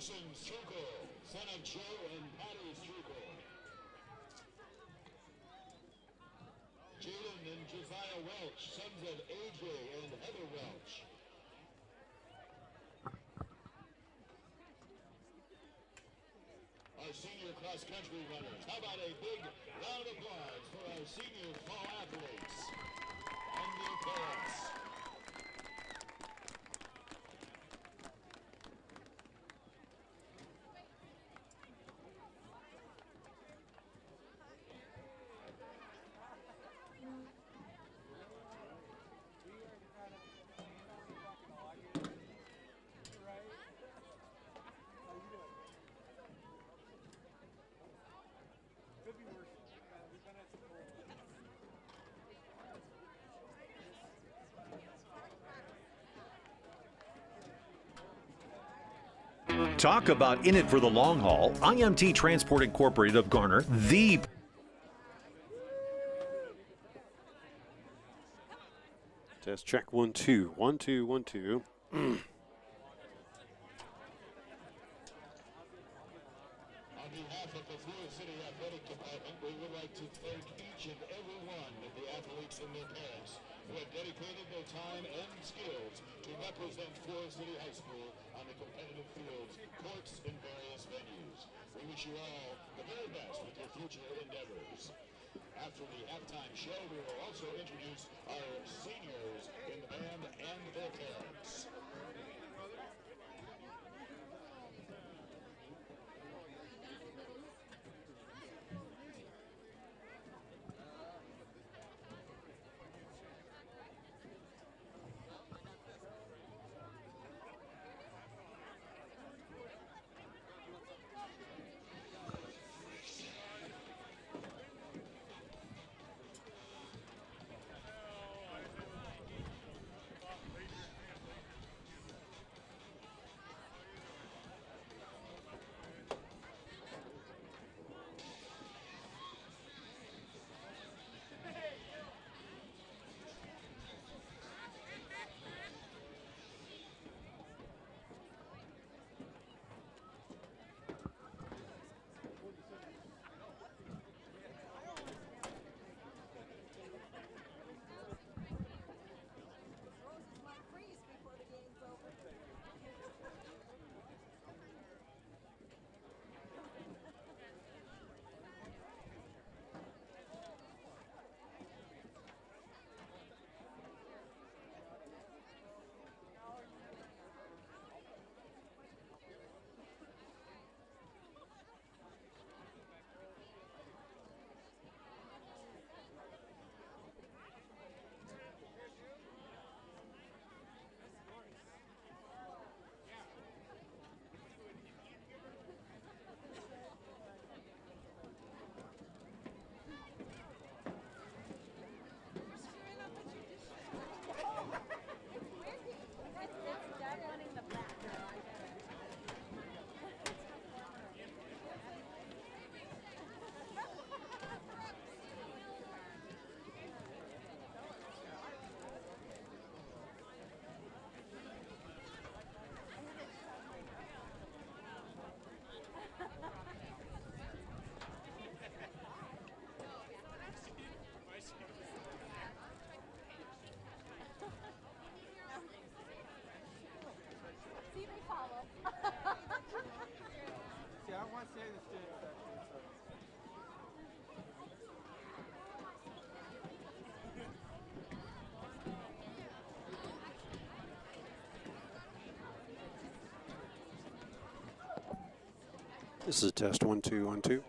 Jason Strukel, son of Joe and Patty Strukel. Jalen and Josiah Welch, sons of AJ and Heather Welch. Our senior cross-country runners. How about a big round of applause for our senior fall athletes and their parents. Talk about in it for the long haul. IMT Transport Incorporated of Garner, the Test check 1 2 1 2 1 2. On behalf of the Florida City Athletic Department, we would like to thank each and every one of the athletes and their parents who have dedicated their time and skills to represent Florida City High School on the competitive fields, courts, and various venues. We wish you all the very best with your future endeavors. After the halftime show, we will also introduce our seniors in the band and their parents. This is test 1 2 1 2.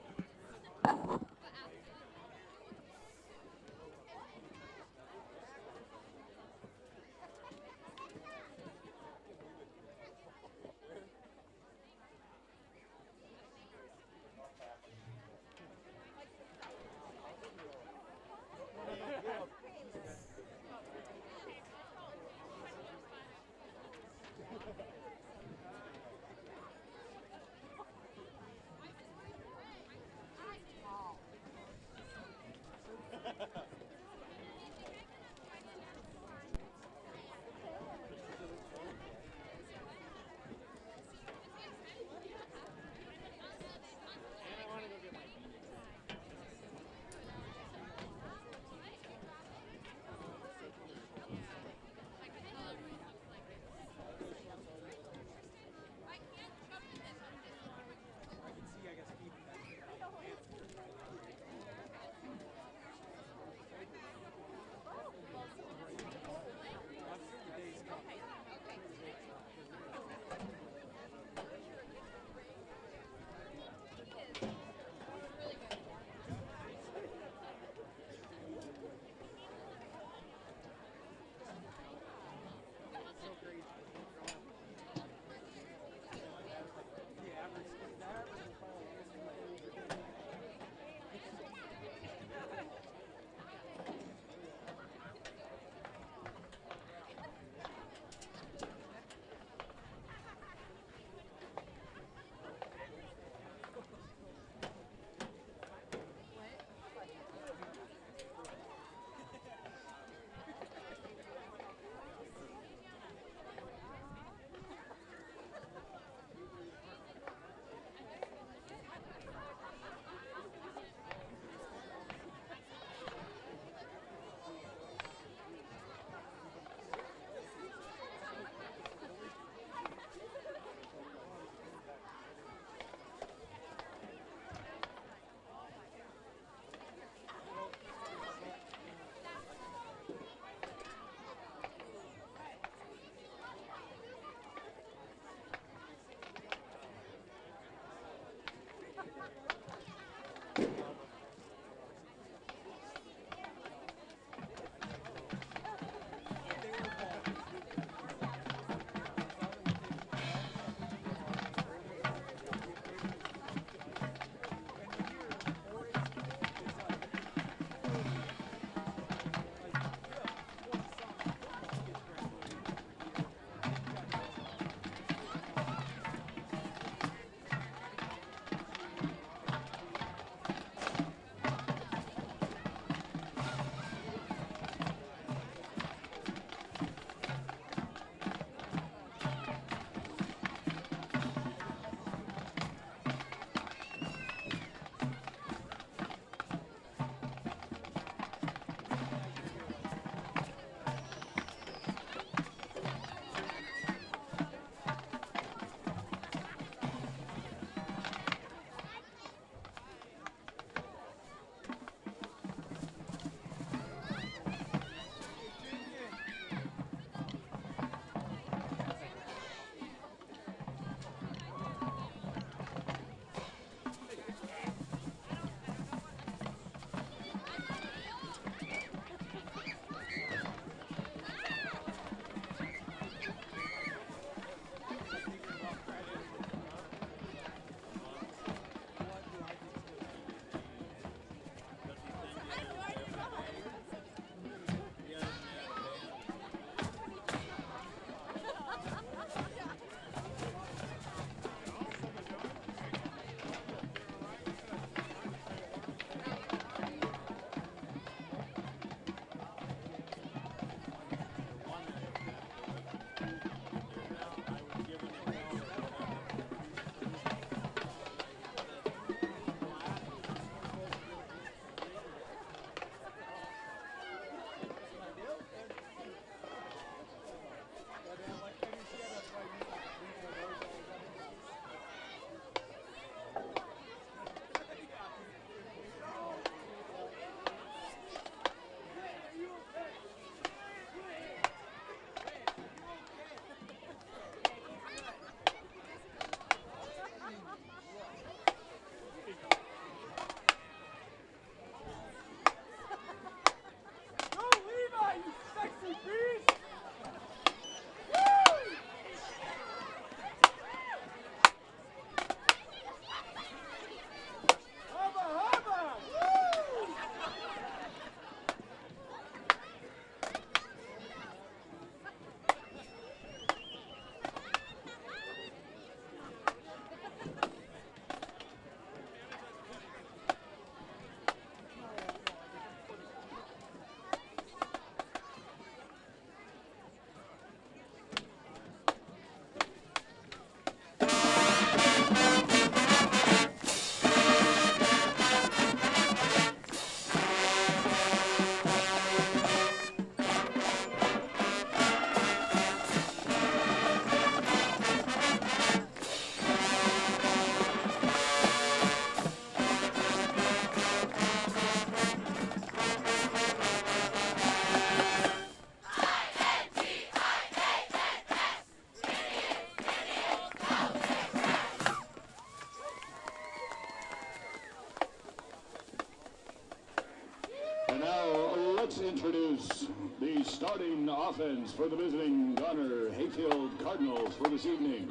the starting offense for the visiting Garner Hayfield Cardinals for this evening.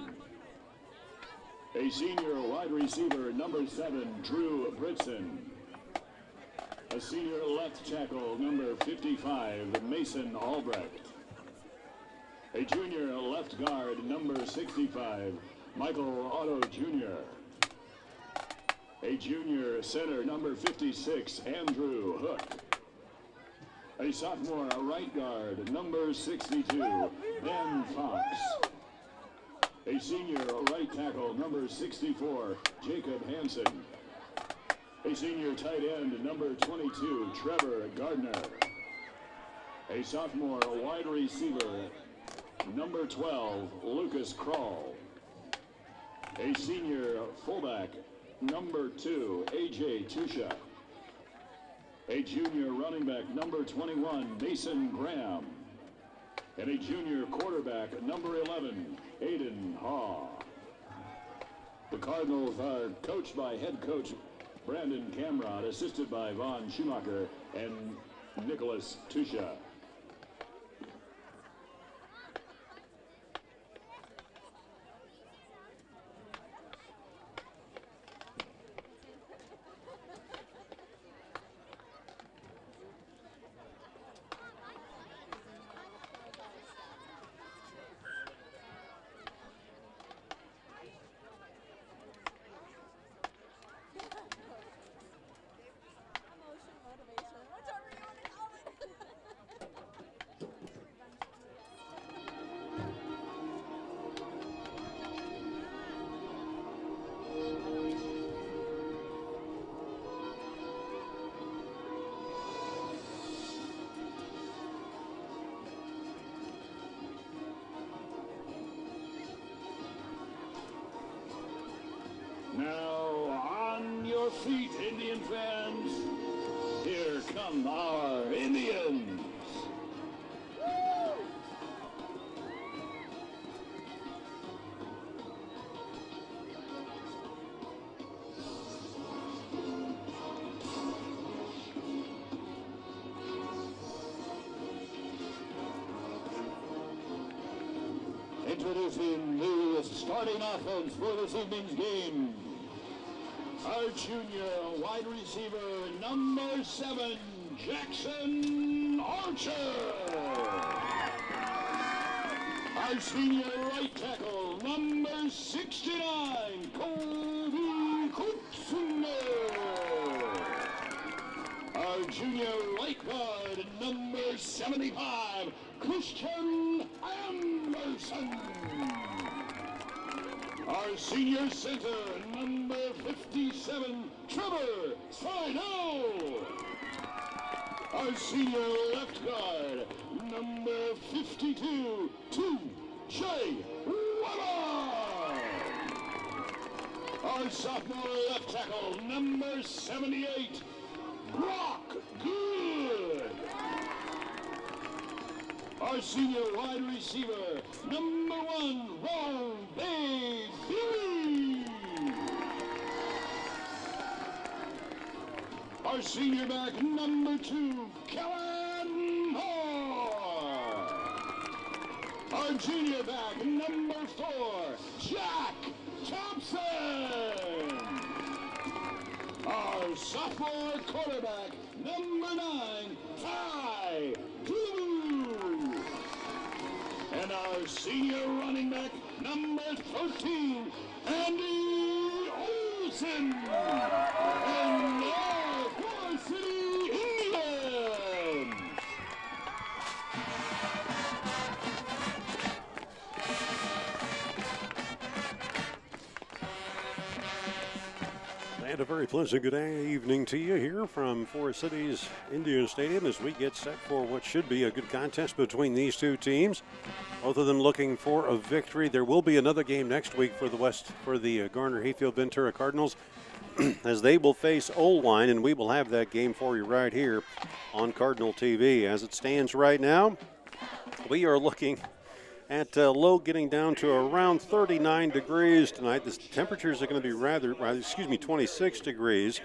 A senior wide receiver, number 7, Drew Britson. A senior left tackle, number 55, Mason Albrecht. A junior left guard, number 65, Michael Otto Jr. A junior center, number 56, Andrew Hook. A sophomore right guard, number 62, Ben Fox. A senior right tackle, number 64, Jacob Hansen. A senior tight end, number 22, Trevor Gardner. A sophomore wide receiver, number 12, Lucas Kroll. A senior fullback, number 2, AJ Tusha. A junior running back, number 21, Mason Graham. And a junior quarterback, number 11, Aiden Haw. The Cardinals are coached by head coach Brandon Camrod, assisted by Vaughn Schumacher and Nicholas Tusha. Now, on your feet, Indian fans. Here come our Indians. Introducing the starting offense for this evening's game. Our junior wide receiver, number 7, Jackson Archer. Our senior right tackle, number 69, Colby Kutsuner. Our junior right guard, number 75, Christian Anderson. Our senior center, number 57, Trevor Sino. Our senior left guard, number 52, Jay Weber. Our sophomore left tackle, number 78, Brock Good. Our senior wide receiver, number 1, Ron Bailey. Our senior back, number 2, Kellen Moore. Our junior back, number 4, Jack Thompson. Our sophomore quarterback, number 9, Ty Doo. And our senior running back, number 13, Andy Olson. And our Forest City Indians. And a very pleasant good evening to you here from Forest City's Indian Stadium as we get set for what should be a good contest between these two teams. Both of them looking for a victory. There will be another game next week for the Garner Hayfield Ventura Cardinals as they will face Oldline, and we will have that game for you right here on Cardinal TV. As it stands right now, we are looking at low getting down to around 39 degrees tonight. The temperatures are going to be 26 degrees.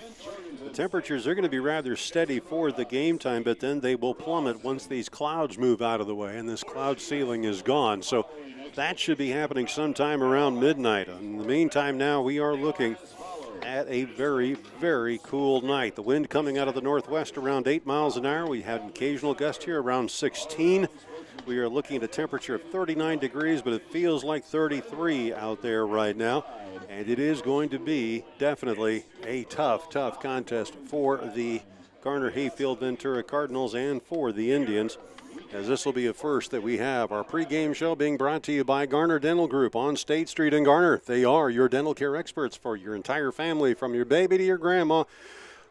The temperatures are going to be rather steady for the game time, but then they will plummet once these clouds move out of the way and this cloud ceiling is gone. So that should be happening sometime around midnight. In the meantime, now we are looking at a very, very cool night. The wind coming out of the northwest around 8 miles an hour. We had an occasional gust here around 16. We are looking at a temperature of 39 degrees, but it feels like 33 out there right now. And it is going to be definitely a tough contest for the Garner Hayfield Ventura Cardinals and for the Indians, as this will be a first that we have. Our pregame show being brought to you by Garner Dental Group on State Street in Garner. They are your dental care experts for your entire family, from your baby to your grandma.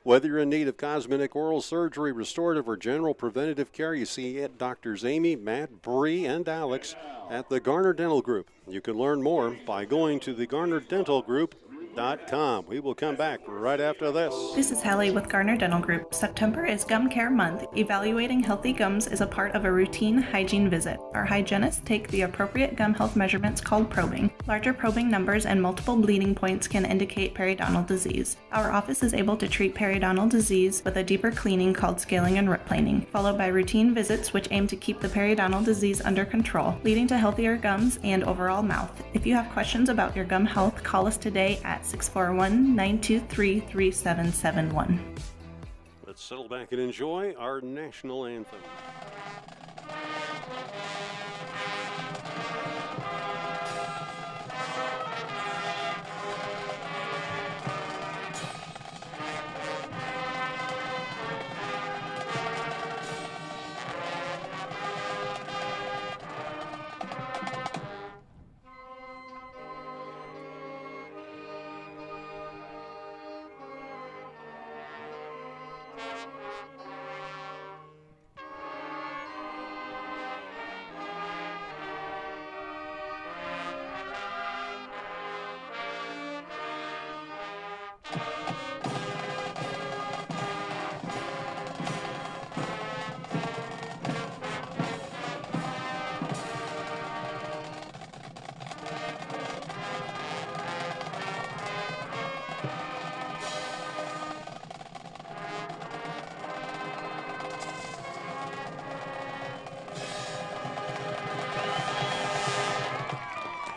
Whether you're in need of cosmetic, oral surgery, restorative, or general preventative care, you see it Doctors Amy, Matt, Bree, and Alex at the Garner Dental Group. You can learn more by going to thegarnerdentalgroup.com. We will come back right after this. This is Hallie with Garner Dental Group. September is Gum Care Month. Evaluating healthy gums is a part of a routine hygiene visit. Our hygienists take the appropriate gum health measurements called probing. Larger probing numbers and multiple bleeding points can indicate periodontal disease. Our office is able to treat periodontal disease with a deeper cleaning called scaling and rip planing, followed by routine visits which aim to keep the periodontal disease under control, leading to healthier gums and overall mouth. If you have questions about your gum health, call us today at 641-923-3771. Let's settle back and enjoy our national anthem.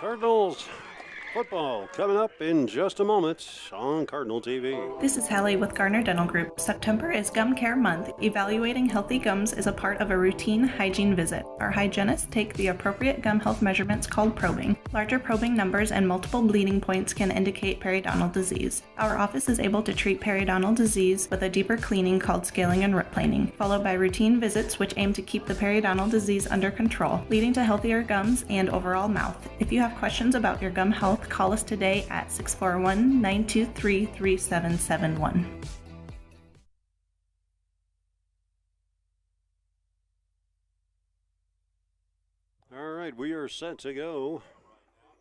Cardinals football coming up in just a moment on Cardinal TV. This is Hallie with Garner Dental Group. September is Gum Care Month. Evaluating healthy gums is a part of a routine hygiene visit. Our hygienists take the appropriate gum health measurements called probing. Larger probing numbers and multiple bleeding points can indicate periodontal disease. Our office is able to treat periodontal disease with a deeper cleaning called scaling and rip planing, followed by routine visits which aim to keep the periodontal disease under control, leading to healthier gums and overall mouth. If you have questions about your gum health, call us today at 641-923-3771. All right, we are set to go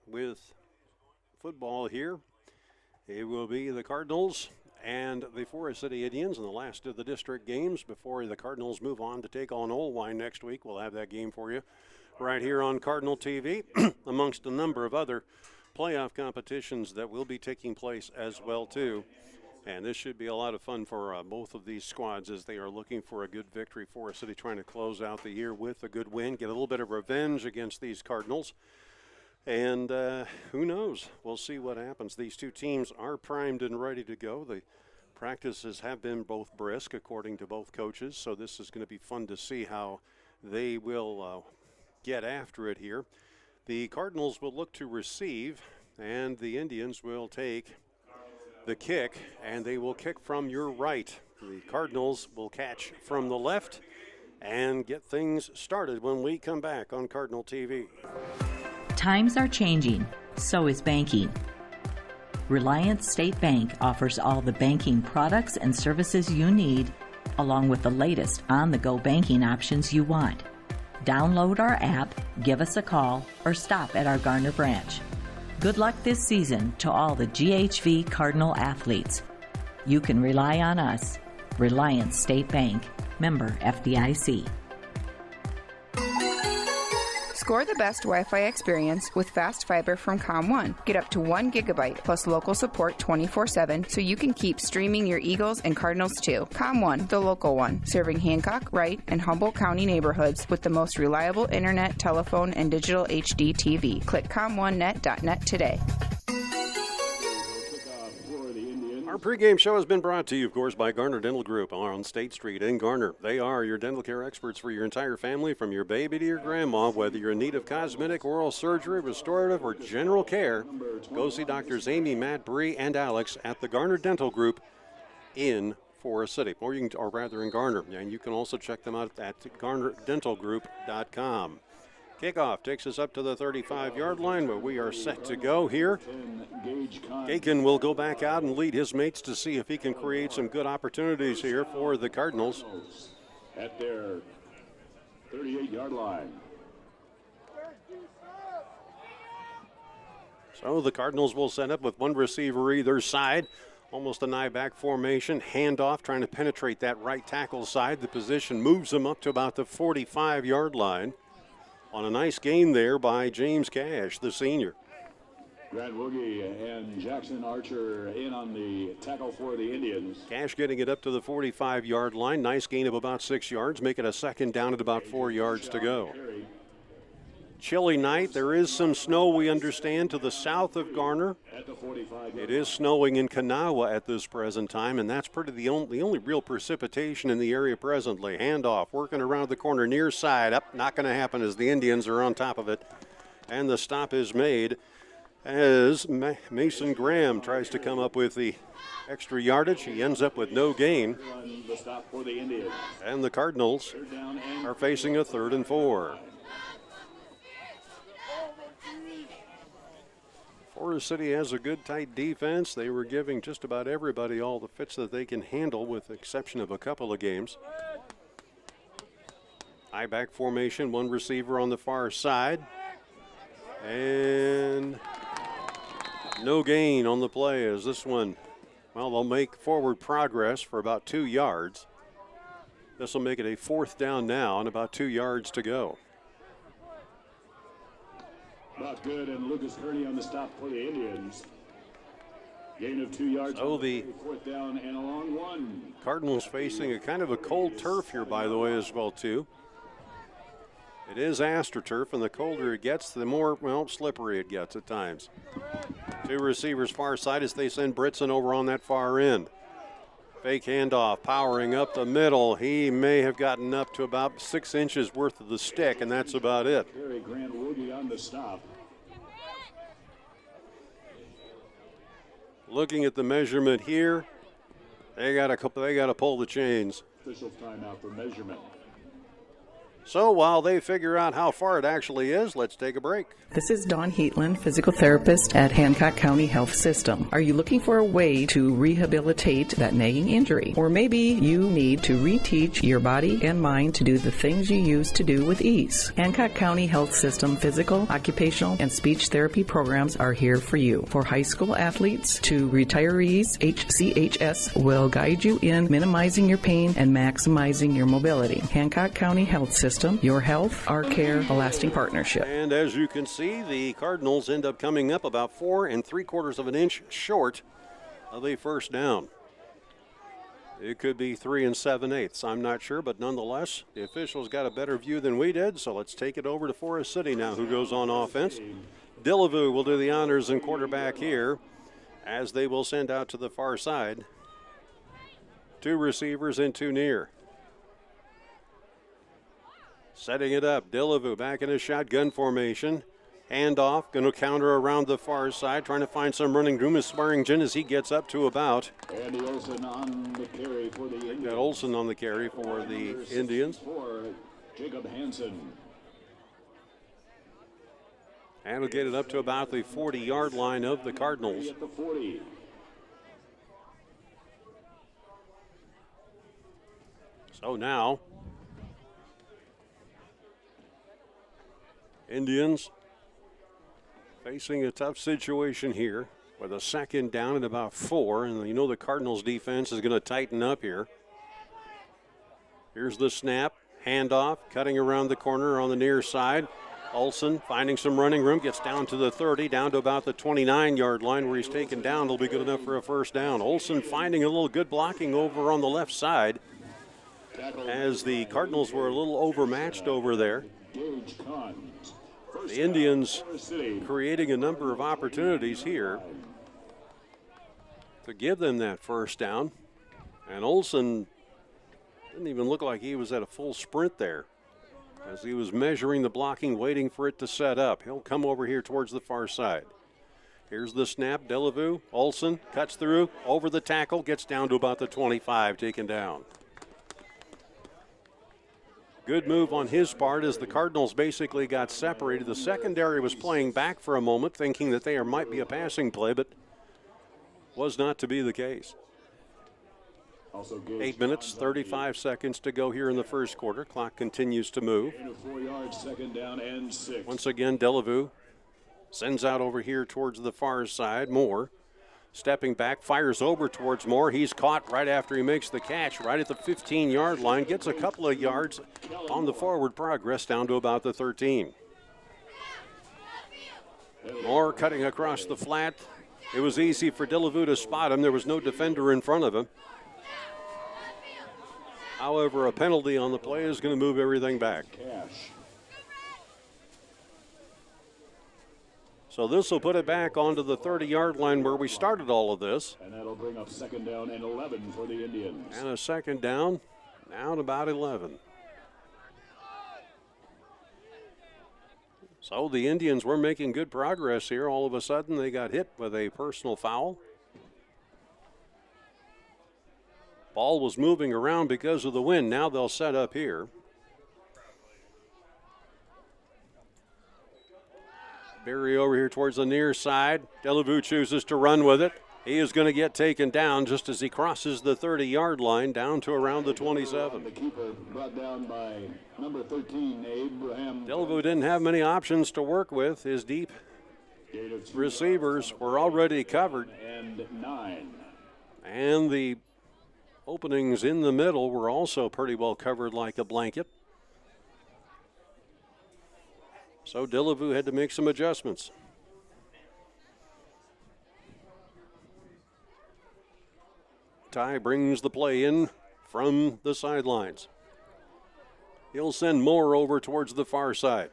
with football here. It will be the Cardinals and the Forest City Indians in the last of the district games before the Cardinals move on to take on Oldwine next week. We'll have that game for you right here on Cardinal TV, amongst a number of other playoff competitions that will be taking place as well, too. And this should be a lot of fun for both of these squads as they are looking for a good victory. Forest City trying to close out the year with a good win, get a little bit of revenge against these Cardinals. And who knows? We'll see what happens. These two teams are primed and ready to go. The practices have been both brisk, according to both coaches, so this is going to be fun to see how they will get after it here. The Cardinals will look to receive, and the Indians will take the kick, and they will kick from your right. The Cardinals will catch from the left and get things started when we come back on Cardinal TV. Times are changing, so is banking. Reliance State Bank offers all the banking products and services you need, along with the latest on-the-go banking options you want. Download our app, give us a call, or stop at our Garner branch. Good luck this season to all the GHV Cardinal athletes. You can rely on us. Reliance State Bank, member FDIC. Score the best Wi-Fi experience with fast fiber from ComOne. Get up to 1 gigabyte plus local support 24/7 so you can keep streaming your Eagles and Cardinals too. ComOne, the local one, serving Hancock, Wright, and Humboldt County neighborhoods with the most reliable internet, telephone, and digital HD TV. Click ComOneNet.net today. Our pregame show has been brought to you, of course, by Garner Dental Group on State Street in Garner. They are your dental care experts for your entire family, from your baby to your grandma. Whether you're in need of cosmetic, oral surgery, restorative, or general care, go see Doctors Amy, Matt, Bree, and Alex at the Garner Dental Group in Forest City, or rather in Garner. And you can also check them out at GarnerDentalGroup.com. Kickoff takes us up to the 35-yard line, where we are set to go here. Gakin will go back out and lead his mates to see if he can create some good opportunities here for the Cardinals. At their 38-yard line. So the Cardinals will set up with one receiver either side. Almost an I-back formation. Handoff trying to penetrate that right tackle side. The position moves him up to about the 45-yard line. On a nice gain there by James Cash, the senior. Grant Woogie and Jackson Archer in on the tackle for the Indians. Cash getting it up to the 45-yard line. Nice gain of about 6 yards, make it a second down at about 4 yards to go. Chilly night. There is some snow, we understand, to the south of Garner. It is snowing in Kanawha at this present time, and that's the only real precipitation in the area presently. Handoff, working around the corner near side. Up, not going to happen as the Indians are on top of it. And the stop is made as Mason Graham tries to come up with the extra yardage. He ends up with no gain. And the Cardinals are facing a 3rd and 4. Forest City has a good, tight defense. They were giving just about everybody all the fits that they can handle, with the exception of a couple of games. I-back formation, one receiver on the far side. And no gain on the play as this one, well, they'll make forward progress for about 2 yards. This will make it a 4th down now and about 2 yards to go. Not good, and Lucas Kearney on the stop for the Indians. Gain of 2 yards. So the 4th down and a long one. Cardinals facing a kind of a cold turf here, by the way, as well, too. It is AstroTurf, and the colder it gets, the more, slippery it gets at times. 2 receivers far side as they send Britson over on that far end. Fake handoff, powering up the middle. He may have gotten up to about 6 inches worth of the stick, and that's about it. Grant Woogie on the stop. Looking at the measurement here, they got to pull the chains. Official timeout for measurement. So while they figure out how far it actually is, let's take a break. This is Dawn Heatland, physical therapist at Hancock County Health System. Are you looking for a way to rehabilitate that nagging injury? Or maybe you need to reteach your body and mind to do the things you used to do with ease. Hancock County Health System physical, occupational, and speech therapy programs are here for you. For high school athletes to retirees, HCHS will guide you in minimizing your pain and maximizing your mobility. Hancock County Health System. Your health, our care, a lasting partnership. And as you can see, the Cardinals end up coming up about 4 3/4 of an inch short of a 1st down. It could be 3 7/8. I'm not sure, but nonetheless, the officials got a better view than we did, so let's take it over to Forest City now, who goes on offense. Dillevue will do the honors in quarterback here, as they will send out to the far side. 2 receivers and 2 near. Setting it up, Dillevue back in a shotgun formation. Handoff, going to counter around the far side, trying to find some running room. Is Swearingen as he gets up to about. Andy Olson on the carry for the Indians. Got Olson on the carry for the Indians. For Jacob Hansen. And will get it up to about the 40-yard line of the Cardinals. At the 40. So now, Indians facing a tough situation here with a 2nd down and about 4, and you know the Cardinals defense is going to tighten up here. Here's the snap, handoff, cutting around the corner on the near side. Olsen finding some running room, gets down to the 30, down to about the 29-yard line where he's taken down. It'll be good enough for a first down. Olsen finding a little good blocking over on the left side as the Cardinals were a little overmatched over there. The Indians creating a number of opportunities here to give them that first down. And Olsen didn't even look like he was at a full sprint there as he was measuring the blocking, waiting for it to set up. He'll come over here towards the far side. Here's the snap. Delevue, Olsen cuts through, over the tackle, gets down to about the 25, taken down. Good move on his part as the Cardinals basically got separated. The secondary was playing back for a moment, thinking that there might be a passing play, but was not to be the case. 8 minutes, 35 seconds to go here in the first quarter. Clock continues to move. Once again, Delevue sends out over here towards the far side. Moore stepping back, fires over towards Moore. He's caught right after he makes the catch, right at the 15-yard line. Gets a couple of yards on the forward progress down to about the 13. Moore cutting across the flat. It was easy for Delevue to spot him. There was no defender in front of him. However, a penalty on the play is going to move everything back. So this will put it back onto the 30-yard line where we started all of this. And that'll bring up second down and 11 for the Indians. And a second down, now at about 11. So the Indians were making good progress here. All of a sudden, they got hit with a personal foul. Ball was moving around because of the wind. Now they'll set up here. Berry over here towards the near side. Delevue chooses to run with it. He is going to get taken down just as he crosses the 30-yard line down to around the 27. The keeper brought down by number 13, Abraham. Delevue didn't have many options to work with. His deep receivers were already covered. And 9. And the openings in the middle were also pretty well covered like a blanket. So Delevue had to make some adjustments. Ty brings the play in from the sidelines. He'll send Moore over towards the far side.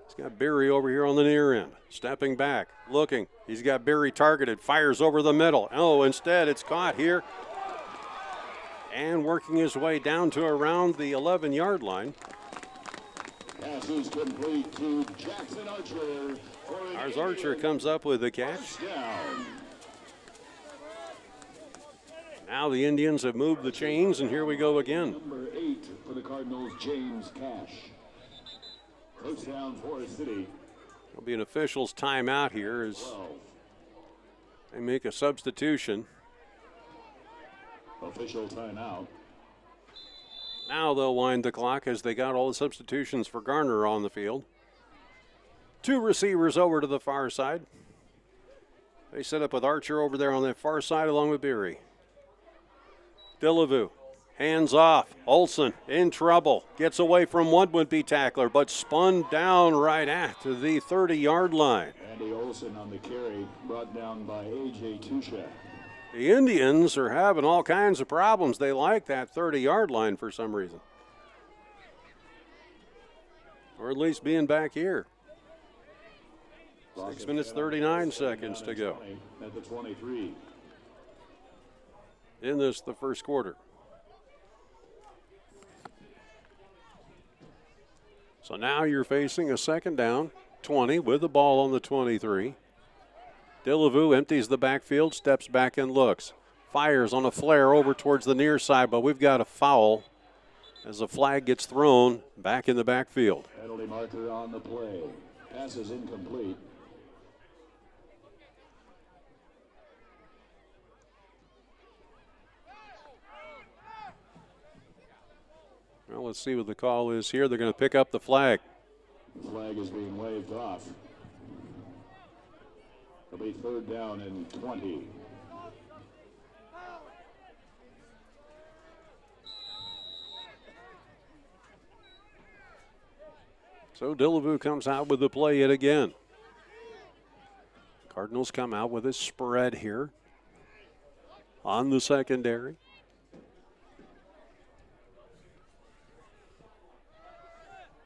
He's got Berry over here on the near end. Stepping back, looking. He's got Berry targeted, fires over the middle. Oh, instead it's caught here. And working his way down to around the 11-yard line. Pass is complete to Jackson Archer. Ours Archer comes up with the catch. Now the Indians have moved the chains, and here we go again. Number 8 for the Cardinals, James Cash. First down, Forest City. There'll be an official's timeout here as they make a substitution. Official timeout. Now they'll wind the clock as they got all the substitutions for Garner on the field. 2 receivers over to the far side. They set up with Archer over there on that far side along with Berry. Delevue, hands off. Olsen in trouble. Gets away from one would-be tackler, but spun down right at the 30-yard line. Andy Olsen on the carry, brought down by A.J. Tusha. The Indians are having all kinds of problems. They like that 30-yard line for some reason. Or at least being back here. 6 minutes, 39 seconds to go. At the 23. In this, the first quarter. So now you're facing a second down, 20 with the ball on the 23. Delevue empties the backfield, steps back and looks. Fires on a flare over towards the near side, but we've got a foul as a flag gets thrown back in the backfield. Penalty marker on the play. Pass is incomplete. Well, let's see what the call is here. They're going to pick up the flag. The flag is being waved off. It'll be third down and 20. So Dillevue comes out with the play yet again. Cardinals come out with a spread here on the secondary.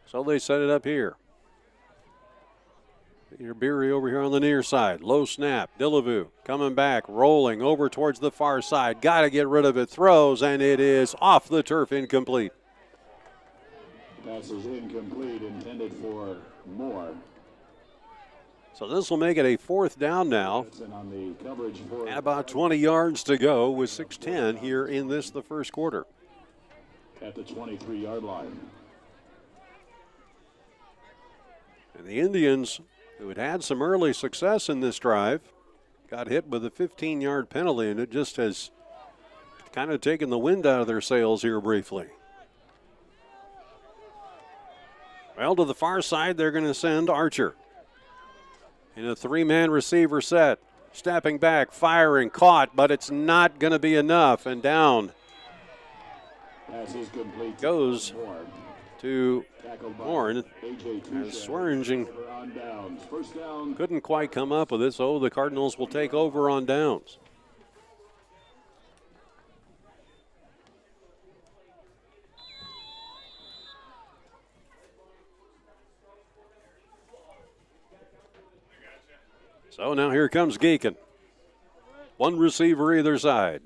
So they set it up here. Peter Beery over here on the near side. Low snap. Dillevue coming back, rolling over towards the far side. Got to get rid of it. Throws, and it is off the turf, incomplete. Pass is incomplete, intended for Moore. So this will make it a 4th down now. And about 20 yards to go with 6:10 here in the first quarter. At the 23-yard line. And the Indians, who had some early success in this drive, got hit with a 15-yard penalty, and it just has kind of taken the wind out of their sails here briefly. Well, to the far side, they're going to send Archer in a 3-man receiver set. Stepping back, firing, caught, but it's not going to be enough. And down goes to Horn, as Swearingen couldn't quite come up with it, so the Cardinals will take over on downs. So now here comes Geekin. One receiver either side.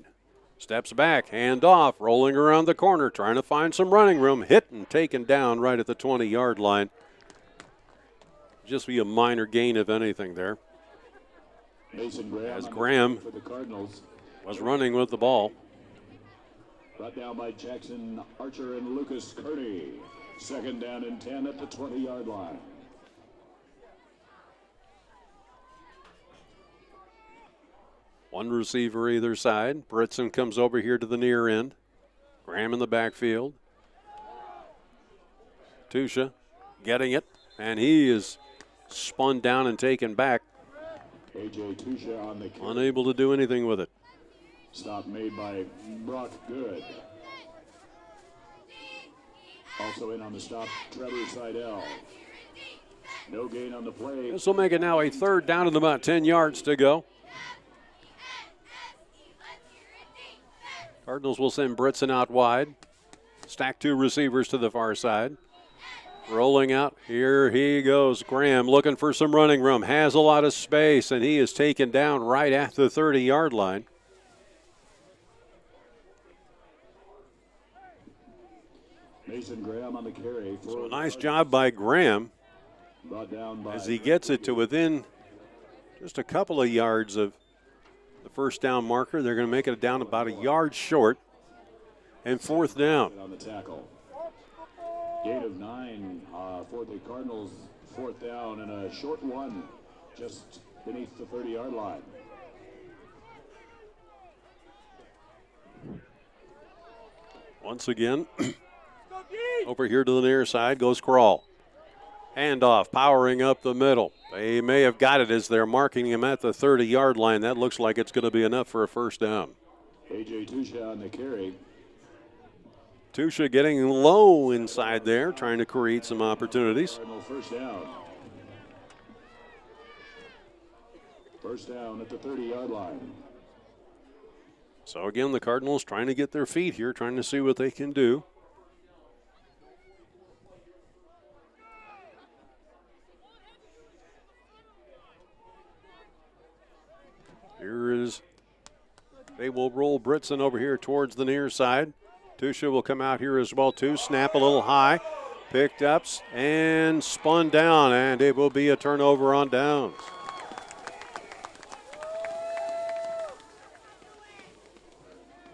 Steps back, hand off, rolling around the corner, trying to find some running room. Hit and taken down right at the 20-yard line. Just be a minor gain, if anything, there. As Graham was running with the ball. Brought down by Jackson Archer and Lucas Kearney. 2nd down and 10 at the 20-yard line. One receiver either side. Britson comes over here to the near end. Graham in the backfield. Tusha getting it, and he is spun down and taken back. A.J. Tusha on the carry. Unable to do anything with it. Stop made by Brock Good. Also in on the stop, Trevor Seidel. No gain on the play. This will make it now a 3rd down and about 10 yards to go. Cardinals will send Britson out wide. Stack 2 receivers to the far side. Rolling out, here he goes. Graham looking for some running room. Has a lot of space, and he is taken down right at the 30-yard line. Mason Graham on the carry. So a nice job by Graham as he gets it to within just a couple of yards of the first down marker. They're going to make it down about a yard short, and 4th down. On the tackle. Gain of 9 for the Cardinals. 4th down and a short one just beneath the 30-yard line. Once again, over here to the near side goes Crawl. Handoff, powering up the middle. They may have got it as they're marking him at the 30-yard line. That looks like it's going to be enough for a 1st down. A.J. Tusha on the carry. Tusha getting low inside there, trying to create some opportunities. 1st down. 1st down at the 30-yard line. So again, the Cardinals trying to get their feet here, trying to see what they can do. They will roll Britson over here towards the near side. Tusha will come out here as well too. Snap a little high. Picked up and spun down, and it will be a turnover on downs.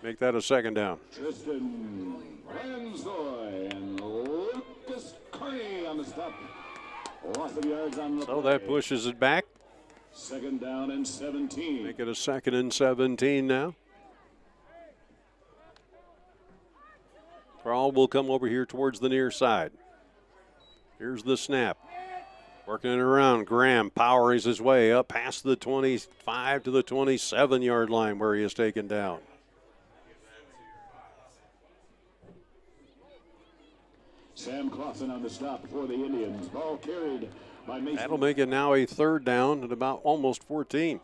Make that a 2nd down. Tristan Ranzoy and Lucas Kearney on the stop. Loss of yards on the So play. that pushes it back. 2nd down and 17. Make it a 2nd and 17 now. Crawl will come over here towards the near side. Here's the snap. Working it around. Graham powers his way up past the 25 to the 27-yard line where he is taken down. Sam Clausen on the stop for the Indians. Ball carried by Mason. That'll make it now a third down at about almost 14.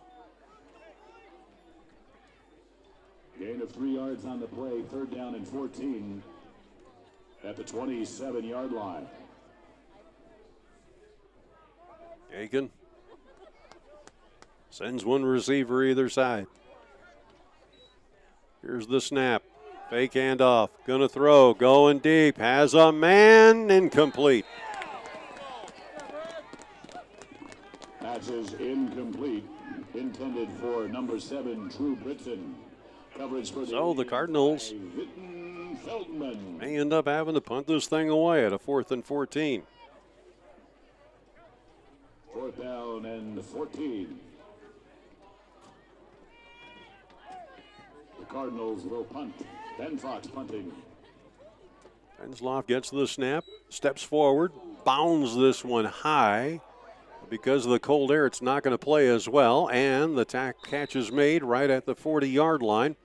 Gain of 3 yards on the play, third down and 14 at the 27-yard line. Aiken sends one receiver either side. Here's the snap. Fake handoff. Gonna throw. Going deep. Has a man. Incomplete. Pass is incomplete. Intended for number 7, True Britson. Coverage for the Cardinals Feldman may end up having to punt this thing away at a 4th and 14. 4th down and 14. The Cardinals will punt. Ben Fox punting. Hensloff gets the snap, steps forward, bounds this one high. Because of the cold air, it's not going to play as well, and the catch is made right at the 40-yard line.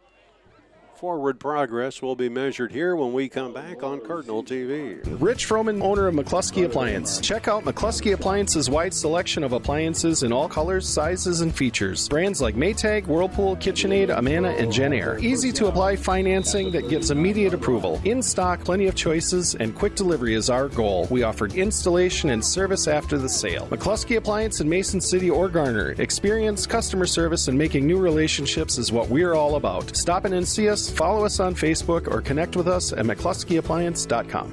Forward progress will be measured here when we come back on Cardinal TV. Rich Froman, owner of McCluskey Appliance. Check out McCluskey Appliance's wide selection of appliances in all colors, sizes, and features. Brands like Maytag, Whirlpool, KitchenAid, Amana, and JennAir. Easy to apply financing that gets immediate approval. In stock, plenty of choices, and quick delivery is our goal. We offer installation and service after the sale. McCluskey Appliance in Mason City or Garner. Experience, customer service, and making new relationships is what we're all about. Stop in and see us. Follow us on Facebook or connect with us at McCluskeyAppliance.com.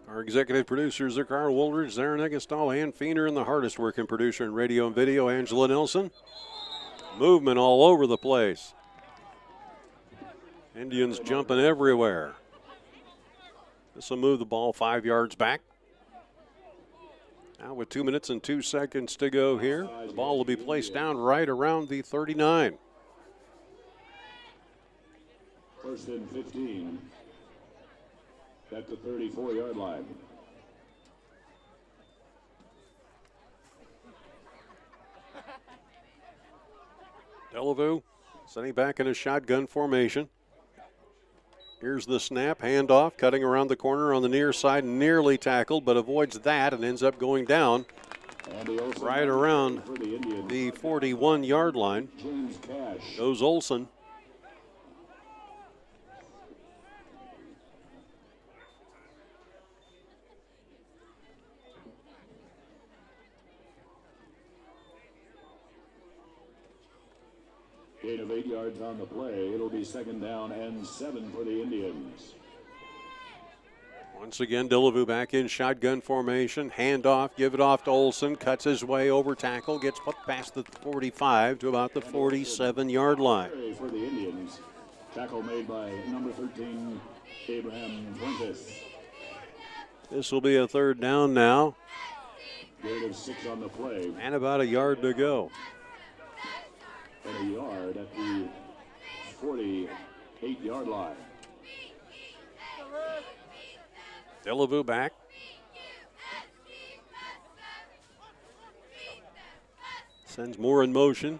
Our executive producers are Carl Woolridge, Zarin Eggestal, Ann Feener, and the hardest working producer in radio and video, Angela Nelson. Movement all over the place. Indians jumping everywhere. This will move the ball 5 yards back. Now with 2 minutes and 2 seconds to go here, the ball will be placed down right around the 39. 1st and 15 at the 34-yard line. Delavu sitting back in a shotgun formation. Here's the snap, handoff, cutting around the corner on the near side, nearly tackled, but avoids that and ends up going down right around the 41-yard line. James Cash Goes Olson. Gain of 8 yards on the play. It'll be 2nd down and 7 for the Indians. Once again, Delavu back in shotgun formation. Handoff, give it off to Olson. Cuts his way over tackle. Gets put past the 45 to about the 47-yard line. For the Indians. Tackle made by number 13, Abraham Fuentes. This will be a 3rd down now. Gain of 6 on the play. And about a yard to go. And a yard at the 48-yard line. Delavu back. Sends Moore in motion.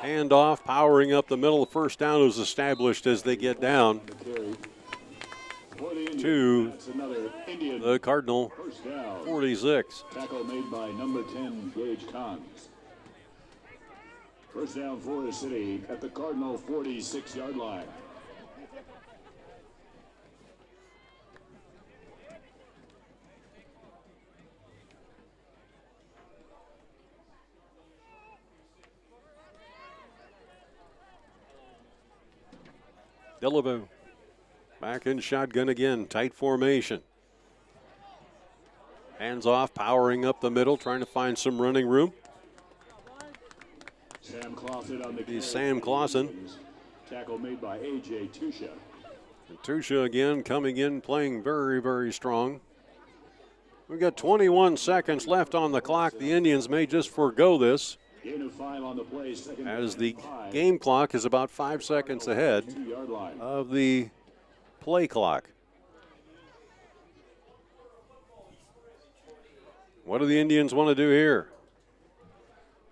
Handoff, powering up the middle. The 1st down is established as they get down to the Cardinal 46. Tackle made by number 10, Gage Cons. 1st down for the City at the Cardinal 46-yard line. Delavu back in shotgun again, tight formation. Hands off, powering up the middle, trying to find some running room. Sam Clausen on the Sam Clausen. Tackle made by A.J. Tusha. Tusha again coming in, playing very, very strong. We've got 21 seconds left on the clock. The Indians may just forego this, Gain of 5 on the play, as the game clock is about 5 seconds ahead of the play clock. What do the Indians want to do here?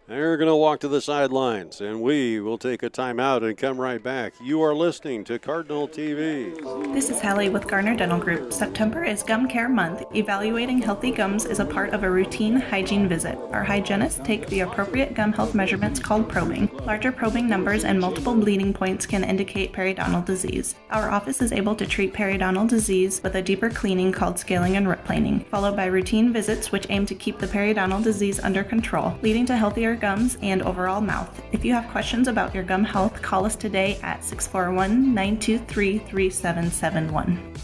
They're going to walk to the sidelines, and we will take a timeout and come right back. You are listening to Cardinal TV. This is Hallie with Garner Dental Group. September is Gum Care Month. Evaluating healthy gums is a part of a routine hygiene visit. Our hygienists take the appropriate gum health measurements called probing. Larger probing numbers and multiple bleeding points can indicate periodontal disease. Our office is able to treat periodontal disease with a deeper cleaning called scaling and rip planing, followed by routine visits which aim to keep the periodontal disease under control, leading to healthier gums and overall mouth. If you have questions about your gum health, call us today at 641-923-3771.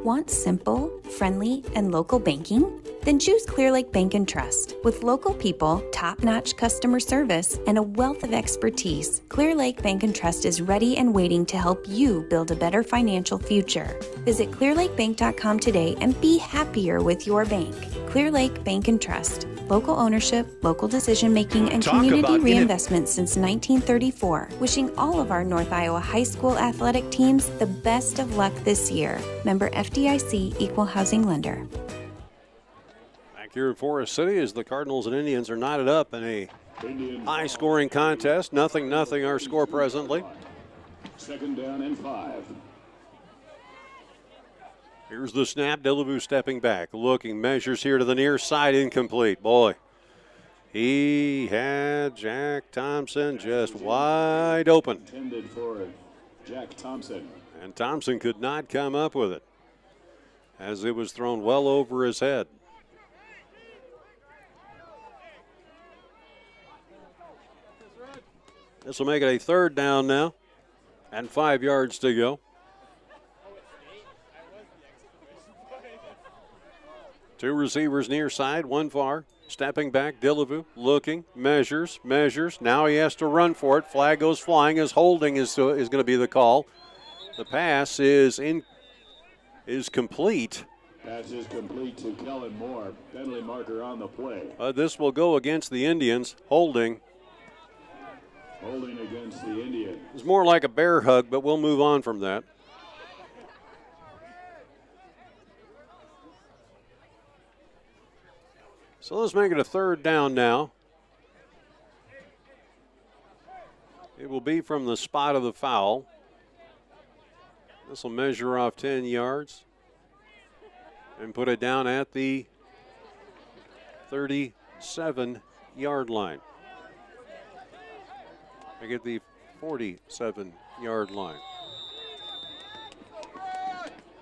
Want simple, friendly, and local banking? Then choose Clear Lake Bank and Trust. With local people, top-notch customer service, and a wealth of expertise, Clear Lake Bank and Trust is ready and waiting to help you build a better financial future. Visit clearlakebank.com today and be happier with your bank. Clear Lake Bank and Trust. Local ownership, local decision-making, and community reinvestment since 1934. Wishing all of our North Iowa high school athletic teams the best of luck this year. Member FDIC, Equal Housing Lender. Back here in Forest City as the Cardinals and Indians are knotted up in a high-scoring contest. 0-0 our score presently. 2nd down and 5. Here's the snap. Delavu stepping back, looking, measures here to the near side, incomplete. Boy, he had Jack Thompson just wide open. Intended for Jack Thompson. And Thompson could not come up with it as it was thrown well over his head. This will make it a 3rd down now and 5 yards to go. Two receivers near side, one far. Stepping back, Delavu looking, measures. Now he has to run for it. Flag goes flying as holding is going to be the call. The pass is complete. Pass is complete to Kellen Moore. Penalty marker on the play. This will go against the Indians. Holding. Holding against the Indians. It's more like a bear hug, but we'll move on from that. So let's make it a 3rd down now. It will be from the spot of the foul. This will measure off 10 yards and put it down at the 37-yard line. I get the 47-yard line.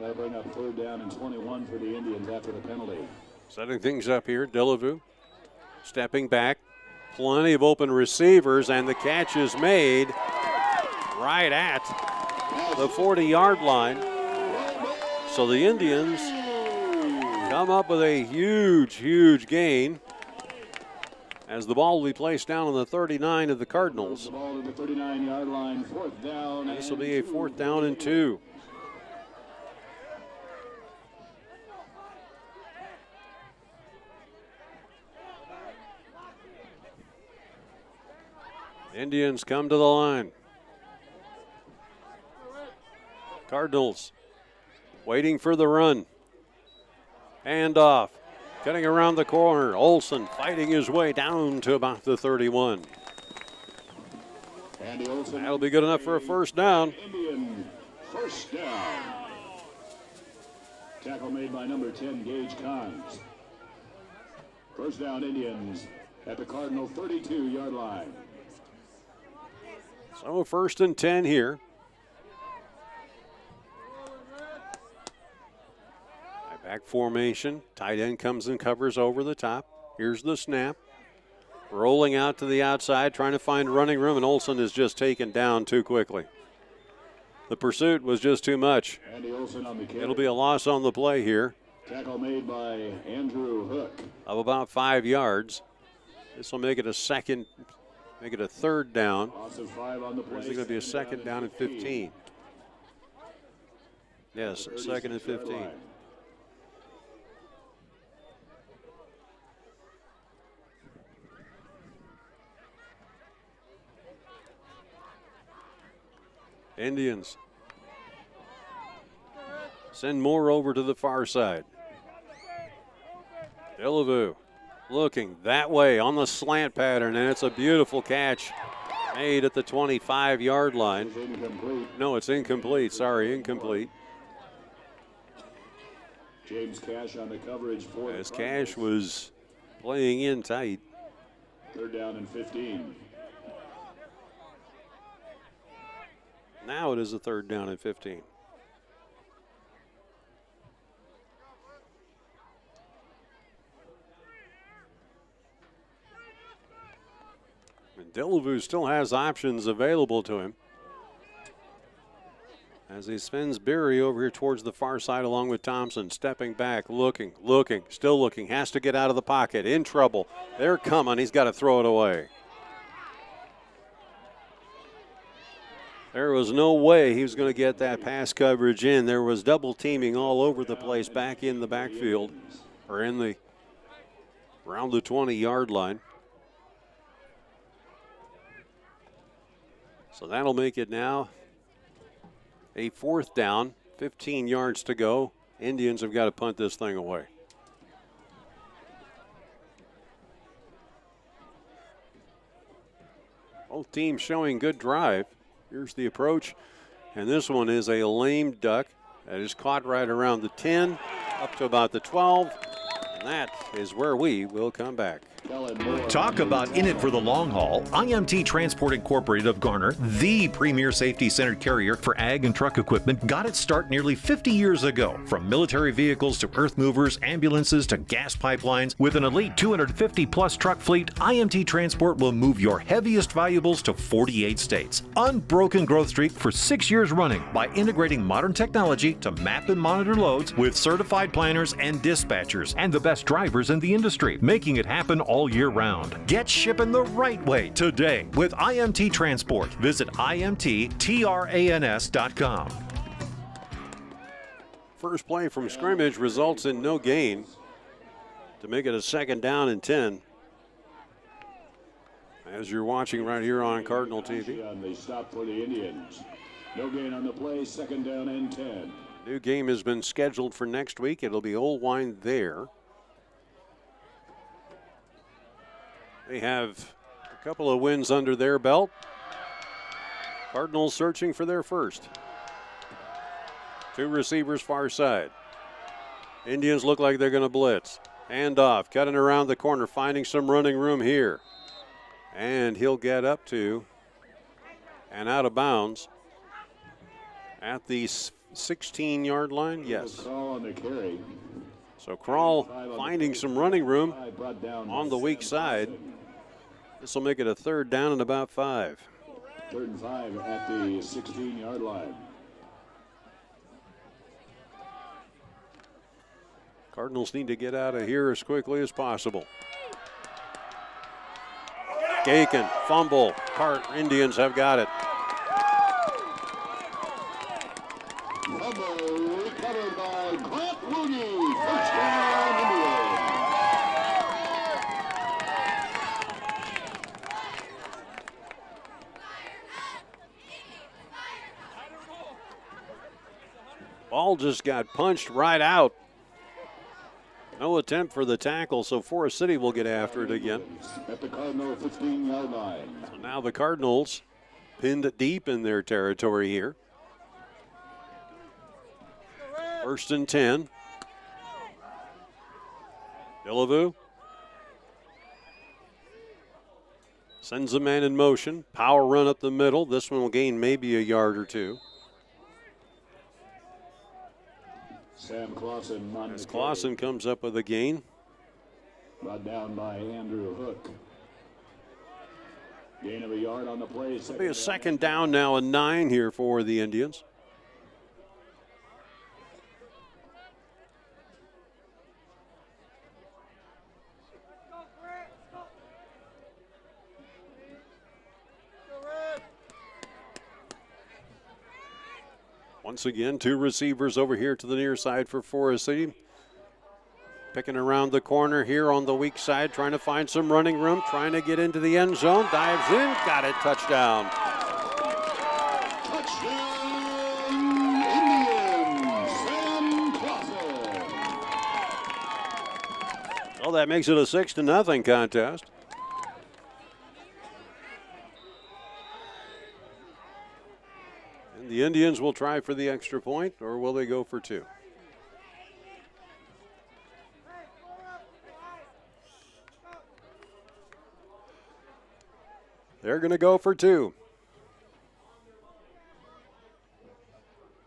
That'll bring up 3rd down and 21 for the Indians after the penalty. Setting things up here, Delavu stepping back. Plenty of open receivers, and the catch is made right at the 40-yard line. So the Indians come up with a huge gain as the ball will be placed down on the 39 of the Cardinals. The ball to the 39-yard line, 4th down. This will be a 4th down and 2. Indians come to the line. Cardinals waiting for the run. Hand off. Cutting around the corner. Olsen fighting his way down to about the 31. That'll be good enough for a 1st down. Indian 1st down. Tackle made by number 10, Gage Cons. 1st down, Indians at the Cardinal 32-yard line. So 1st and 10 here. Back formation. Tight end comes and covers over the top. Here's the snap. Rolling out to the outside, trying to find running room, and Olsen is just taken down too quickly. The pursuit was just too much. Andy Olsen on the carry. It'll be a loss on the play here. Tackle made by Andrew Hook. Of about 5 yards. This will make it a 3rd down. Loss of 5 on the play. Or is it going to be a 2nd down and 15? Yes, 2nd and 15. Indians send Moore over to the far side. Delavu looking that way on the slant pattern, and it's a beautiful catch made at the 25-yard line. No, it's incomplete. Sorry, incomplete. James Cash on the coverage for as Cash was playing in tight. 3rd down and 15. Now it is a 3rd down and 15. And Delavu still has options available to him as he spins Berry over here towards the far side along with Thompson. Stepping back, looking, still looking. Has to get out of the pocket. In trouble. They're coming. He's got to throw it away. There was no way he was going to get that pass coverage in. There was double teaming all over the place back in the backfield, or around the 20-yard line. So that'll make it now a 4th down, 15 yards to go. Indians have got to punt this thing away. Both teams showing good drive. Here's the approach, and this one is a lame duck that is caught right around the 10, up to about the 12, and that is where we will come back. Talk about in it for the long haul. IMT Transport Incorporated of Garner, the premier safety-centered carrier for ag and truck equipment, got its start nearly 50 years ago. From military vehicles to earth movers, ambulances to gas pipelines, with an elite 250-plus truck fleet, IMT Transport will move your heaviest valuables to 48 states. Unbroken growth streak for 6 years running by integrating modern technology to map and monitor loads with certified planners and dispatchers and the best drivers in the industry, making it happen all year round. Get shipping the right way today with IMT Transport. Visit IMTTRANS.com. First play from scrimmage results in no gain to make it a 2nd down and 10. As you're watching right here on Cardinal TV. They stop for the Indians. No gain on the play, 2nd down and 10. New game has been scheduled for next week. It'll be Old Wine there. They have a couple of wins under their belt. Cardinals searching for their first. 2 receivers far side. Indians look like they're going to blitz. Hand off, cutting around the corner, finding some running room here. And he'll get up to and out of bounds at the 16-yard line. Yes. So Krall finding some running room on the weak side. This will make it a 3rd down and about 5. 3rd and 5 at the 16-yard line. Cardinals need to get out of here as quickly as possible. Gakin, fumble. Indians have got it. Fumble recovered by Grant Rooney. 1st down, Indians. Ball just got punched right out. No attempt for the tackle, so Forest City will get after it again. At the Cardinal 15-yard line. So now the Cardinals pinned deep in their territory here. 1st and 10. Delavu sends a man in motion. Power run up the middle. This one will gain maybe a yard or 2. Sam Clausen. As Clausen comes up with a gain. Brought down by Andrew Hook. Gain of a yard on the play. It'll be a 2nd down now and 9 here for the Indians. Once again, 2 receivers over here to the near side for Forest City. Picking around the corner here on the weak side, trying to find some running room, trying to get into the end zone. Dives in, got it, touchdown. Touchdown, Indians, Sam Clausen. Well, that makes it a 6-0 contest. And the Indians will try for the extra point, or will they go for two? They're going to go for two.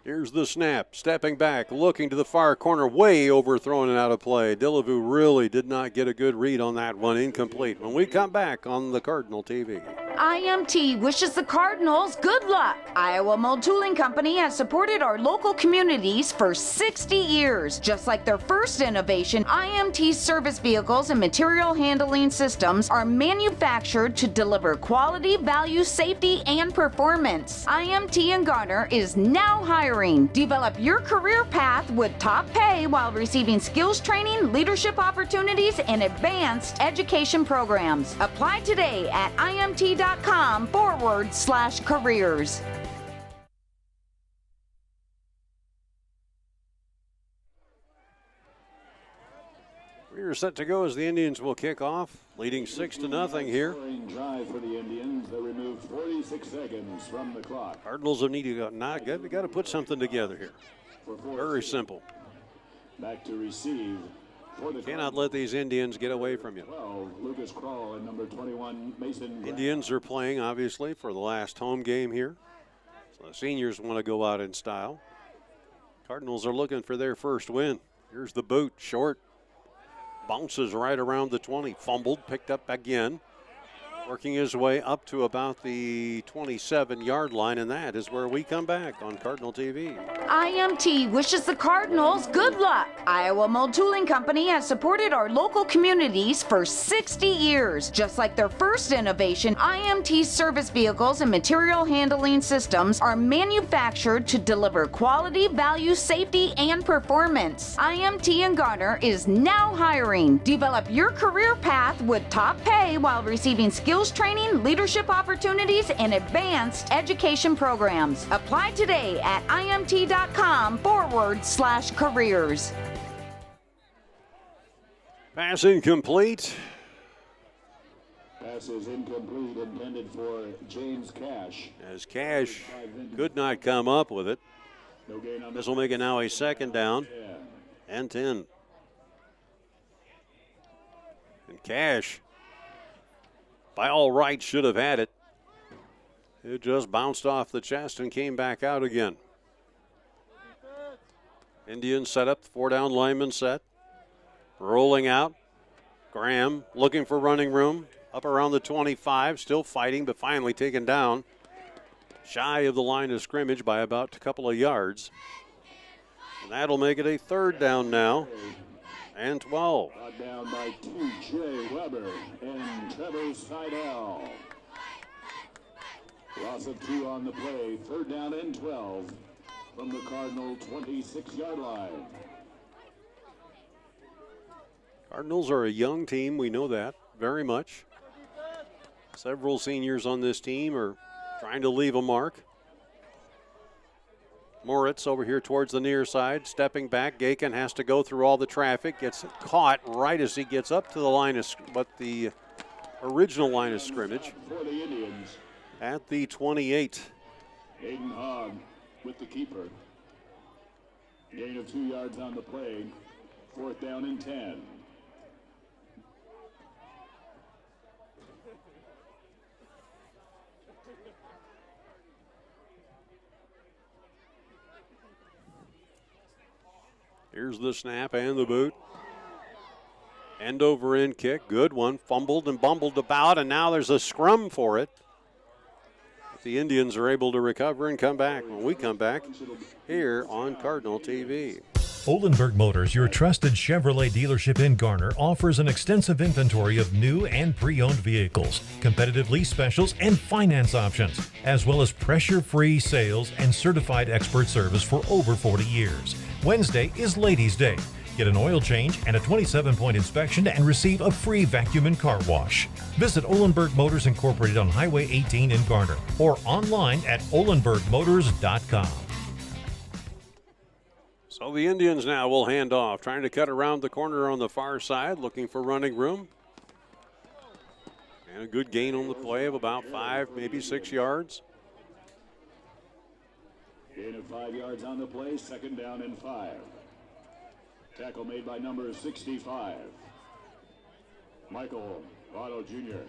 Here's the snap, stepping back, looking to the far corner, way overthrown and out of play. Dillevue really did not get a good read on that one, incomplete. When we come back on the Cardinal TV. IMT wishes the Cardinals good luck. Iowa Mold Tooling Company has supported our local communities for 60 years. Just like their first innovation, IMT's service vehicles and material handling systems are manufactured to deliver quality, value, safety, and performance. IMT in Garner is now hiring. Develop your career path with top pay while receiving skills training, leadership opportunities, and advanced education programs. Apply today at imt.com/careers. We are set to go as the Indians will kick off, leading 6-0 here. Drive for the Indians. They removed 46 seconds from the clock. Cardinals have needed they got to put something together here. Very simple. Back to receive. Cannot let these Indians get away from you. 12, Lucas Kroll and number 21, Mason. Indians are playing, obviously, for the last home game here. So the seniors want to go out in style. Cardinals are looking for their first win. Here's the boot, short. Bounces right around the 20. Fumbled, picked up again. Working his way up to about the 27-yard line, and that is where we come back on Cardinal TV. IMT wishes the Cardinals good luck. Iowa Mold Tooling Company has supported our local communities for 60 years. Just like their first innovation, IMT's service vehicles and material handling systems are manufactured to deliver quality, value, safety, and performance. IMT in Garner is now hiring. Develop your career path with top pay while receiving skills training, leadership opportunities, and advanced education programs. Apply today at imt.com/careers. Pass incomplete. Pass is incomplete, intended for James Cash. As Cash could not come up with it. No gain on This will make it now a second down 10. and 10. And Cash, by all rights, should have had it. It just bounced off the chest and came back out again. Indians set up, 4-down lineman set. Rolling out. Graham looking for running room. Up around the 25, still fighting, but finally taken down. Shy of the line of scrimmage by about a couple of yards. And that'll make it a third down now. And 12. Brought down by T.J. Weber and Trevor Seidel. Loss of 2 on the play. Third down and 12 from the Cardinal 26-yard line. Cardinals are a young team. We know that very much. Several seniors on this team are trying to leave a mark. Moritz over here towards the near side, stepping back. Gakin has to go through all the traffic, gets caught right as he gets up to the line of, the original line of scrimmage. For the Indians, at the 28. Aiden Hogg with the keeper. Gain of 2 yards on the play. Fourth down and 10. Here's the snap and the boot. End over end kick. Good one. Fumbled and bumbled about, and now there's a scrum for it. The Indians are able to recover and come back. When we come back here on Cardinal TV. Olenberg Motors, your trusted Chevrolet dealership in Garner, offers an extensive inventory of new and pre-owned vehicles, competitive lease specials, and finance options, as well as pressure-free sales and certified expert service for over 40 years. Wednesday is Ladies' Day. Get an oil change and a 27-point inspection and receive a free vacuum and car wash. Visit Olenberg Motors Incorporated on Highway 18 in Garner or online at olenbergmotors.com. So So the Indians now will hand off, trying to cut around the corner on the far side, looking for running room. And a good gain on the play of about 5, maybe 6 yards. Gain of 5 yards on the play, second down and 5. Tackle made by number 65, Michael Otto Jr.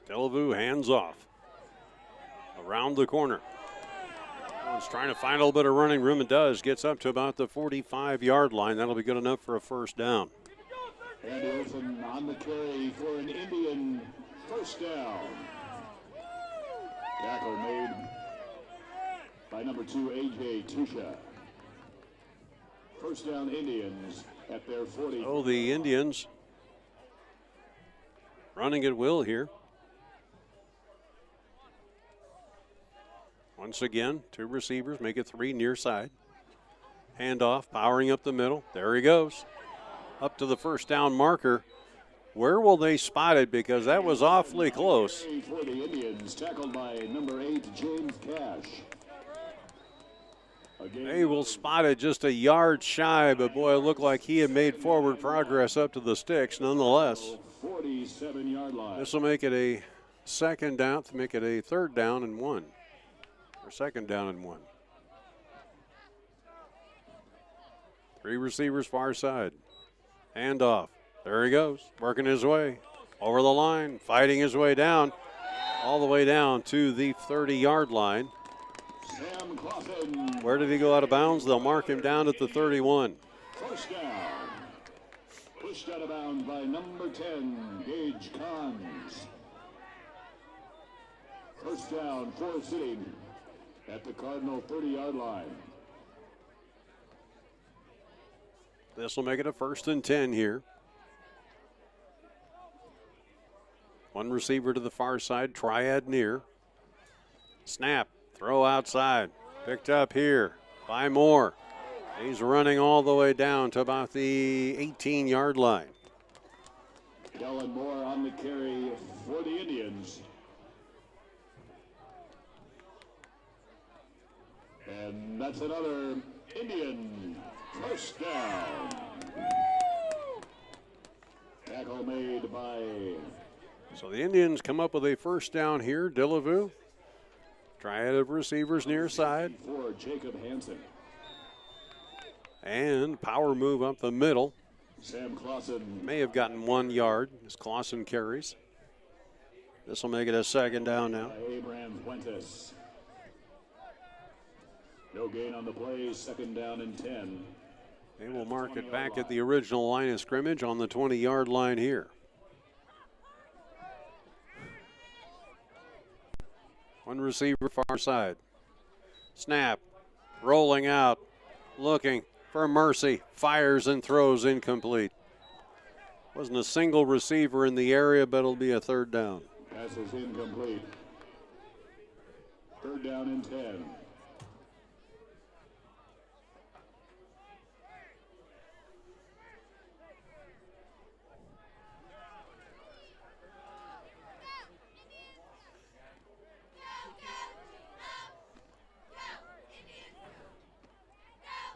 Delavu hands off. Around the corner. He's trying to find a little bit of running room and does. Gets up to about the 45-yard line. That'll be good enough for a first down. Andy Olson on the carry for an Indian first down. Tackle made by number 2, A.J. Tusha. First down Indians at their 40. Oh, the Indians running at will here. Once again, 2 receivers, make it 3 near side. Handoff, powering up the middle. There he goes. Up to the first down marker. Where will they spot it? Because that was awfully close. For the Indians, tackled by number 8, James Cash. They will spot it just a yard shy, but boy, it looked like he had made forward progress up to the sticks nonetheless. 47-yard line. This will make it a second down, to make it a third down and 1. Or second down and 1. 3 receivers far side. Hand off. There he goes, working his way over the line, fighting his way down, all the way down to the 30-yard line. Sam Clausen. Where did he go out of bounds? They'll mark him down at the 31. First down. Pushed out of bounds by number 10, Gage Cons. First down, Forest City at the Cardinal 30-yard line. This will make it a 1st and 10 here. 1 receiver to the far side, triad near. Snap, throw outside. Picked up here by Moore. He's running all the way down to about the 18-yard line. Kellen Moore on the carry for the Indians. And that's another Indian first down. Tackle made by... So the Indians come up with a first down here. Delavu. Triad of receivers near side. For Jacob Hansen. And power move up the middle. Sam Clausen. May have gotten 1 yard as Clausen carries. This will make it a second down now. Abraham Fuentes. No gain on the play, second down and 10. They will mark it back at the original line of scrimmage on the 20-yard line here. 1 receiver far side. Snap, rolling out, looking for mercy, fires and throws incomplete. Wasn't a single receiver in the area, but it'll be a third down. Pass is incomplete. Third down and 10.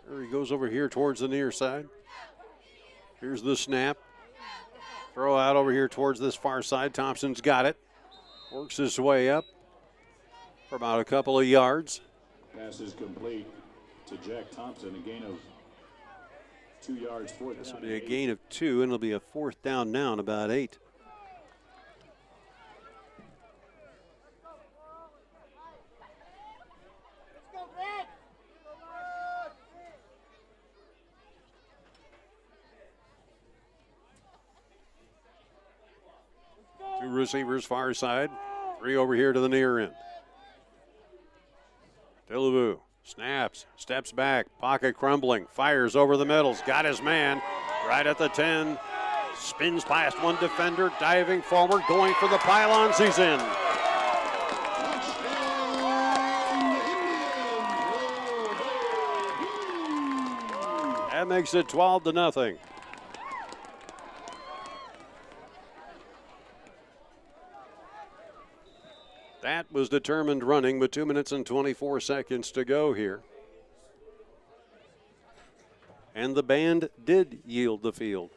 There he goes over here towards the near side. Here's the snap. Throw out over here towards this far side. Thompson's got it. Works his way up for about a couple of yards. Pass is complete to Jack Thompson, a gain of 2 yards. This will be a gain of 2, and it'll be a 4th down now in about 8. Two receivers far side, 3 over here to the near end. Delavu snaps, steps back, pocket crumbling, fires over the middles, got his man right at the 10, spins past 1 defender, diving forward, going for the pylons, he's in. makes it 12-0. That was determined running with 2 minutes and 24 seconds to go here. And the band did yield the field.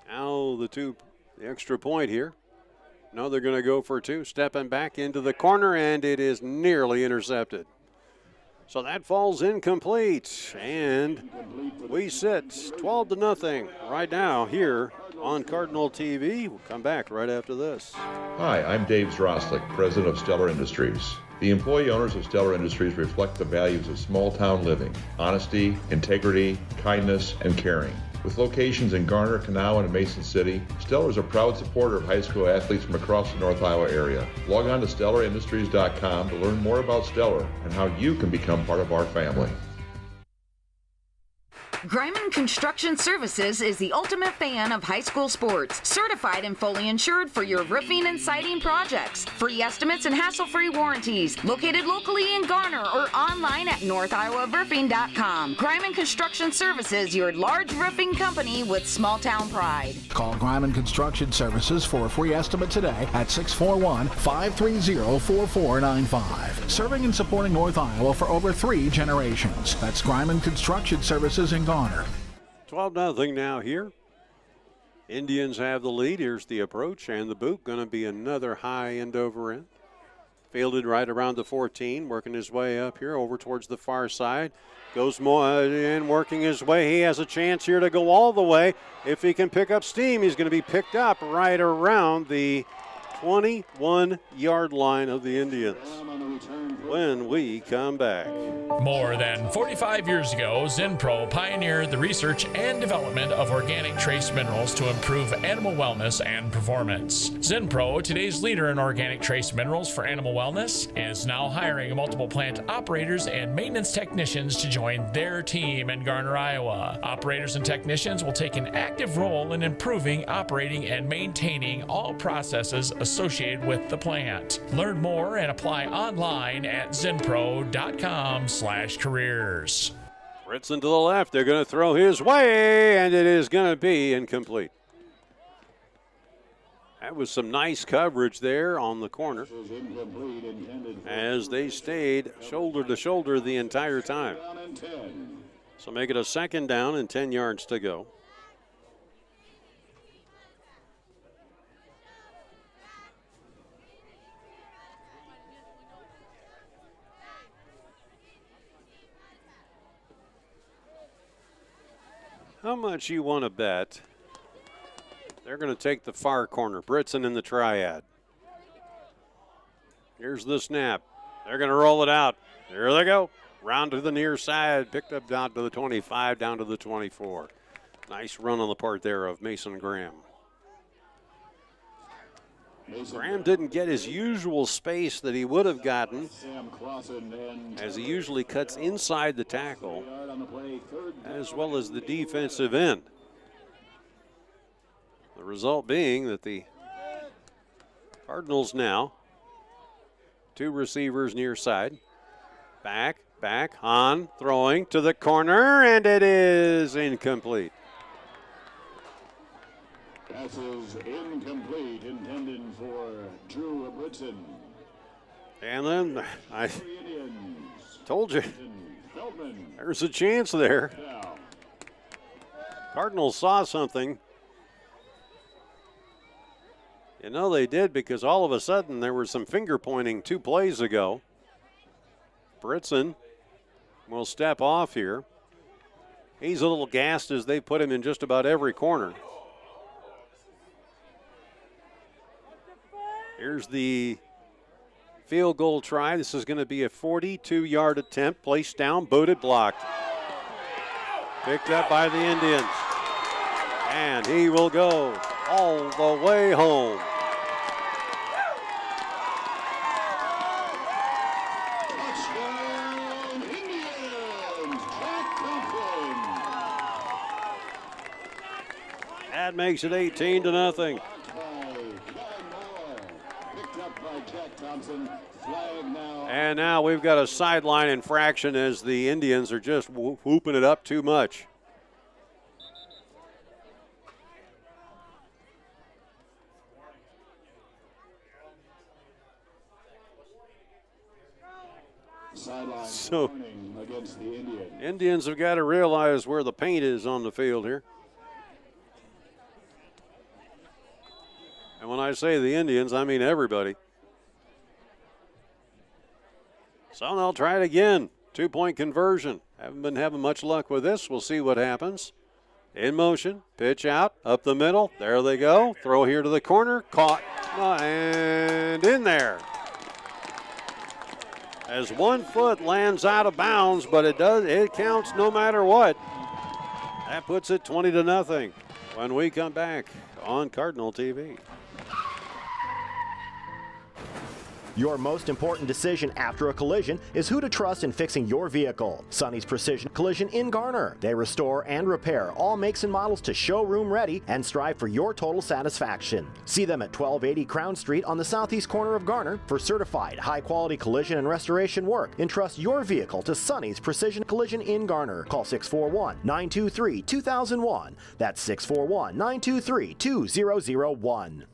Now the extra point here. No, they're going to go for two. Stepping back into the corner, and it is nearly intercepted. So that falls incomplete, and we sit 12-0 right now here on Cardinal TV. We'll come back right after this. Hi, I'm Dave Zroslik, president of Stellar Industries. The employee owners of Stellar Industries reflect the values of small-town living: honesty, integrity, kindness, and caring. With locations in Garner, Kanawha, and Mason City, Stellar is a proud supporter of high school athletes from across the North Iowa area. Log on to StellarIndustries.com to learn more about Stellar and how you can become part of our family. Greiman Construction Services is the ultimate fan of high school sports. Certified and fully insured for your roofing and siding projects. Free estimates and hassle-free warranties. Located locally in Garner or online at NorthIowaRoofing.com. Greiman Construction Services, your large roofing company with small-town pride. Call Greiman Construction Services for a free estimate today at 641-530-4495. Serving and supporting North Iowa for over 3 generations. That's Greiman Construction Services in Garner. 12-0 now here. Indians have the lead. Here's the approach and the boot. Going to be another high end over end. Fielded right around the 14, working his way up here over towards the far side. Goes more in, working his way. He has a chance here to go all the way. If he can pick up steam, he's going to be picked up right around the 21-yard line of the Indians when we come back. More than 45 years ago, Zinpro pioneered the research and development of organic trace minerals to improve animal wellness and performance. Zinpro, today's leader in organic trace minerals for animal wellness, is now hiring multiple plant operators and maintenance technicians to join their team in Garner, Iowa. Operators and technicians will take an active role in improving, operating, and maintaining all processes associated with the plant. Learn more and apply online at zinpro.com/careers. Britson to the left. They're going to throw his way, and it is going to be incomplete. That was some nice coverage there on the corner as they stayed shoulder to shoulder the entire time. So make it a second down and 10 yards to go. How much you want to bet they're going to take the far corner? Britson in the triad. Here's the snap. They're going to roll it out. There they go. Round to the near side. Picked up down to the 25, down to the 24. Nice run on the part there of Mason Graham. Graham didn't get his usual space that he would have gotten, as he usually cuts inside the tackle as well as the defensive end. The result being that the Cardinals now, 2 receivers near side. Back, Hahn throwing to the corner, and it is incomplete. Passes incomplete, intended for Drew Britson. And then I told you, there's a chance there. Cardinals saw something. You know they did, because all of a sudden there was some finger pointing 2 plays ago. Britson will step off here. He's a little gassed as they put him in just about every corner. Here's the field goal try. This is going to be a 42-yard attempt. Placed down, booted, blocked. Picked up by the Indians. And he will go all the way home. Touchdown, Indians! Jack Coughlin. That makes it 18-0. check, Thompson. Flag now. And now we've got a sideline infraction as the Indians are just whooping it up too much. Sideline So against the Indians. Indians have got to realize where the paint is on the field here. And when I say the Indians, I mean everybody. So they'll try it again. 2-point conversion. Haven't been having much luck with this. We'll see what happens. In motion, pitch out, up the middle. There they go. Throw here to the corner. Caught and in there. As 1 foot lands out of bounds, but it counts no matter what. That puts it 20-0 when we come back on Cardinal TV. Your most important decision after a collision is who to trust in fixing your vehicle. Sonny's Precision Collision in Garner. They restore and repair all makes and models to showroom ready and strive for your total satisfaction. See them at 1280 Crown Street on the southeast corner of Garner for certified high-quality collision and restoration work. Entrust your vehicle to Sonny's Precision Collision in Garner. Call 641-923-2001. That's 641-923-2001.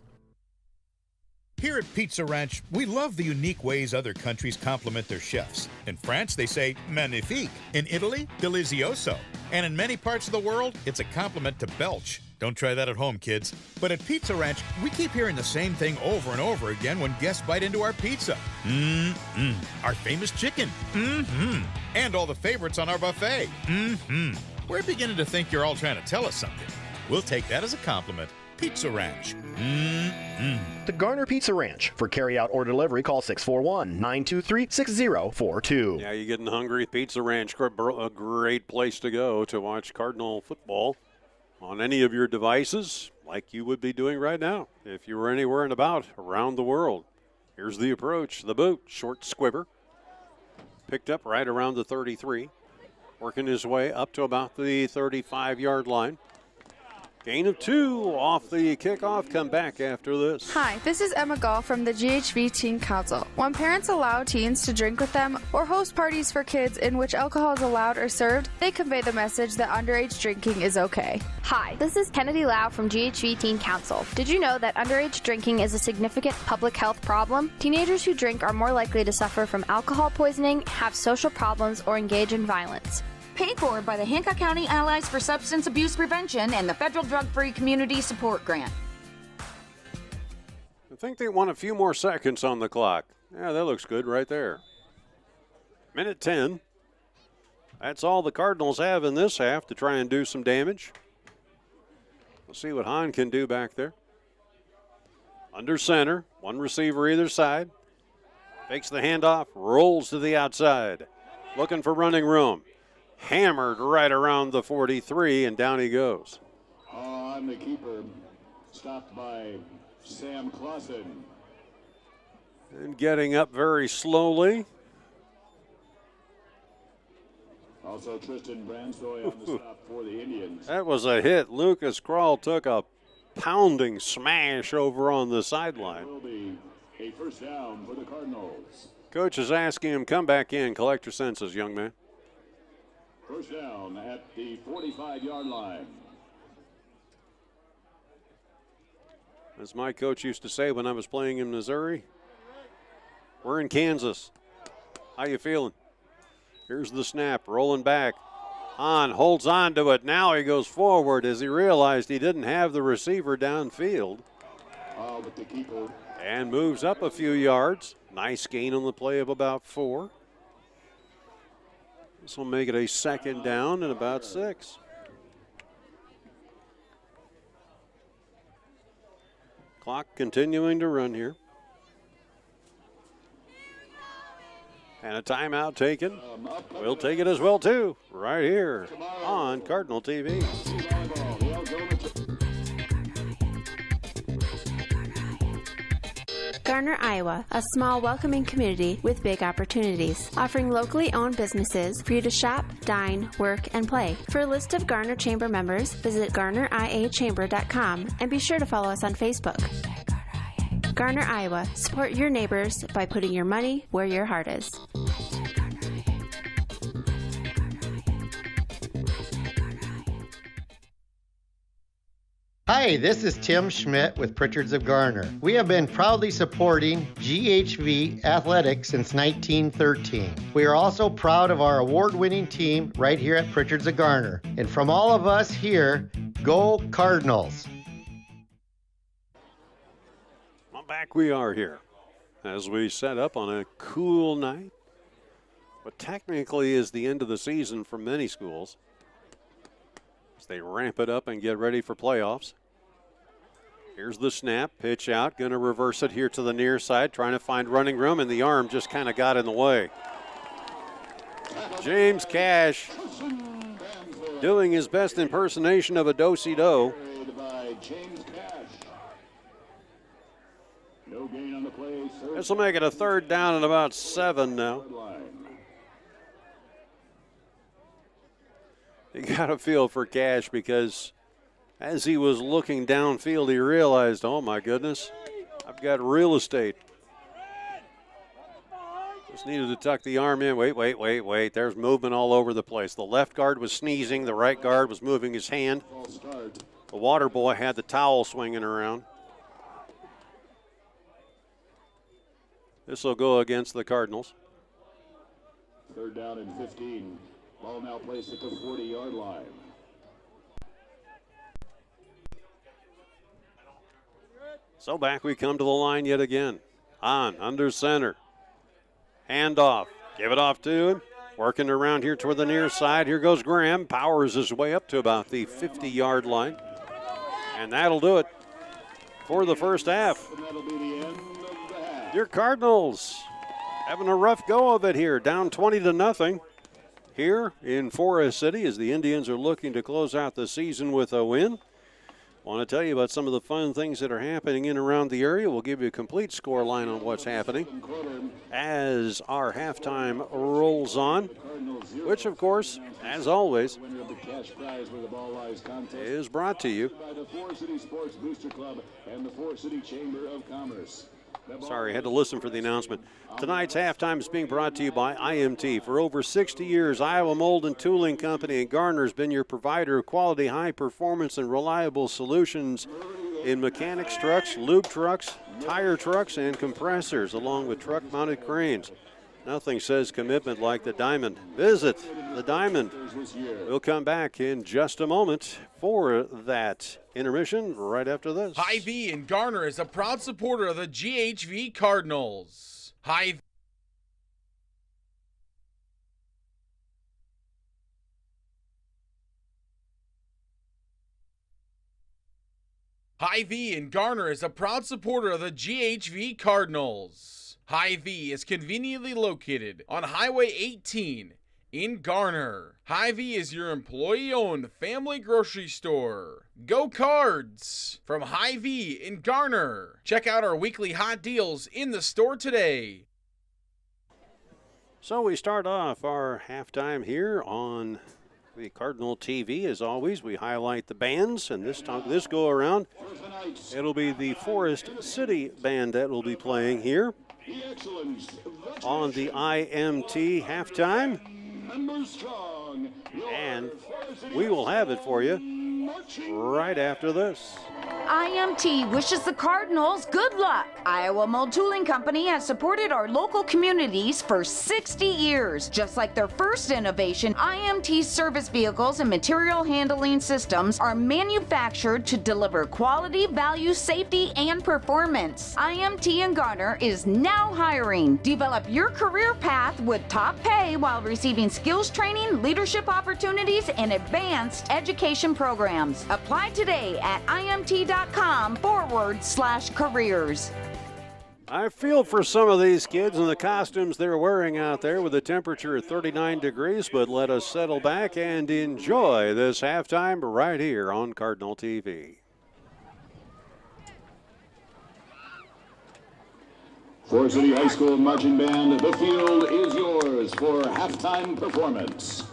Here at Pizza Ranch, we love the unique ways other countries compliment their chefs. In France, they say magnifique. In Italy, delizioso. And in many parts of the world, it's a compliment to belch. Don't try that at home, kids. But at Pizza Ranch, we keep hearing the same thing over and over again when guests bite into our pizza. Mmm. Our famous chicken. Mmm. And all the favorites on our buffet. Mmm. We're beginning to think you're all trying to tell us something. We'll take that as a compliment. Pizza Ranch. The Garner Pizza Ranch. For carryout or delivery, call 641-923-6042. Yeah, you getting hungry? Pizza Ranch, a great place to go to watch Cardinal football on any of your devices, like you would be doing right now if you were anywhere and about around the world. Here's the approach, the boot, short squibber. Picked up right around the 33, working his way up to about the 35-yard line. Gain of 2 off the kickoff. Come back after this. Hi, this is Emma Gall from the GHV Teen Council. When parents allow teens to drink with them or host parties for kids in which alcohol is allowed or served, they convey the message that underage drinking is okay. Hi, this is Kennedy Lau from GHV Teen Council. Did you know that underage drinking is a significant public health problem? Teenagers who drink are more likely to suffer from alcohol poisoning, have social problems, or engage in violence. Paid for by the Hancock County Allies for Substance Abuse Prevention and the Federal Drug-Free Community Support Grant. I think they want a few more seconds on the clock. Yeah, that looks good right there. Minute 10. That's all the Cardinals have in this half to try and do some damage. We'll see what Hahn can do back there. Under center, one receiver either side. Fakes the handoff, rolls to the outside. Looking for running room. Hammered right around the 43, and down he goes. On the keeper, stopped by Sam Clausen. And getting up very slowly. Also Tristan Bransdoy on the stop for the Indians. That was a hit. Lucas Kral took a pounding smash over on the sideline. Will be a first down for the Cardinals. Coach is asking him, come back in, collect your senses, young man. First down at the 45-yard line. As my coach used to say when I was playing in Missouri, we're in Kansas. How you feeling? Here's the snap, rolling back. Hahn holds on to it. Now he goes forward as he realized he didn't have the receiver downfield. With the keeper. And moves up a few yards. Nice gain on the play of about 4. This will make it a second down and about 6. Clock continuing to run here. And a timeout taken. We'll take it as well, too, right here on Cardinal TV. Garner, Iowa, a small, welcoming community with big opportunities, offering locally owned businesses for you to shop, dine, work, and play. For a list of Garner Chamber members, visit GarnerIAChamber.com and be sure to follow us on Facebook. Garner, Iowa. Support your neighbors by putting your money where your heart is. Hi, this is Tim Schmidt with Pritchard's of Garner. We have been proudly supporting GHV Athletics since 1913. We are also proud of our award-winning team right here at Pritchard's of Garner. And from all of us here, go Cardinals! Well, back we are here as we set up on a cool night. But technically is the end of the season for many schools as they ramp it up and get ready for playoffs. Here's the snap, pitch out, going to reverse it here to the near side, trying to find running room, and the arm just kind of got in the way. James Cash doing his best impersonation of a do-si-do. This will make it a third down and about 7 now. You got to feel for Cash because as he was looking downfield, he realized, oh my goodness, I've got real estate. Just needed to tuck the arm in. Wait. There's movement all over the place. The left guard was sneezing. The right guard was moving his hand. The water boy had the towel swinging around. This will go against the Cardinals. Third down and 15. Ball now placed at the 40-yard line. So back we come to the line yet again. On, under center. Hand off. Give it off to him. Working around here toward the near side. Here goes Graham. Powers his way up to about the 50-yard line. And that'll do it for the first half. And that'll be the end of the half. Your Cardinals having a rough go of it here. Down 20-0 here in Forest City as the Indians are looking to close out the season with a win. Want to tell you about some of the fun things that are happening in and around the area. We'll give you a complete score line on what's happening as our halftime rolls on, which, of course, as always, is brought to you by the Forest City Sports Booster Club and the Forest City Chamber of Commerce. Sorry, I had to listen for the announcement. Tonight's halftime is being brought to you by IMT. For over 60 years, Iowa Mold and Tooling Company in Garner has been your provider of quality, high performance, and reliable solutions in mechanics trucks, lube trucks, tire trucks, and compressors, along with truck-mounted cranes. Nothing says commitment like the Diamond. Visit the Diamond. We'll come back in just a moment for that intermission right after this. Hy-Vee in Garner is a proud supporter of the GHV Cardinals. Hy-Vee in Garner is a proud supporter of the GHV Cardinals. Hy-Vee is conveniently located on Highway 18 in Garner. Hy-Vee is your employee-owned family grocery store. Go Cards from Hy-Vee in Garner. Check out our weekly hot deals in the store today. So we start off our halftime here on the Cardinal TV. As always, we highlight the bands, and this go around, it'll be the Forest City Band that will be playing here on the IMT halftime, and we will have it for you right after this. IMT wishes the Cardinals good luck. Iowa Mold Tooling Company has supported our local communities for 60 years. Just like their first innovation, IMT service vehicles and material handling systems are manufactured to deliver quality, value, safety, and performance. IMT in Garner is now hiring. Develop your career path with top pay while receiving skills training, leadership opportunities, and advanced education programs. Apply today at imt.com/careers. I feel for some of these kids and the costumes they're wearing out there with a temperature of 39 degrees, but let us settle back and enjoy this halftime right here on Cardinal TV. Forest City High School Marching Band, the field is yours for halftime performance.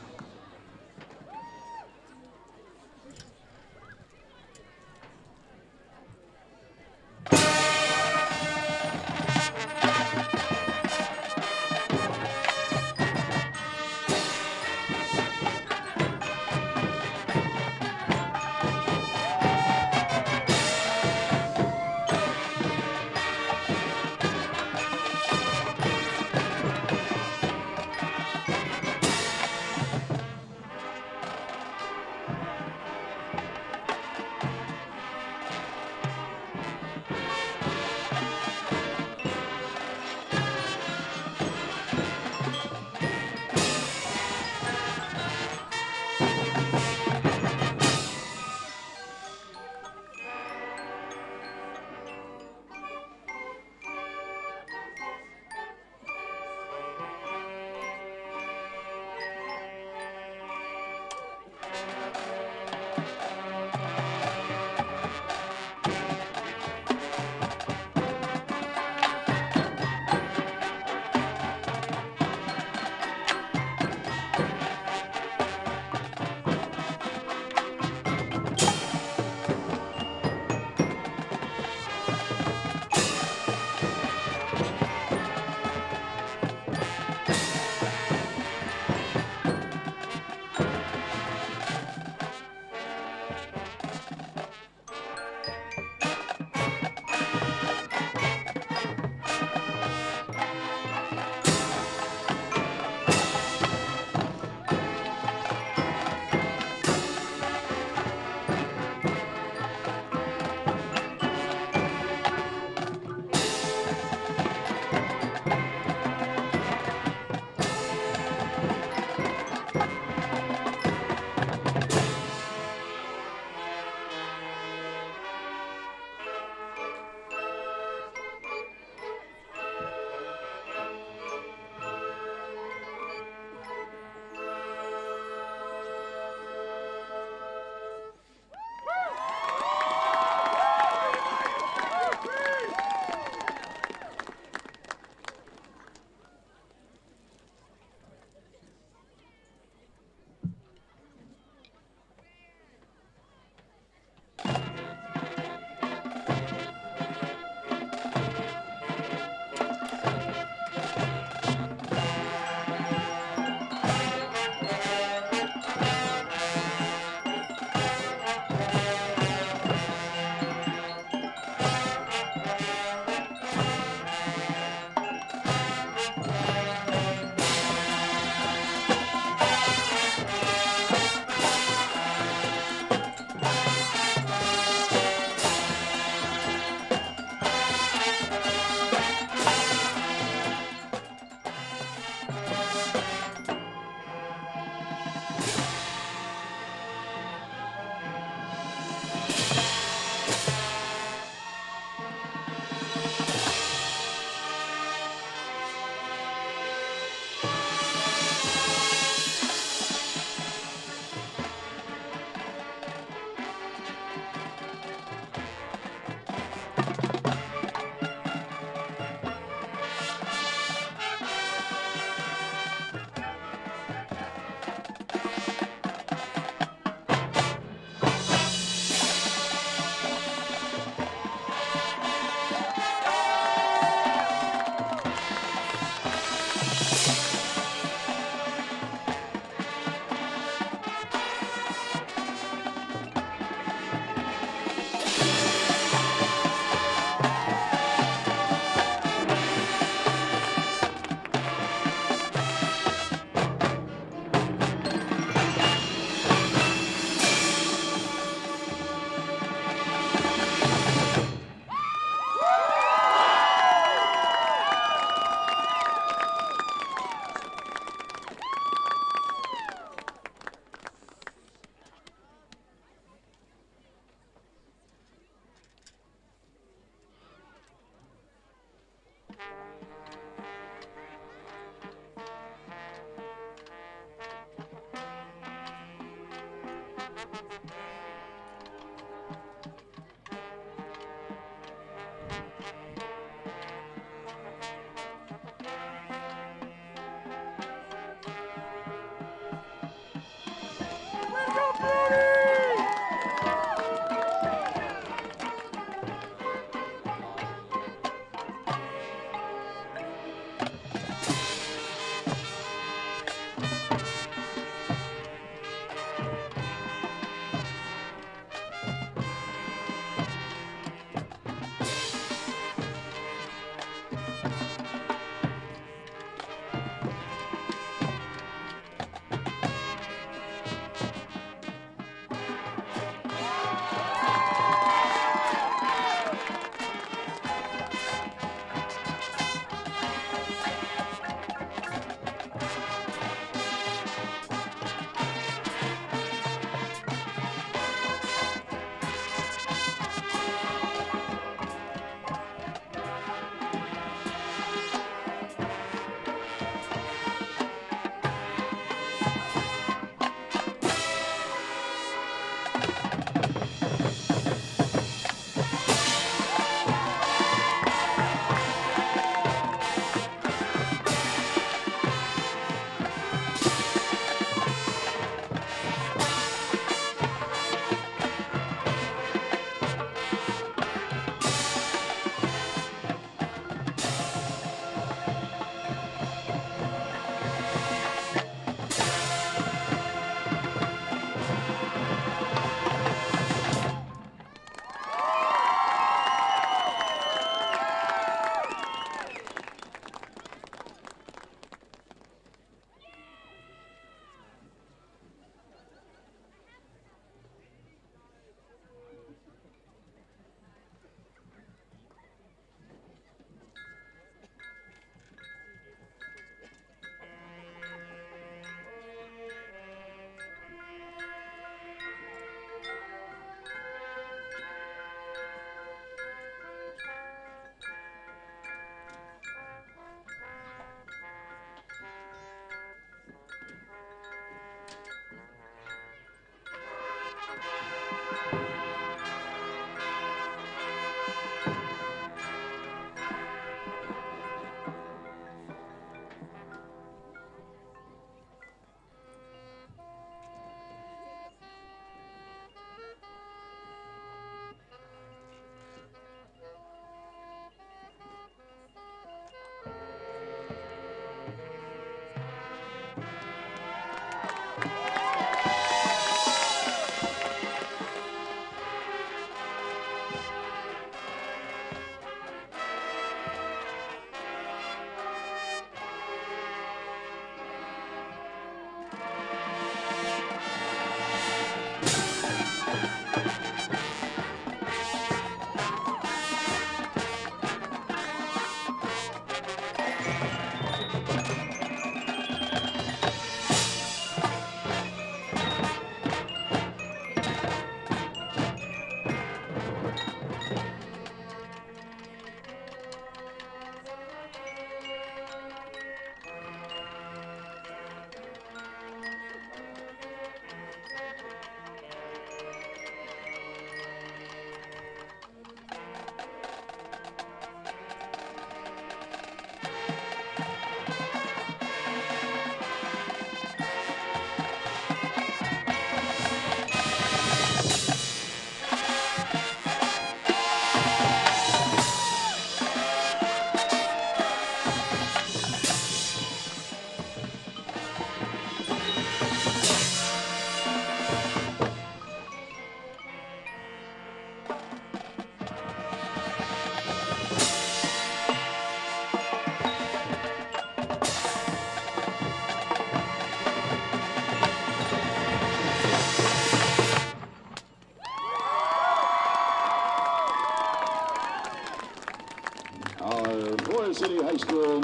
City High School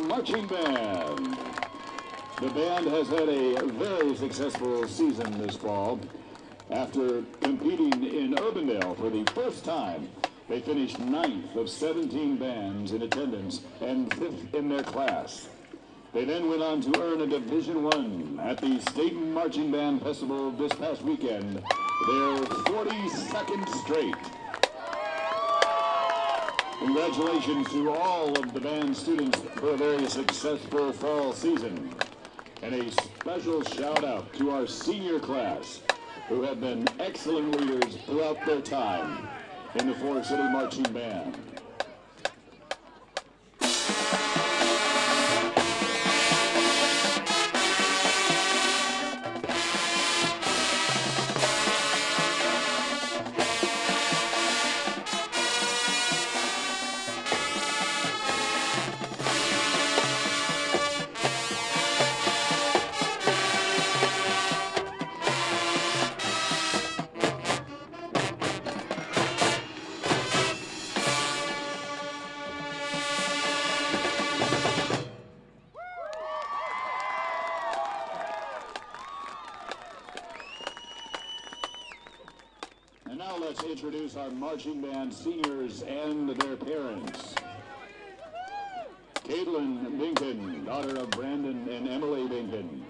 Marching Band. The band has had a very successful season this fall. After competing in Urbandale for the first time, they finished 9th of 17 bands in attendance and 5th in their class. They then went on to earn a Division I at the State Marching Band Festival this past weekend, their 42nd straight. Congratulations to all of the band students for a very successful fall season. And a special shout out to our senior class, who have been excellent leaders throughout their time in the Forest City Marching Band. Let's introduce our marching band seniors and their parents. Caitlin Binkin, daughter of Brandon and Emily Binkin.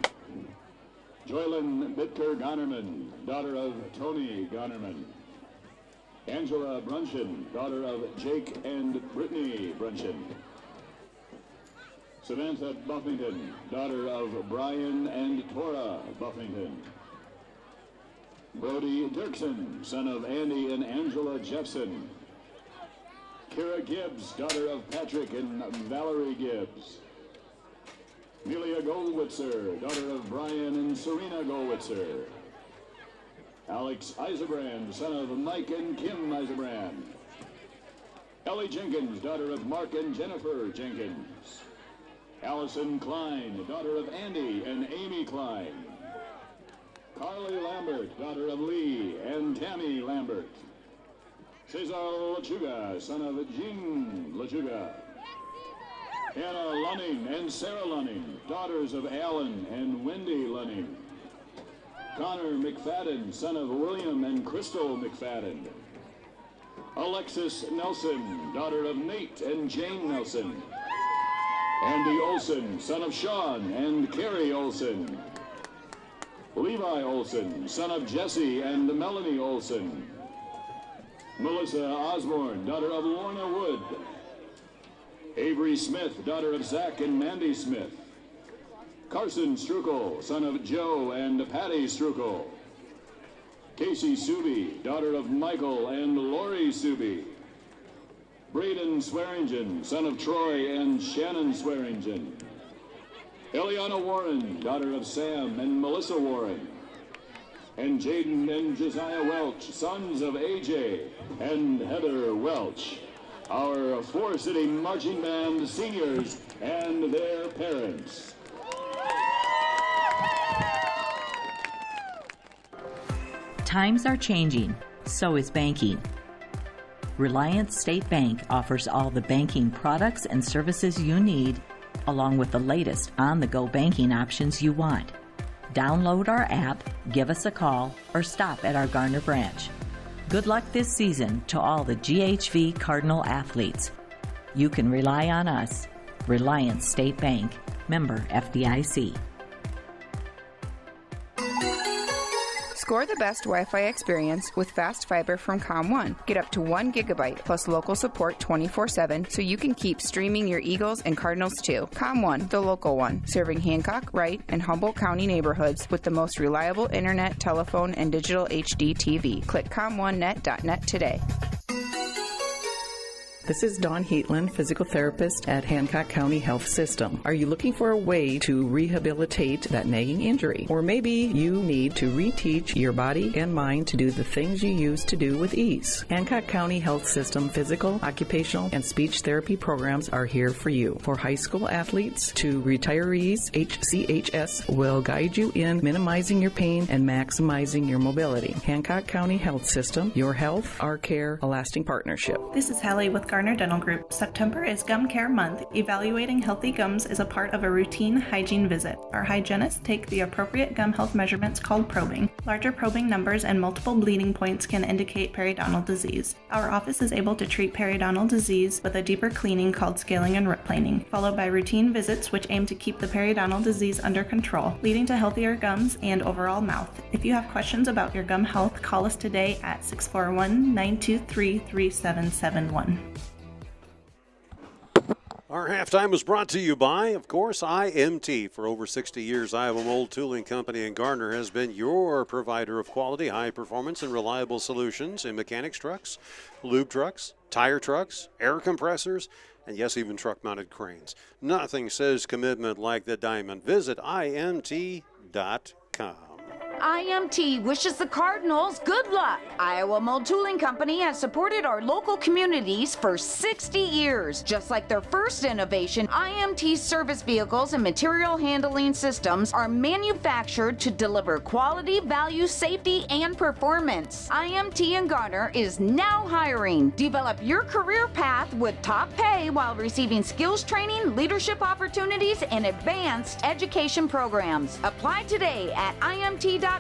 Joylyn Bitker-Gonnerman, daughter of Tony Gonnerman. Angela Brunshin, daughter of Jake and Brittany Brunshin. Samantha Buffington, daughter of Brian and Tora Buffington. Brody Dirksen, son of Andy and Angela Jeffson. Kira Gibbs, daughter of Patrick and Valerie Gibbs. Amelia Goldwitzer, daughter of Brian and Serena Goldwitzer. Alex Eisenbrand, son of Mike and Kim Eisenbrand. Ellie Jenkins, daughter of Mark and Jennifer Jenkins. Allison Klein, daughter of Andy and Amy Klein. Carly Lambert, daughter of Lee and Tammy Lambert. Cesar Lachuga, son of Jean Lachuga. Hannah Lunning and Sarah Lunning, daughters of Alan and Wendy Lunning. Connor McFadden, son of William and Crystal McFadden. Alexis Nelson, daughter of Nate and Jane Nelson. Andy Olson, son of Sean and Carrie Olson. Levi Olson, son of Jesse and Melanie Olson. Melissa Osborne, daughter of Lorna Wood. Avery Smith, daughter of Zach and Mandy Smith. Carson Strukel, son of Joe and Patty Strukel. Casey Suby, daughter of Michael and Lori Suby. Braden Swearingen, son of Troy and Shannon Swearingen. Eliana Warren, daughter of Sam and Melissa Warren. And Jaden and Josiah Welch, sons of AJ and Heather Welch. Our Forest City Marching Band seniors and their parents. Times are changing, so is banking. Reliance State Bank offers all the banking products and services you need, along with the latest on-the-go banking options you want. Download our app, give us a call, or stop at our Garner branch. Good luck this season to all the GHV Cardinal athletes. You can rely on us. Reliance State Bank, member FDIC. Score the best Wi-Fi experience with fast fiber from ComOne. Get up to 1 gigabyte plus local support 24/7 so you can keep streaming your Eagles and Cardinals too. ComOne, the local one, serving Hancock, Wright, and Humboldt County neighborhoods with the most reliable internet, telephone, and digital HD TV. Click ComOneNet.net today. This is Dawn Heatland, physical therapist at Hancock County Health System. Are you looking for a way to rehabilitate that nagging injury? Or maybe you need to reteach your body and mind to do the things you used to do with ease. Hancock County Health System physical, occupational, and speech therapy programs are here for you. For high school athletes to retirees, HCHS will guide you in minimizing your pain and maximizing your mobility. Hancock County Health System, your health, our care, a lasting partnership. This is Hallie with Garner Dental Group. September is Gum Care Month. Evaluating healthy gums is a part of a routine hygiene visit. Our hygienists take the appropriate gum health measurements called probing. Larger probing numbers and multiple bleeding points can indicate periodontal disease. Our office is able to treat periodontal disease with a deeper cleaning called scaling and root planing, followed by routine visits which aim to keep the periodontal disease under control, leading to healthier gums and overall mouth. If you have questions about your gum health, call us today at 641-923-3771. Our halftime was brought to you by, of course, IMT. For over 60 years, Iowa Mold Tooling Company in Garner has been your provider of quality, high performance, and reliable solutions in mechanics trucks, lube trucks, tire trucks, air compressors, and yes, even truck-mounted cranes. Nothing says commitment like the diamond. Visit IMT.com. IMT wishes the Cardinals good luck. Iowa Mold Tooling Company has supported our local communities for 60 years. Just like their first innovation, IMT's service vehicles and material handling systems are manufactured to deliver quality, value, safety, and performance. IMT in Garner is now hiring. Develop your career path with top pay while receiving skills training, leadership opportunities, and advanced education programs. Apply today at IMT.com/careers.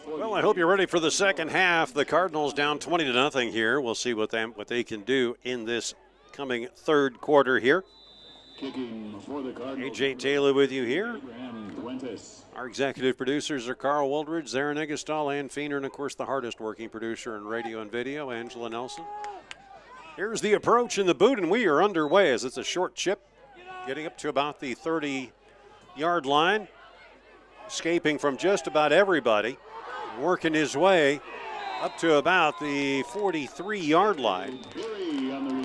Well, I hope you're ready for the second half. The Cardinals down 20-0 here. We'll see what they can do in this coming third quarter here. AJ Taylor with you here. Our executive producers are Carl Waldridge, Zarin Eggestal, Ann Feener, and of course the hardest working producer in radio and video, Angela Nelson. Here's the approach in the boot, and we are underway as it's a short chip, getting up to about the 30-yard line, escaping from just about everybody, working his way up to about the 43-yard line.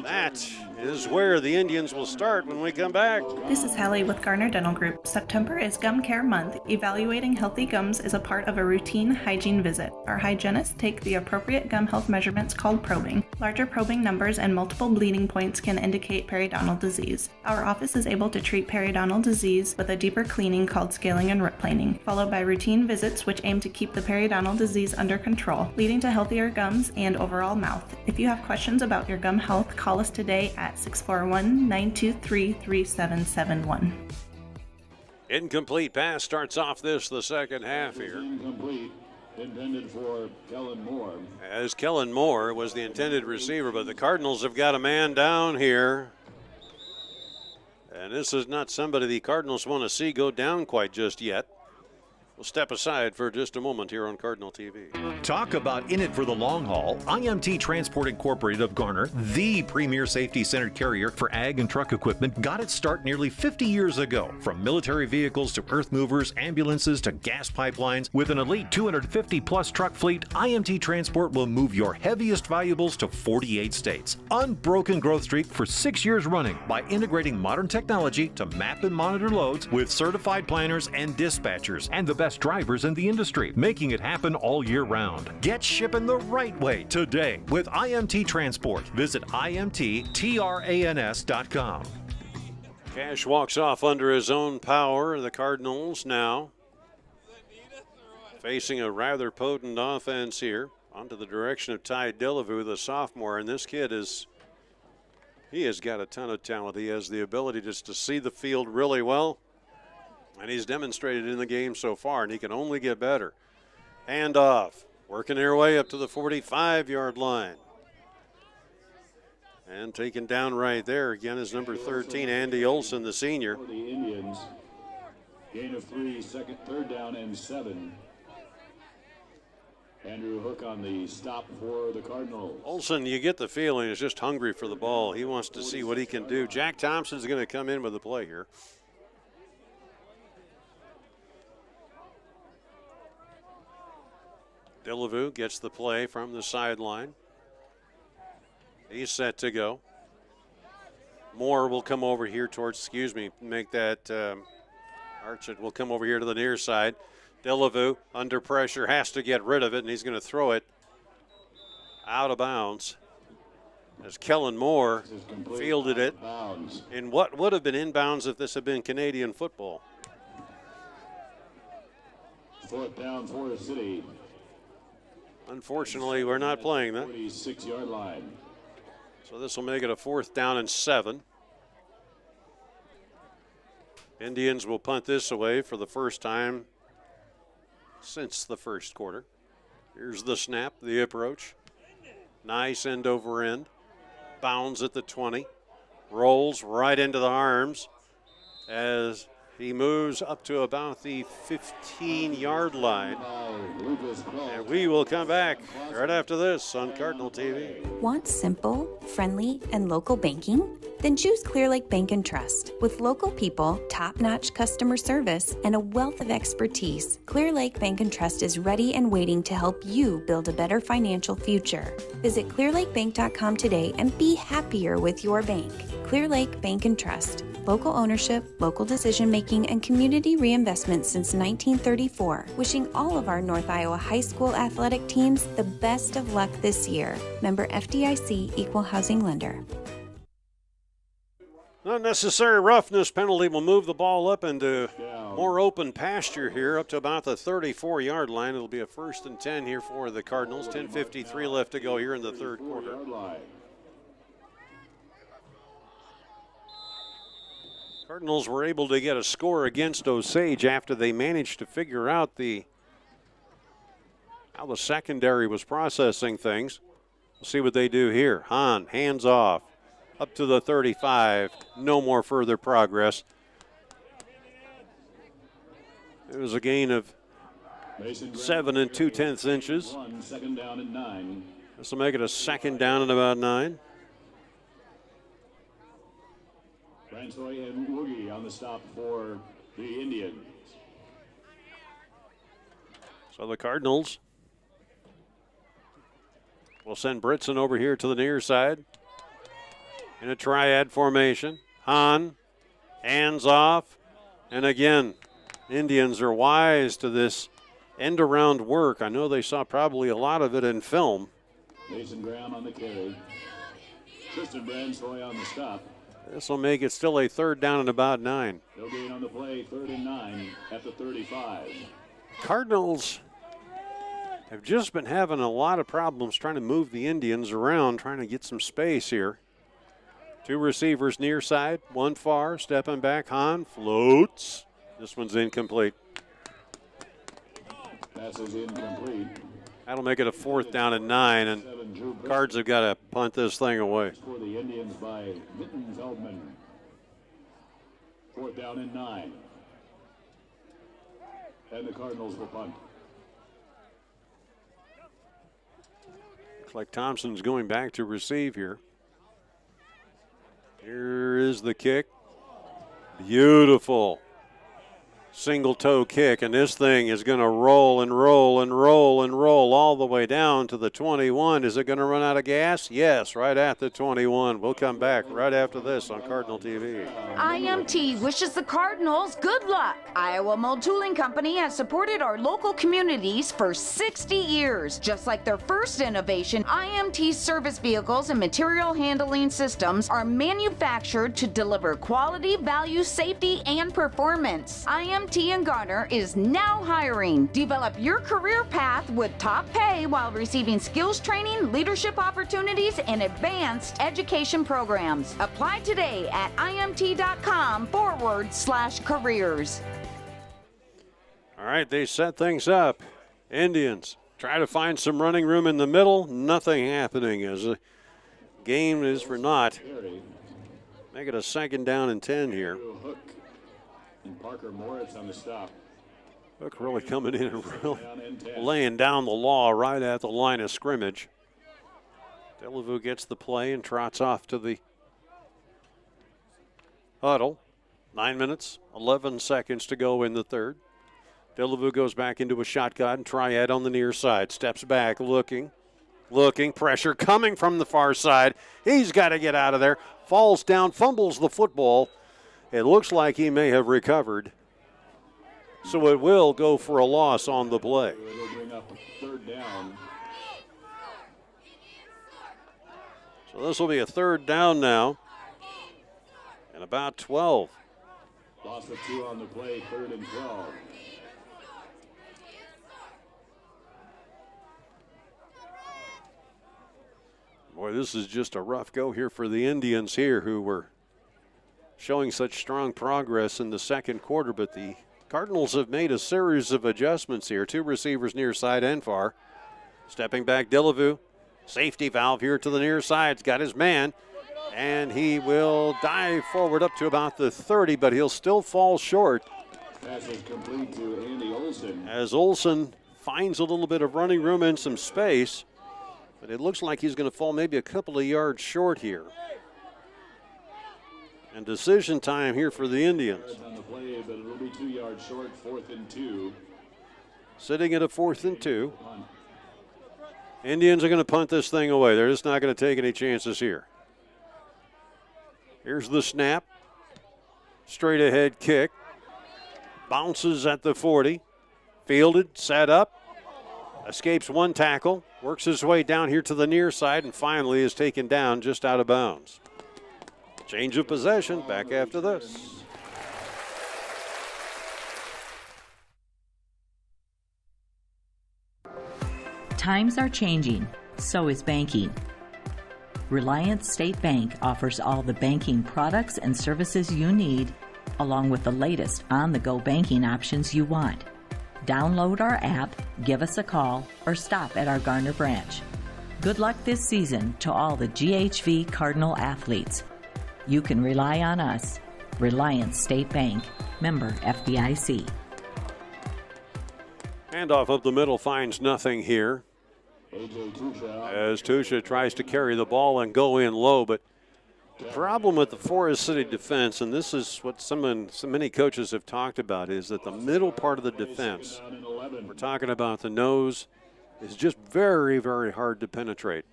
That is where the Indians will start when we come back. This is Hallie with Garner Dental Group. September is Gum Care Month. Evaluating healthy gums is a part of a routine hygiene visit. Our hygienists take the appropriate gum health measurements called probing. Larger probing numbers and multiple bleeding points can indicate periodontal disease. Our office is able to treat periodontal disease with a deeper cleaning called scaling and root planing, followed by routine visits which aim to keep the periodontal disease under control, leading to healthier gums and overall mouth. If you have questions about your gum health, call us today at 641-923-3771. Incomplete pass starts off the second half here. Incomplete, intended for Kellen Moore. As Kellen Moore was the intended receiver, but the Cardinals have got a man down here. And this is not somebody the Cardinals want to see go down quite just yet. We'll step aside for just a moment here on Cardinal TV. Talk about in it for the long haul. IMT Transport Incorporated of Garner, the premier safety-centered carrier for ag and truck equipment, got its start nearly 50 years ago. From military vehicles to earth movers, ambulances to gas pipelines, with an elite 250-plus truck fleet, IMT Transport will move your heaviest valuables to 48 states. Unbroken growth streak for 6 years running by integrating modern technology to map and monitor loads with certified planners and dispatchers and the best drivers in the industry, making it happen all year round. Get shipping the right way today with IMT Transport. Visit IMTTRANS.com. Cash walks off under his own power. The Cardinals now facing a rather potent offense here onto the direction of Ty Dillevue, the sophomore, and this kid has got a ton of talent. He has the ability just to see the field really well. And he's demonstrated in the game so far, and he can only get better. Hand off, working their way up to the 45-yard line. And taken down right there again is number 13, Andy Olson, the senior. For the Indians, gain of 3, third down and 7. Andrew Hook on the stop for the Cardinals. Olson, you get the feeling, is just hungry for the ball. He wants to see what he can do. Jack Thompson's going to come in with the play here. Dillevue gets the play from the sideline. He's set to go. Moore will come over here towards, make that Archett will come over here to the near side. Dillevue under pressure has to get rid of it, and he's going to throw it out of bounds as Kellen Moore fielded it in what would have been inbounds if this had been Canadian football. Fourth down for the City. Unfortunately, we're not playing that. 46-yard line. So this will make it a 4th down and 7. Indians will punt this away for the first time since the first quarter. Here's the snap, the approach. Nice end over end. Bounds at the 20. Rolls right into the arms as he moves up to about the 15-yard line. And we will come back right after this on Cardinal TV. Want simple, friendly, and local banking? Then choose Clear Lake Bank and Trust. With local people, top-notch customer service, and a wealth of expertise, Clear Lake Bank and Trust is ready and waiting to help you build a better financial future. Visit clearlakebank.com today and be happier with your bank. Clear Lake Bank and Trust. Local ownership, local decision-making, and community reinvestment since 1934. Wishing all of our North Iowa high school athletic teams the best of luck this year. Member FDIC, Equal Housing Lender. Unnecessary roughness penalty will move the ball up into more open pasture here up to about the 34-yard line. It'll be a 1st and 10 here for the Cardinals. 10:53 left to go here in the third quarter. Cardinals were able to get a score against Osage after they managed to figure out how the secondary was processing things. We'll see what they do here. Hahn, hands off. Up to the 35. No more further progress. It was a gain of 7 2/10 inches. 2nd down and 9. This will make it a 2nd down and about 9. Bransoy and Woogie on the stop for the Indians. So the Cardinals will send Britson over here to the near side in a triad formation. Hahn, hands off, and again, Indians are wise to this end-around work. I know they saw probably a lot of it in film. Mason Graham on the carry. Tristan Bransoy on the stop. This will make it still a 3rd down and about 9. No gain on the play, 3rd and 9 at the 35. Cardinals have just been having a lot of problems trying to move the Indians around, trying to get some space here. 2 receivers near side, 1 far, stepping back. Hahn floats. This one's incomplete. Pass is incomplete. That'll make it a 4th down and 9, and Cards have got to punt this thing away. For the Indians by Mitten Feldman. 4th down and 9. And the Cardinals will punt. Looks like Thompson's going back to receive here. Here is the kick. Beautiful single toe kick, and this thing is going to roll and roll and roll and roll all the way down to the 21. Is it going to run out of gas? Yes, right at the 21. We'll come back right after this on Cardinal TV. IMT wishes the Cardinals good luck. Iowa Mold Tooling Company has supported our local communities for 60 years. Just like their first innovation, IMT service vehicles and material handling systems are manufactured to deliver quality, value, safety, and performance. IMT and Garner is now hiring. Develop your career path with top pay while receiving skills training, leadership opportunities, and advanced education programs. Apply today at imt.com/careers. All right, they set things up. Indians try to find some running room in the middle. Nothing happening as the game is for naught. Make it a 2nd down and 10 here. And Parker Moritz on the stop. Hook really coming in and really laying down the law right at the line of scrimmage. Delavu gets the play and trots off to the huddle. 9 minutes, 11 seconds to go in the third. Delavu goes back into a shotgun, triad on the near side. Steps back, looking, pressure coming from the far side. He's got to get out of there. Falls down, fumbles the football. It looks like he may have recovered. So it will go for a loss on the play. It'll bring up 3rd down. So this will be a 3rd down now. And about 12. Loss of 2 on the play, 3rd and 12. Boy, this is just a rough go here for the Indians here, who were showing such strong progress in the second quarter, but the Cardinals have made a series of adjustments here. 2 receivers near side and far. Stepping back, Delavu. Safety valve here to the near side. He's got his man, and he will dive forward up to about the 30, but he'll still fall short. Pass is complete to Andy Olson. As Olson finds a little bit of running room and some space, but it looks like he's going to fall maybe a couple of yards short here. And decision time here for the Indians. On the play, but it'll be 2 yards short, 4th and 2. Sitting at a 4th and 2. Indians are going to punt this thing away. They're just not going to take any chances here. Here's the snap. Straight ahead kick. Bounces at the 40. Fielded, set up. Escapes one tackle. Works his way down here to the near side and finally is taken down just out of bounds. Change of possession back after this. Times are changing, so is banking. Reliance State Bank offers all the banking products and services you need, along with the latest on-the-go banking options you want. Download our app, give us a call, or stop at our Garner branch. Good luck this season to all the GHV Cardinal athletes. You can rely on us. Reliance State Bank, member FDIC. Handoff up the middle finds nothing here. As Tusha tries to carry the ball and go in low, but the problem with the Forest City defense, and this is what so many coaches have talked about, is that the middle part of the defense, we're talking about the nose, is just very, very hard to penetrate.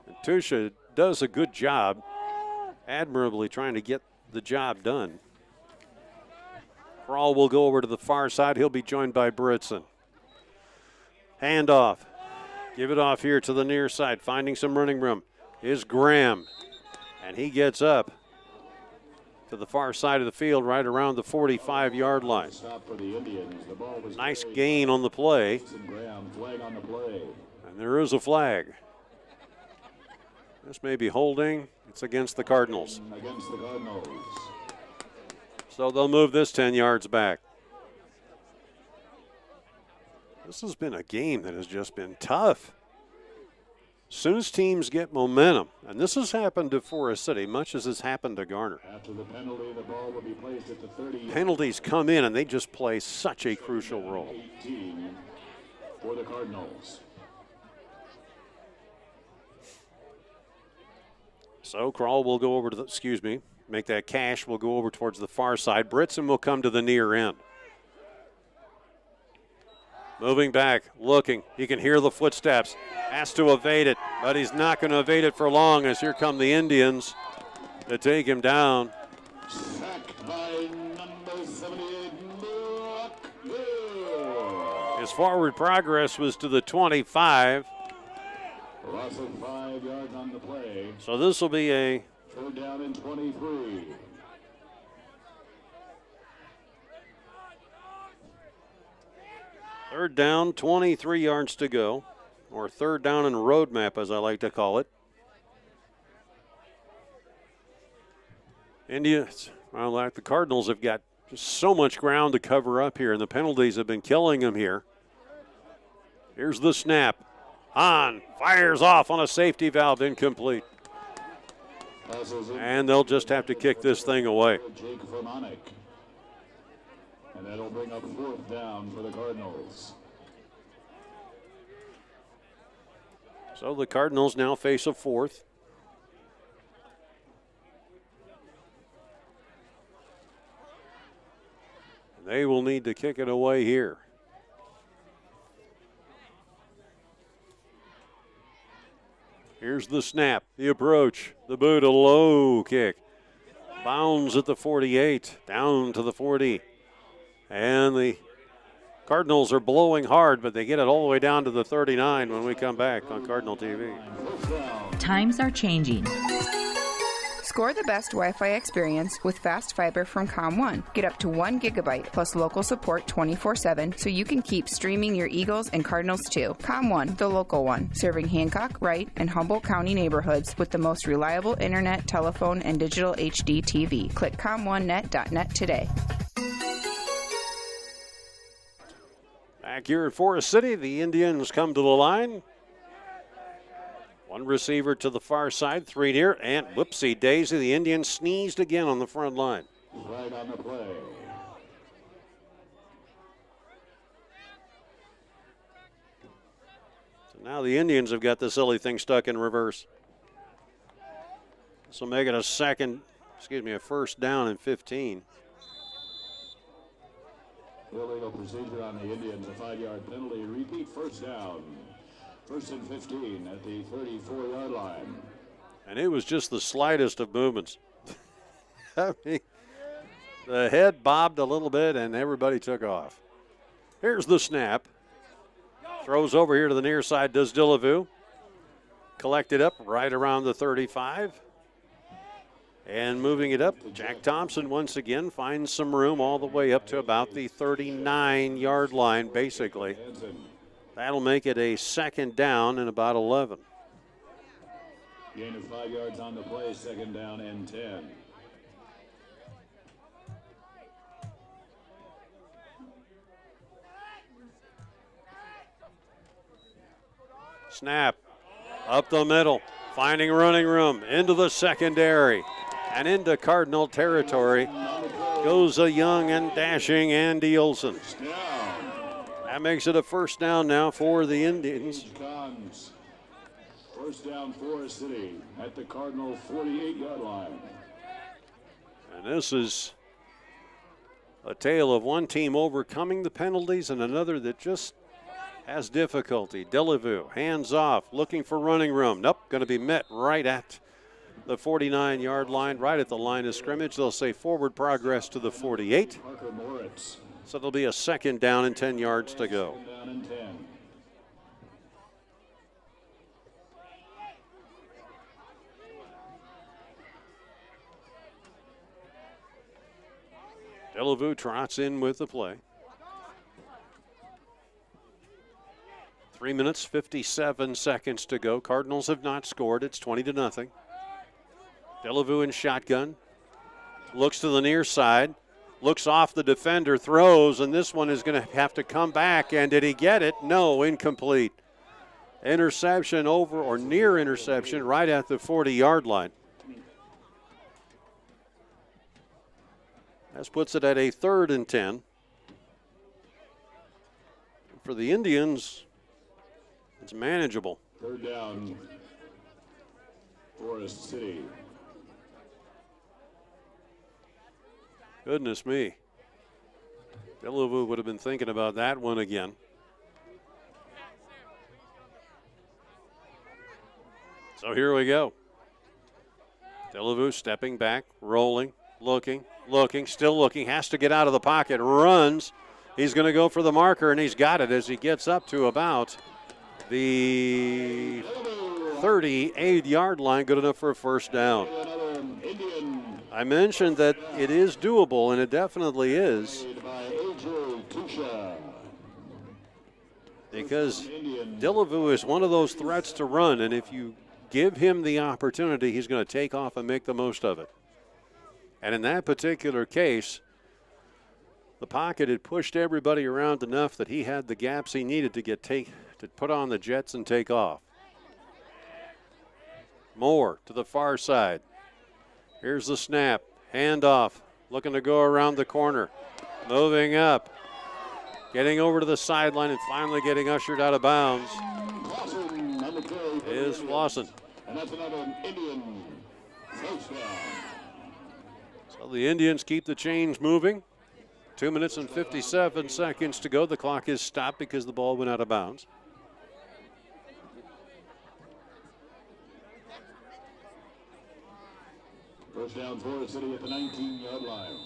And Tusha does a good job, admirably trying to get the job done. Kral will go over to the far side. He'll be joined by Britzen. Handoff. Give it off here to the near side. Finding some running room is Graham. And he gets up to the far side of the field right around the 45-yard line. Nice gain on the play. And there is a flag. This may be holding. It's against the Cardinals. So they'll move this 10 yards back. This has been a game that has just been tough. As soon as teams get momentum, and this has happened to Forest City, much as has happened to Garner. After the penalty, the ball will be placed at the 30. Penalties come in, and they just play such a crucial role. 18 for the Cardinals. So Kral will go over to the, make that cash. Will go over towards the far side. Britzen will come to the near end. Moving back, looking. You can hear the footsteps. Has to evade it, but he's not going to evade it for long as here come the Indians to take him down. Sacked by number 78, His forward progress was to the 25. Loss of 5 yards on the play. So this will be a 3rd down and 23. Third down, 23 yards to go, or third down and road map, as I like to call it. Indians, well, like the Cardinals have got just so much ground to cover up here, and the penalties have been killing them here. Here's the snap. Hahn fires off on a safety valve, incomplete. And they'll just have to kick this thing away. And that'll bring up 4th down for the Cardinals. So the Cardinals now face a 4th. They will need to kick it away here. Here's the snap, the approach, the boot, a low kick. Bounds at the 48, down to the 40. And the Cardinals are blowing hard, but they get it all the way down to the 39 when we come back on Cardinal TV. Times are changing. Score the best Wi-Fi experience with fast fiber from ComOne. Get up to 1 gigabyte plus local support 24/7 so you can keep streaming your Eagles and Cardinals too. ComOne, the local one, serving Hancock, Wright, and Humboldt County neighborhoods with the most reliable internet, telephone, and digital HD TV. Click comonenet.net today. Back here at Forest City, the Indians come to the line. One receiver to the far side, 3 near, and whoopsie daisy, the Indians sneezed again on the front line. Right on the play. So now the Indians have got the silly thing stuck in reverse. This will make it a first down and 15. Illegal procedure on the Indians, a 5-yard penalty. Repeat first down. First and 15 at the 34-yard line. And it was just the slightest of movements. I mean, the head bobbed a little bit and everybody took off. Here's the snap. Throws over here to the near side, does Dillevue. Collected up right around the 35. And moving it up, Jack Thompson once again finds some room all the way up to about the 39-yard line, basically. That'll make it a second down and about 11. Gain of 5 yards on the play, second down and 10. Snap, up the middle, finding running room, into the secondary, and into Cardinal territory goes a young and dashing Andy Olson. That makes it a first down now for the Indians. First down, Forest City at the Cardinal 48-yard line. And this is a tale of one team overcoming the penalties and another that just has difficulty. Dillevue, hands off, looking for running room. Nope, going to be met right at the 49-yard line, right at the line of scrimmage. They'll say forward progress to the 48. Parker Moritz. So it'll be a second down and 10 yards to go. Second down and 10. Dillevue trots in with the play. 3 minutes, 57 seconds to go. Cardinals have not scored. It's 20-0. Dillevue in shotgun. Looks to the near side. Looks off the defender, throws, and this one is going to have to come back. And did he get it? No, incomplete. Interception over or near interception right at the 40-yard line. That puts it at a 3rd and 10. For the Indians, it's manageable. Third down, Forest City. Goodness me. Dillevue would have been thinking about that one again. So here we go. Dillevue stepping back, rolling, looking, still looking, has to get out of the pocket, runs. He's going to go for the marker, and he's got it as he gets up to about the 38-yard line, good enough for a first down. I mentioned that it is doable, and it definitely is. Because Dillevue is one of those threats to run, and if you give him the opportunity, he's going to take off and make the most of it. And in that particular case, the pocket had pushed everybody around enough that he had the gaps he needed to put on the jets and take off. Moore to the far side. Here's the snap, handoff, looking to go around the corner, moving up, getting over to the sideline and finally getting ushered out of bounds is Flosson. And that's another Indian first down. So the Indians keep the chains moving. 2 minutes and 57 seconds to go. The clock is stopped because the ball went out of bounds. First down, Forest City at the 19-yard line.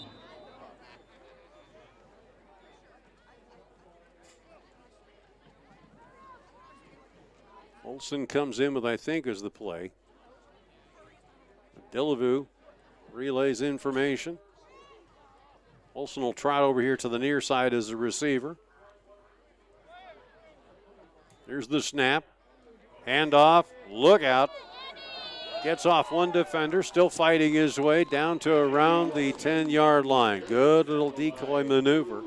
Olson comes in with, I think, is the play. Dillevue relays information. Olson will trot over here to the near side as a receiver. Here's the snap. Handoff. Look out. Gets off one defender. Still fighting his way down to around the 10-yard line. Good little decoy maneuver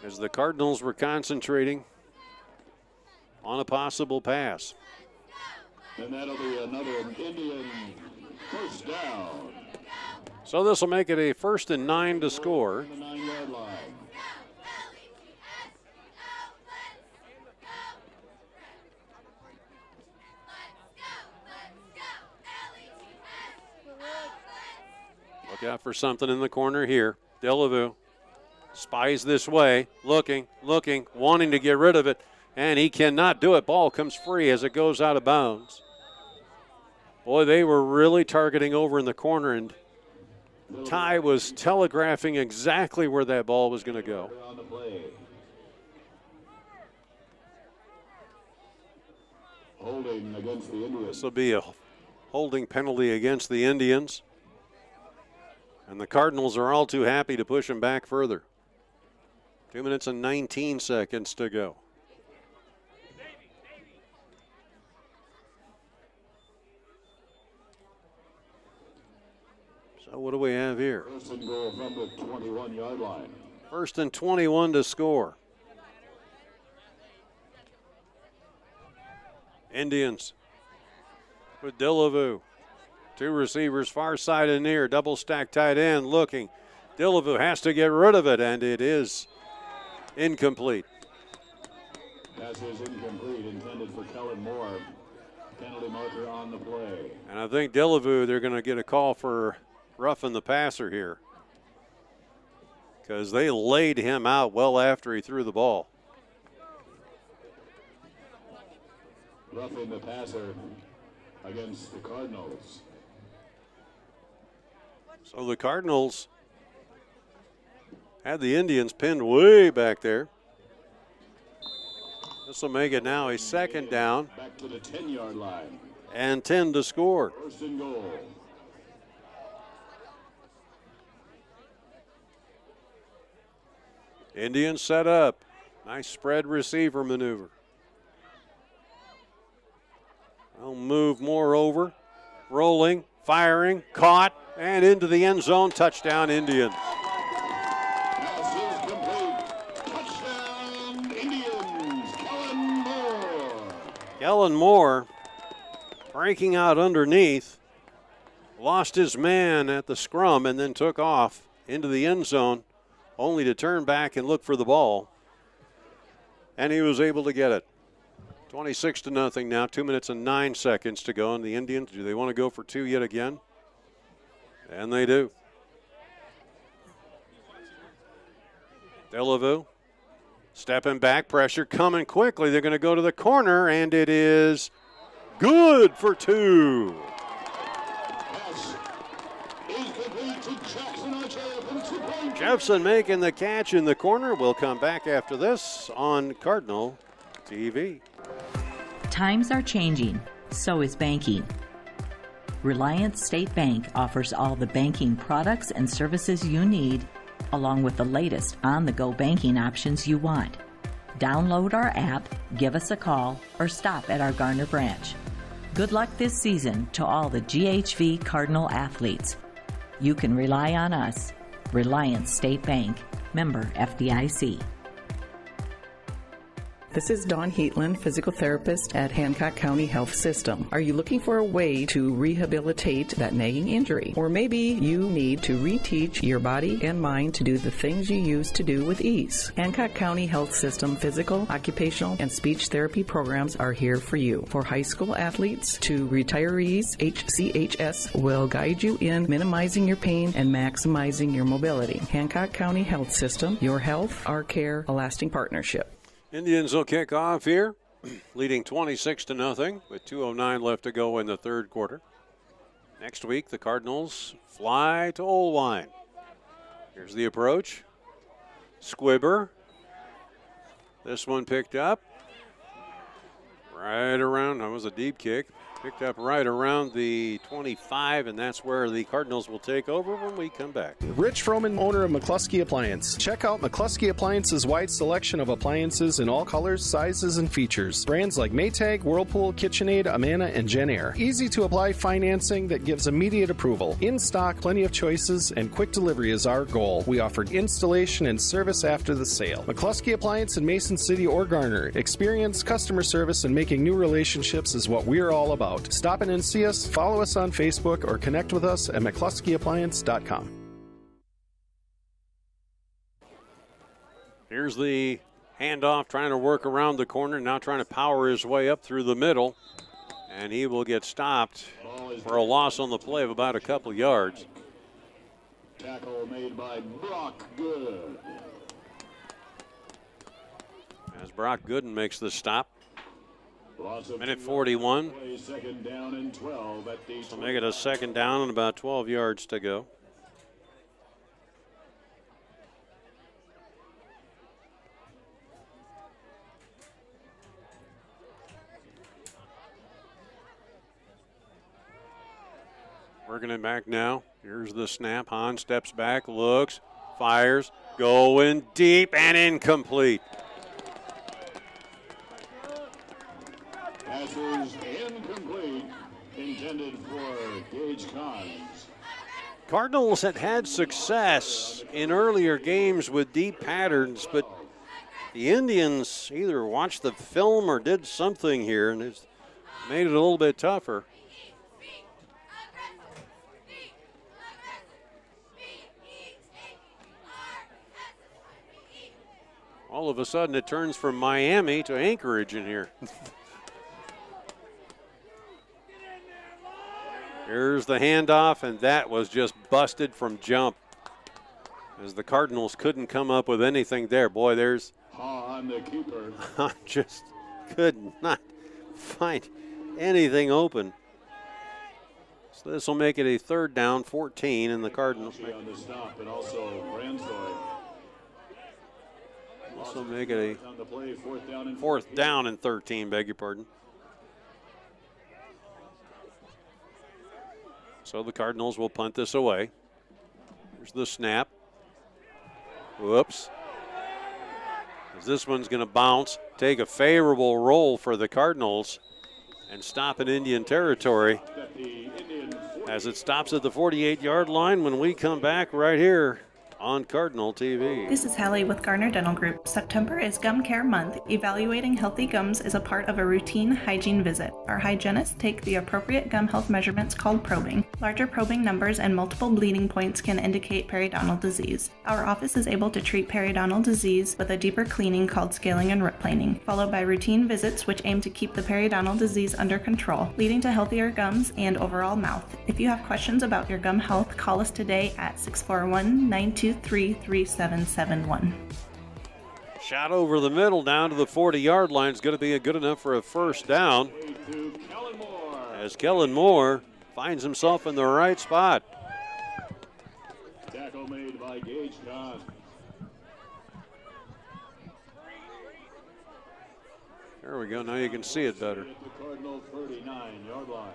as the Cardinals were concentrating on a possible pass. And that'll be another Indian first down. So this will make it a 1st and 9 to score. The 9-yard line. Look out for something in the corner here. Delavu spies this way, looking, wanting to get rid of it, and he cannot do it. Ball comes free as it goes out of bounds. Boy, they were really targeting over in the corner, and Ty was telegraphing exactly where that ball was going to go. Holding against the Indians. This will be a holding penalty against the Indians. And the Cardinals are all too happy to push him back further. 2 minutes and 19 seconds to go. So what do we have here? First and goal from the 21-yard line. 1st and 21 to score. Indians with Delavu. 2 receivers far side and near. Double stack tight end looking. Delavu has to get rid of it, and it is incomplete. Pass is incomplete, intended for Kellen Moore. Penalty marker on the play. And I think Delavu, they're going to get a call for roughing the passer here, because they laid him out well after he threw the ball. Roughing the passer against the Cardinals. So the Cardinals had the Indians pinned way back there. This will make it now a 2nd down. Back to the 10-yard line. And 10 to score. 1st and goal. Indians set up. Nice spread receiver maneuver. They'll move more over. Rolling, firing, caught, and into the end zone. Touchdown, Indians. Pass is complete. Touchdown, Indians. Kellen Moore. Kellen Moore breaking out underneath. Lost his man at the scrum and then took off into the end zone, only to turn back and look for the ball. And he was able to get it. 26-0 now, 2 minutes and 9 seconds to go. And the Indians, do they want to go for 2 yet again? And they do. Delavu stepping back, pressure coming quickly. They're going to go to the corner, and it is good for 2. Pass is complete to Jackson Archer from 2-point. Jepson making the catch in the corner. We'll come back after this on Cardinal TV. Times are changing, so is banking. Reliance State Bank offers all the banking products and services you need, along with the latest on-the-go banking options you want. Download our app, give us a call, or stop at our Garner branch. Good luck this season to all the GHV Cardinal athletes. You can rely on us. Reliance State Bank, member FDIC. This is Dawn Heatland, physical therapist at Hancock County Health System. Are you looking for a way to rehabilitate that nagging injury? Or maybe you need to reteach your body and mind to do the things you used to do with ease. Hancock County Health System physical, occupational, and speech therapy programs are here for you. For high school athletes to retirees, HCHS will guide you in minimizing your pain and maximizing your mobility. Hancock County Health System, your health, our care, a lasting partnership. Indians will kick off here, leading 26-0 with 2:09 left to go in the 3rd quarter. Next week, the Cardinals fly to Oldwine. Here's the approach. Squibber. This one picked up. Right around, that was a deep kick. Picked up right around the 25, and that's where the Cardinals will take over when we come back. Rich Froman, owner of McCluskey Appliance. Check out McCluskey Appliance's wide selection of appliances in all colors, sizes, and features. Brands like Maytag, Whirlpool, KitchenAid, Amana, and JennAir. Easy to apply financing that gives immediate approval. In stock, plenty of choices, and quick delivery is our goal. We offer installation and service after the sale. McCluskey Appliance in Mason City or Garner. Experience, customer service, and making new relationships is what we're all about. Stop in and see us, follow us on Facebook, or connect with us at McCluskeyAppliance.com. Here's the handoff, trying to work around the corner, now trying to power his way up through the middle. And he will get stopped for a loss on the play of about a couple yards. Tackle made by Brock Good. As Brock Gooden makes the stop. Minute 41. Second down and 12 at the So make it a second down and about 12 yards to go. Working it back now. Here's the snap. Hahn steps back, looks, fires, going deep and incomplete. Passes incomplete, intended for Gage Cons. Cardinals had success in earlier games with deep patterns, but the Indians either watched the film or did something here, and it's made it a little bit tougher. All of a sudden, it turns from Miami to Anchorage in here. Here's the handoff, and that was just busted from jump, as the Cardinals couldn't come up with anything there. Boy, there's On the keeper. I just could not find anything open. So this will make it a third down, 14, and the Cardinals On the stop, and also Bransoy. This will make it On the play, fourth down and 13, beg your pardon. So the Cardinals will punt this away. Here's the snap. Whoops. As this one's going to bounce, take a favorable roll for the Cardinals, and stop in Indian territory as it stops at the 48-yard line when we come back right here on Cardinal TV. This is Hallie with Garner Dental Group. September is Gum Care Month. Evaluating healthy gums is a part of a routine hygiene visit. Our hygienists take the appropriate gum health measurements called probing. Larger probing numbers and multiple bleeding points can indicate periodontal disease. Our office is able to treat periodontal disease with a deeper cleaning called scaling and root planing, followed by routine visits which aim to keep the periodontal disease under control, leading to healthier gums and overall mouth. If you have questions about your gum health, call us today at 641-923-3771. Shot over the middle down to the 40-yard line is going to be good enough for a first down, as Kellen Moore finds himself in the right spot. Tackle made by Gage Cons. There we go. Now you can see it better. At the Cardinal 39-yard line.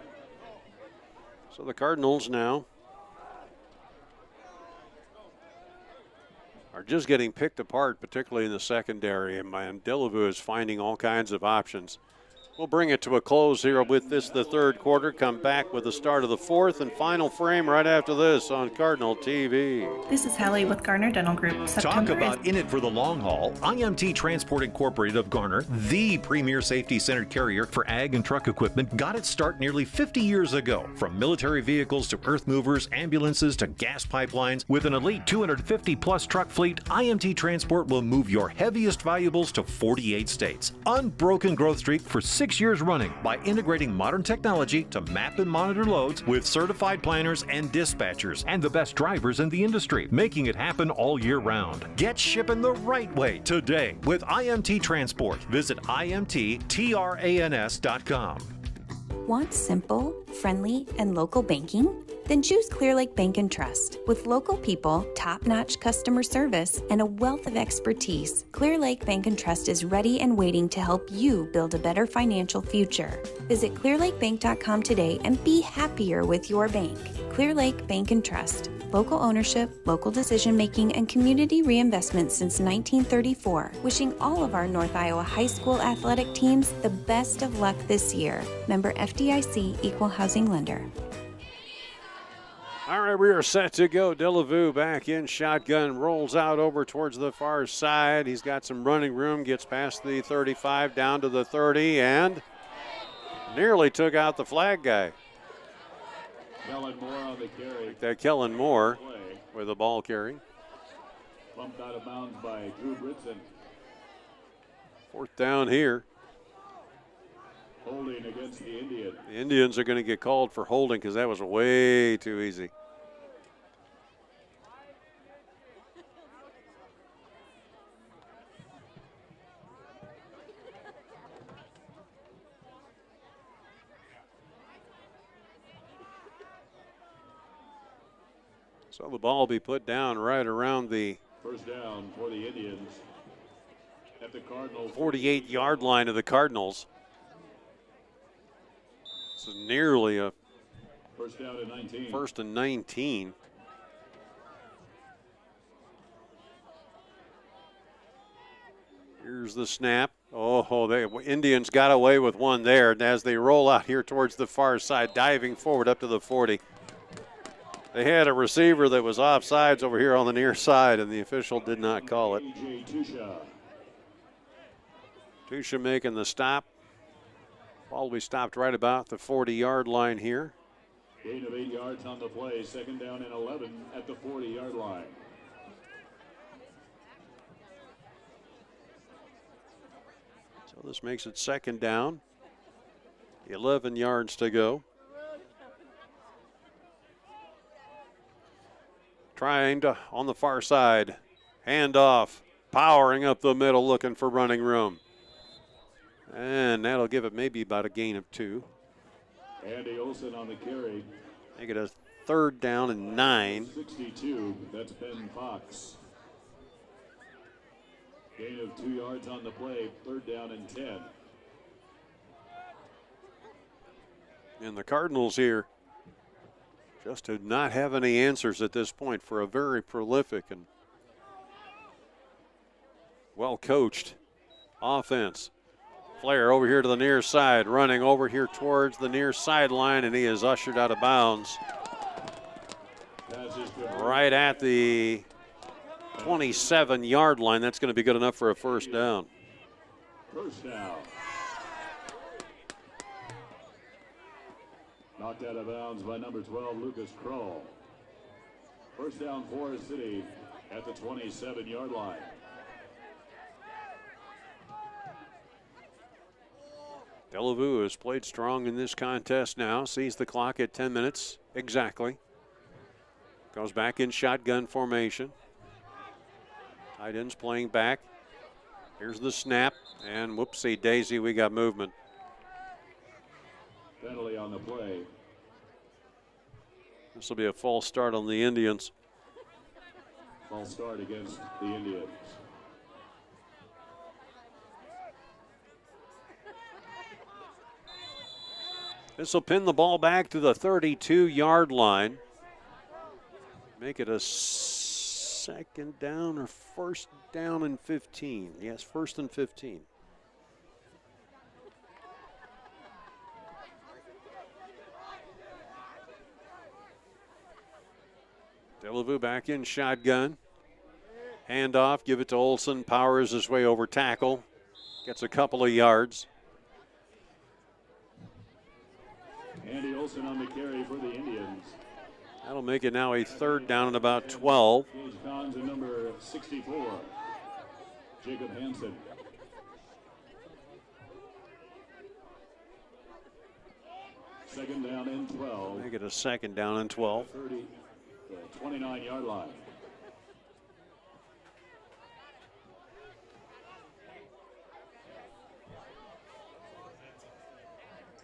So the Cardinals now are just getting picked apart, particularly in the secondary, and Mandelavu is finding all kinds of options. We'll bring it to a close here with this, the third quarter. Come back with the start of the fourth and final frame right after this on Cardinal TV. This is Hallie with Garner Dental Group. Talk about in it for the long haul. IMT Transport Incorporated of Garner, the premier safety-centered carrier for ag and truck equipment, got its start nearly 50 years ago. From military vehicles to earth movers, ambulances to gas pipelines, with an elite 250-plus truck fleet, IMT Transport will move your heaviest valuables to 48 states. Unbroken growth streak for 6 years running by integrating modern technology to map and monitor loads with certified planners and dispatchers and the best drivers in the industry, making it happen all year round. Get shipping the right way today with IMT Transport. Visit imttrans.com. Want simple, friendly, and local banking? Then choose Clear Lake Bank and Trust. With local people, top-notch customer service, and a wealth of expertise, Clear Lake Bank and Trust is ready and waiting to help you build a better financial future. Visit clearlakebank.com today and be happier with your bank. Clear Lake Bank and Trust. Local ownership, local decision-making, and community reinvestment since 1934. Wishing all of our North Iowa high school athletic teams the best of luck this year. Member FDIC, Equal Housing Lender. All right, we are set to go. Delavue back in shotgun, rolls out over towards the far side. He's got some running room, gets past the 35, down to the 30, and nearly took out the flag guy. Kellen Moore on the carry. Like that Kellen Moore with the ball carry. Bumped out of bounds by Drew Britson. Fourth down here. Holding against the Indians. The Indians are going to get called for holding because that was way too easy. So the ball will be put down right around the first down for the Indians at the Cardinals 48-yard line of the Cardinals. This is nearly a first down and 19. First and 19. Here's the snap. Oh, the Indians got away with one there. And as they roll out here towards the far side, diving forward up to the 40. They had a receiver that was offsides over here on the near side, and the official did not call it. Tusha making the stop. Ball will be stopped right about the 40-yard line here. Gain of 8 yards on the play. Second down and 11 at the 40-yard line. So this makes it second down. 11 yards to go. Trying to on the far side. Handoff. Powering up the middle, looking for running room. And that'll give it maybe about a gain of 2. Andy Olson on the carry. Make it a third down and 9. 62, that's Ben Fox. Gain of 2 yards on the play, third down and 10. And the Cardinals here just do not have any answers at this point for a very prolific and well-coached offense. Flair over here to the near side, running over here towards the near sideline, and he is ushered out of bounds right at the 27-yard line. That's going to be good enough for a first down. First down. Knocked out of bounds by number 12, Lucas Kroll. First down, Forest City at the 27-yard line. Delavue has played strong in this contest now. Sees the clock at 10 minutes exactly. Goes back in shotgun formation. Tight ends playing back. Here's the snap. And whoopsie daisy, we got movement. Penalty on the play. This will be a false start on the Indians. False start against the Indians. This will pin the ball back to the 32-yard line. Make it a second down or first down and 15. Yes, first and 15. Delavue back in shotgun. Handoff, give it to Olson. Powers his way over tackle. Gets a couple of yards. Andy Olson on the carry for the Indians. That'll make it now a third down and about 12. Gage Collins and number 64, Jacob Hansen. Second down and 12. Make it a second down and 12. 29-yard line.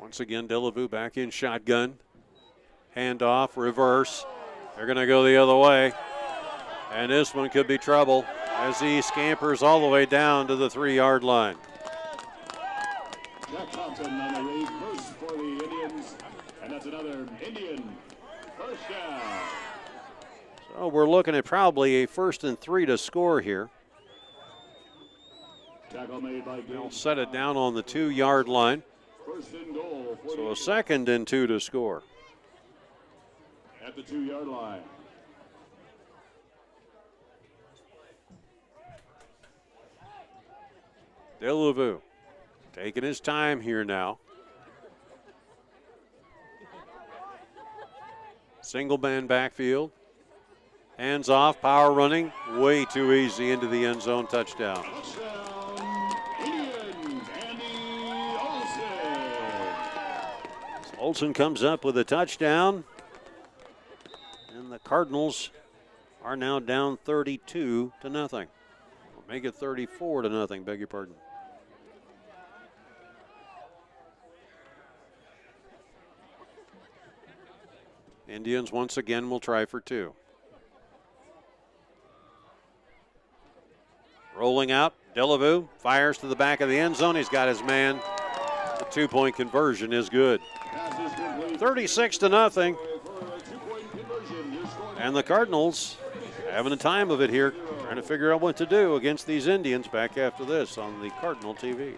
Once again, Delavue back in shotgun. Handoff, reverse. They're going to go the other way. And this one could be trouble as he scampers all the way down to the 3-yard line. Jack Thompson on the reverse for the Indians. And that's another Indian first down. So we're looking at probably a 1st and 3 to score here. Tackle made by They'll set it down on the 2-yard line. First and goal for So a 2nd and 2 to score. at the 2-yard line. Delavu taking his time here now. Single man backfield. Hands off, power running. Way too easy into the end zone. Touchdown. Olsen comes up with a touchdown. And the Cardinals are now down 32-0. Make it 34-0, beg your pardon. Indians once again will try for 2. Rolling out, Delavu fires to the back of the end zone. He's got his man. The 2-point conversion is good. 36-0. And the Cardinals having a time of it here, trying to figure out what to do against these Indians. Back after this on the Cardinal TV.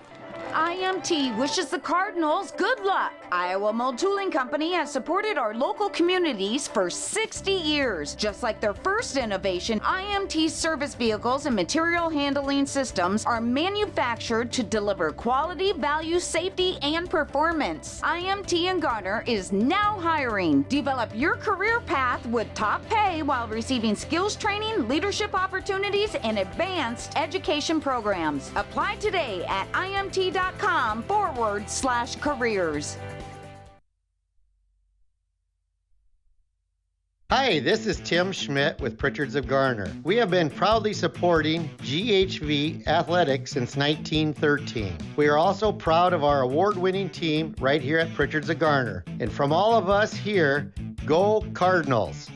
IMT wishes the Cardinals good luck. Iowa Mold Tooling Company has supported our local communities for 60 years. Just like their first innovation, IMT service vehicles and material handling systems are manufactured to deliver quality, value, safety, and performance. IMT in Garner is now hiring. Develop your career path with top pay while receiving skills training, leadership opportunities, and advanced education programs. Apply today at imt.com/careers. Hi, this is Tim Schmidt with Pritchards of Garner. We have been proudly supporting GHV Athletics since 1913. We are also proud of our award-winning team right here at Pritchards of Garner. And from all of us here, go Cardinals!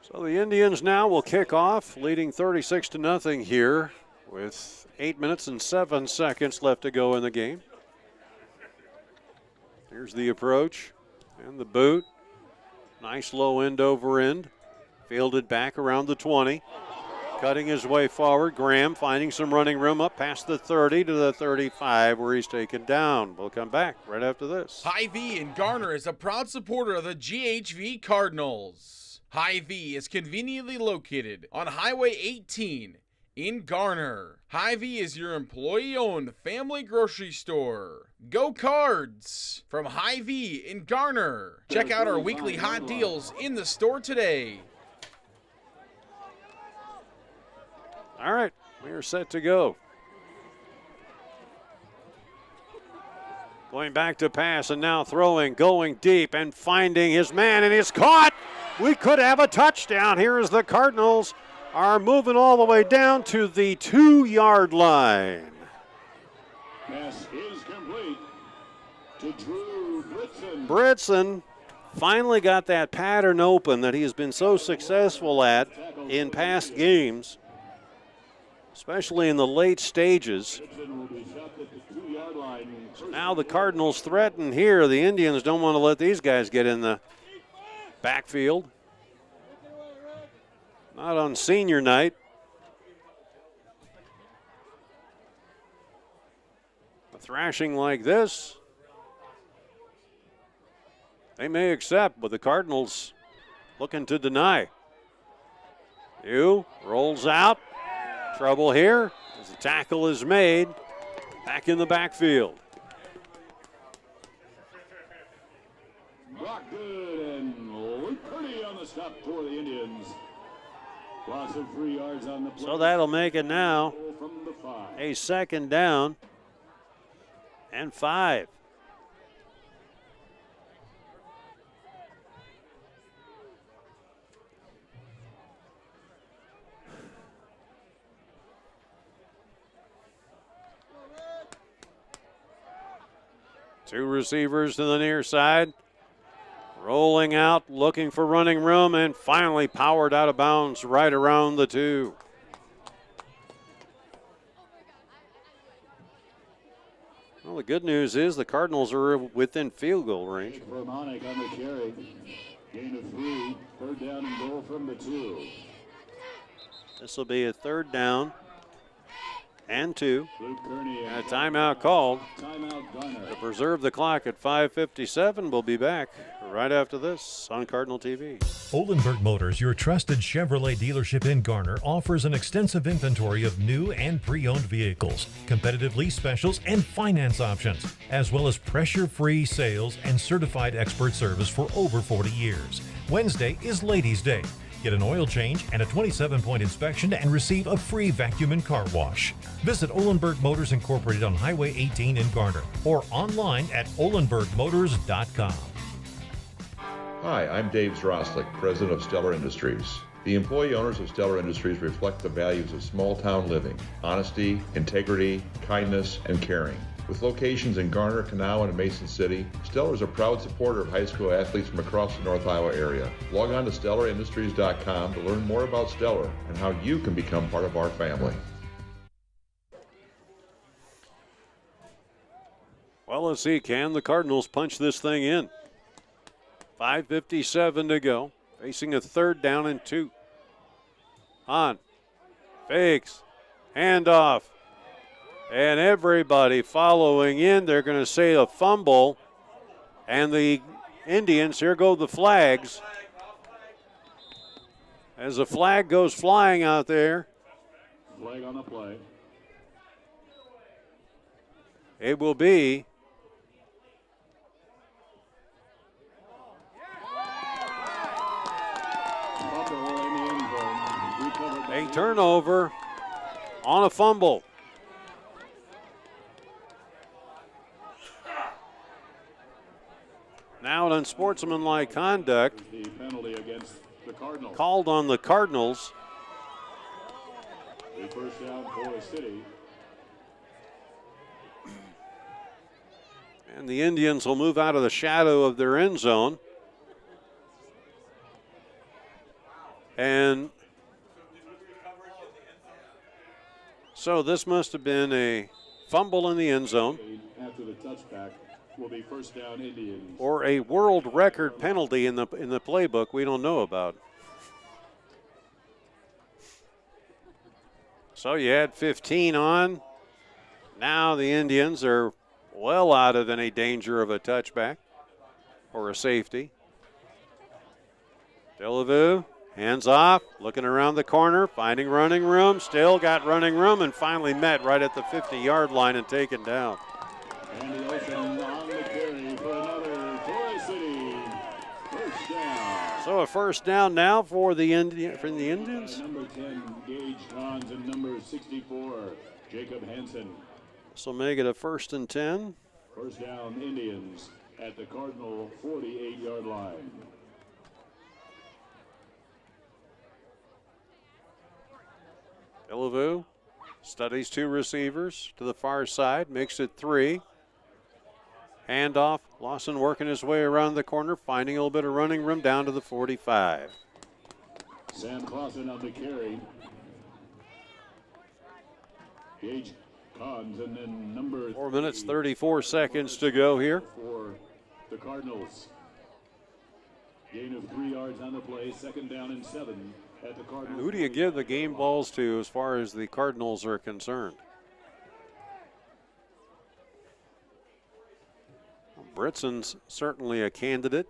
So the Indians now will kick off, leading 36-0 here with 8 minutes and 7 seconds left to go in the game. Here's the approach and the boot. Nice low end over end. Fielded back around the 20. Cutting his way forward. Graham finding some running room up past the 30 to the 35 where he's taken down. We'll come back right after this. Hy-Vee in Garner is a proud supporter of the GHV Cardinals. Hy-Vee is conveniently located on Highway 18 in Garner. Hy-Vee is your employee-owned family grocery store. Go Cards from Hy-Vee in Garner. Check out our weekly hot deals in the store today. All right, we are set to go. Going back to pass and now throwing, going deep and finding his man, and he's caught. We could have a touchdown here as the Cardinals are moving all the way down to the 2-yard line. Pass is complete to Drew Britson. Britson finally got that pattern open that he has been so successful at in past games, especially in the late stages. So now the Cardinals threaten here. The Indians don't want to let these guys get in the backfield. Not on senior night. A thrashing like this, they may accept, but the Cardinals looking to deny. Hugh rolls out. Trouble here as the tackle is made. Back in the backfield. Rock good and Luke Purdy on the stop for the Indians. Loss of 3 yards on the play. So that'll make it now From the 5. a 2nd down and 5. Two receivers to the near side. Rolling out, looking for running room, and finally powered out of bounds right around the 2. Well, the good news is the Cardinals are within field goal range. Vermonic on the carry. Gain of 3. Third down and goal from the 2. This will be a third down and 2. Luke Kearney And a timeout called Timeout Garner. to preserve the clock at 5:57. We'll be back right after this on Cardinal TV. Olenberg Motors, your trusted Chevrolet dealership in Garner, offers an extensive inventory of new and pre-owned vehicles, competitive lease specials, and finance options, as well as pressure-free sales and certified expert service for over 40 years. Wednesday is Ladies' Day. Get an oil change and a 27-point inspection and receive a free vacuum and car wash. Visit Olenberg Motors Incorporated on Highway 18 in Garner or online at olenbergmotors.com. Hi, I'm Dave Zroslik, president of Stellar Industries. The employee owners of Stellar Industries reflect the values of small-town living, honesty, integrity, kindness, and caring. With locations in Garner, Kanawha, and Mason City, Stellar is a proud supporter of high school athletes from across the North Iowa area. Log on to StellarIndustries.com to learn more about Stellar and how you can become part of our family. Well, let's see. Can the Cardinals punch this thing in? 5:57 to go. Facing a third down and 2. On. Fakes. Handoff. And everybody following in. They're going to say a fumble. And the Indians, here go the flags. As the flag goes flying out there. Flag on the play. It will be a turnover on a fumble. Now an unsportsmanlike conduct The penalty against the Cardinals. called on the Cardinals. The first down for City. And the Indians will move out of the shadow of their end zone. And so this must have been a fumble in the end zone. After the touchback will be first down Indians. Or a world record penalty in the playbook we don't know about. So you had 15 on. Now the Indians are well out of any danger of a touchback or a safety. Delavu, hands off, looking around the corner, finding running room, still got running room, and finally met right at the 50-yard line and taken down. Andy Olsen on the carry for another Torrey City first down. So a first down now for the Indians. Number 10, Gage Johns, and number 64, Jacob Hansen. This will make it a 1st and 10. First down Indians at the Cardinal 48-yard line. Delavu studies 2 receivers to the far side, makes it 3. Handoff, Lawson working his way around the corner, finding a little bit of running room down to the 45. Sam Clausen on the carry. Gage Johns, and then number 4 minutes, 34 seconds to go here. For the Cardinals. Gain of 3 yards on the play, second down and 7 at the Cardinals. Who do you give the game balls to as far as the Cardinals are concerned? Well, Britson's certainly a candidate.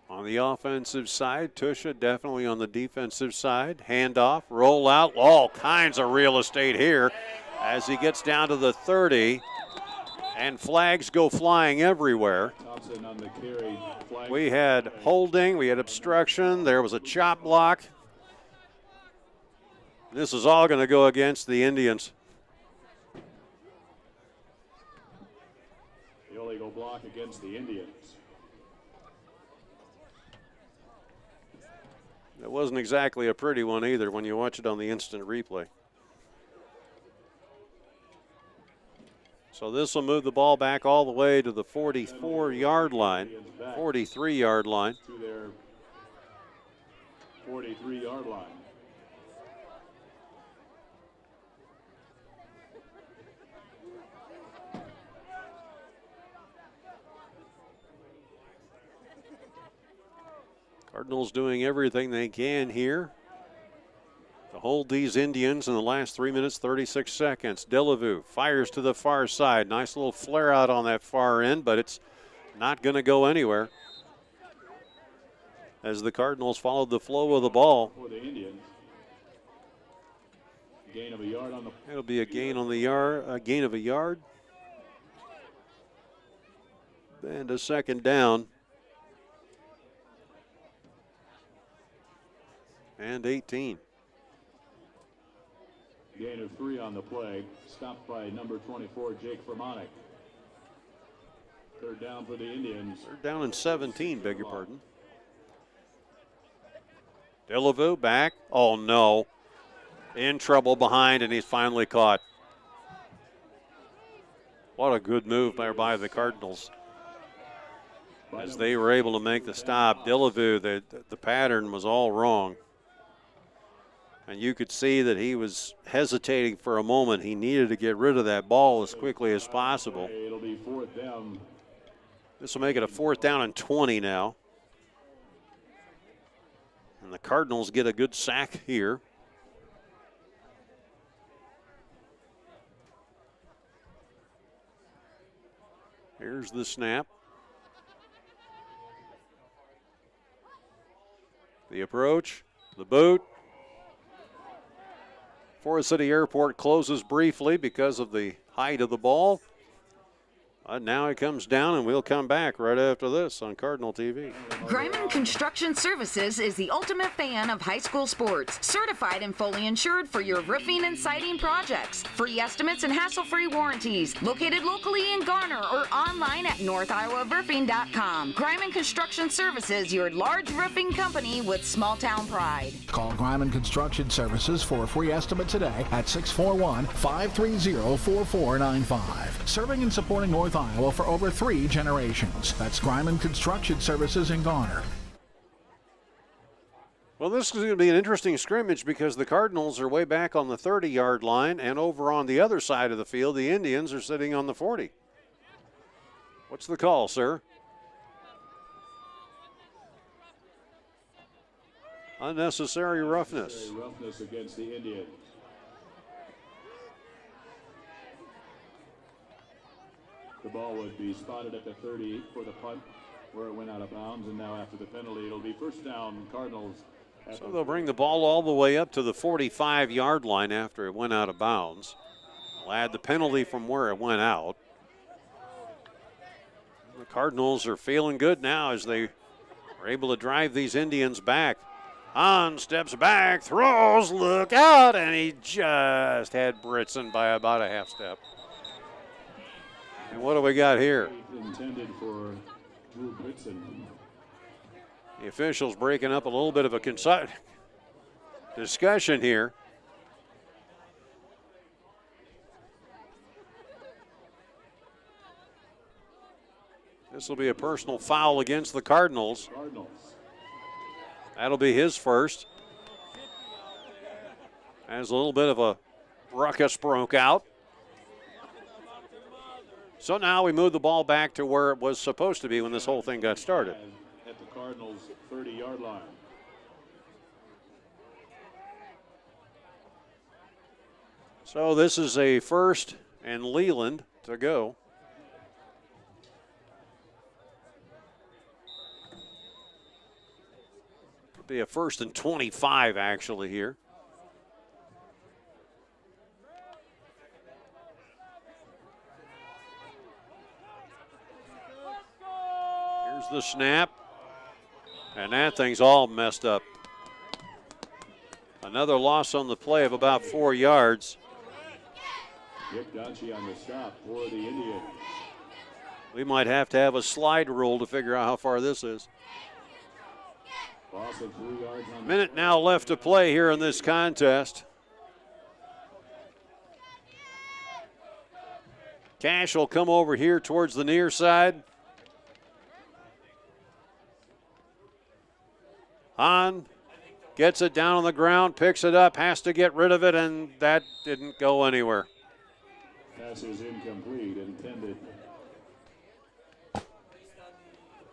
On the offensive side, Tusha definitely on the defensive side. Handoff, roll out, all kinds of real estate here as he gets down to the 30. And flags go flying everywhere. Thompson on the carry. Flag. We had holding, we had obstruction, there was a chop block. This is all going to go against the Indians. The illegal block against the Indians. It wasn't exactly a pretty one either when you watch it on the instant replay. So this will move the ball back all the way to the 44-yard line, 43-yard line. To their 43-yard line. Cardinals doing everything they can here to hold these Indians in the last 3 minutes, 36 seconds. Delavue fires to the far side. Nice little flare out on that far end, but it's not going to go anywhere as the Cardinals followed the flow of the ball. For the Indians. Gain of a yard on the. It'll be a gain on the yard, a gain of a yard. And a second down. And 18. Gain of 3 on the play. Stopped by number 24, Jake Vermonic. Third down for the Indians. Third down and 17, beg your pardon. Delavue back. Oh, no. In trouble behind, and he's finally caught. What a good move by the Cardinals. As they were able to make the stop. Delavue, the pattern was all wrong. And you could see that he was hesitating for a moment. He needed to get rid of that ball as quickly as possible. It'll be fourth down. This will make it a 4th down and 20 now. And the Cardinals get a good sack here. Here's the snap. The approach, the boot. Forest City Airport closes briefly because of the height of the ball. Now it comes down, and we'll come back right after this on Cardinal TV. Greiman Construction Services is the ultimate fan of high school sports. Certified and fully insured for your roofing and siding projects. Free estimates and hassle-free warranties. Located locally in Garner or online at northiowaroofing.com. Greiman Construction Services, your large roofing company with small-town pride. Call Greiman Construction Services for a free estimate today at 641-530-4495. Serving and supporting North Iowa for over 3 generations. That's Greiman Construction Services in Garner. Well, this is going to be an interesting scrimmage because the Cardinals are way back on the 30-yard line, and over on the other side of the field, the Indians are sitting on the 40. What's the call, sir? Unnecessary roughness. Unnecessary roughness against the Indians. The ball would be spotted at the 30 for the punt where it went out of bounds, and now after the penalty, it'll be first down, Cardinals. So they'll bring the ball all the way up to the 45-yard line after it went out of bounds. They'll add the penalty from where it went out. The Cardinals are feeling good now as they are able to drive these Indians back. Hahn steps back, throws, look out, and he just had Britson by about a half step. And what do we got here? Intended for Drew Britson. The officials breaking up a little bit of a discussion here. This will be a personal foul against the Cardinals. That'll be his first. As a little bit of a ruckus broke out. So now we move the ball back to where it was supposed to be when this whole thing got started. At the Cardinals' 30-yard line. So this is a first and Leland to go. It'll be a 1st and 25 actually here. The snap, and that thing's all messed up. Another loss on the play of about 4 yards. Dick Donchie on the stop for the Indians. We might have to have a slide rule to figure out how far this is. Loss of 3 yards on Minute now left to play here in this contest. Cash will come over here towards the near side. Hahn gets it down on the ground, picks it up, has to get rid of it, and that didn't go anywhere. Pass is incomplete, intended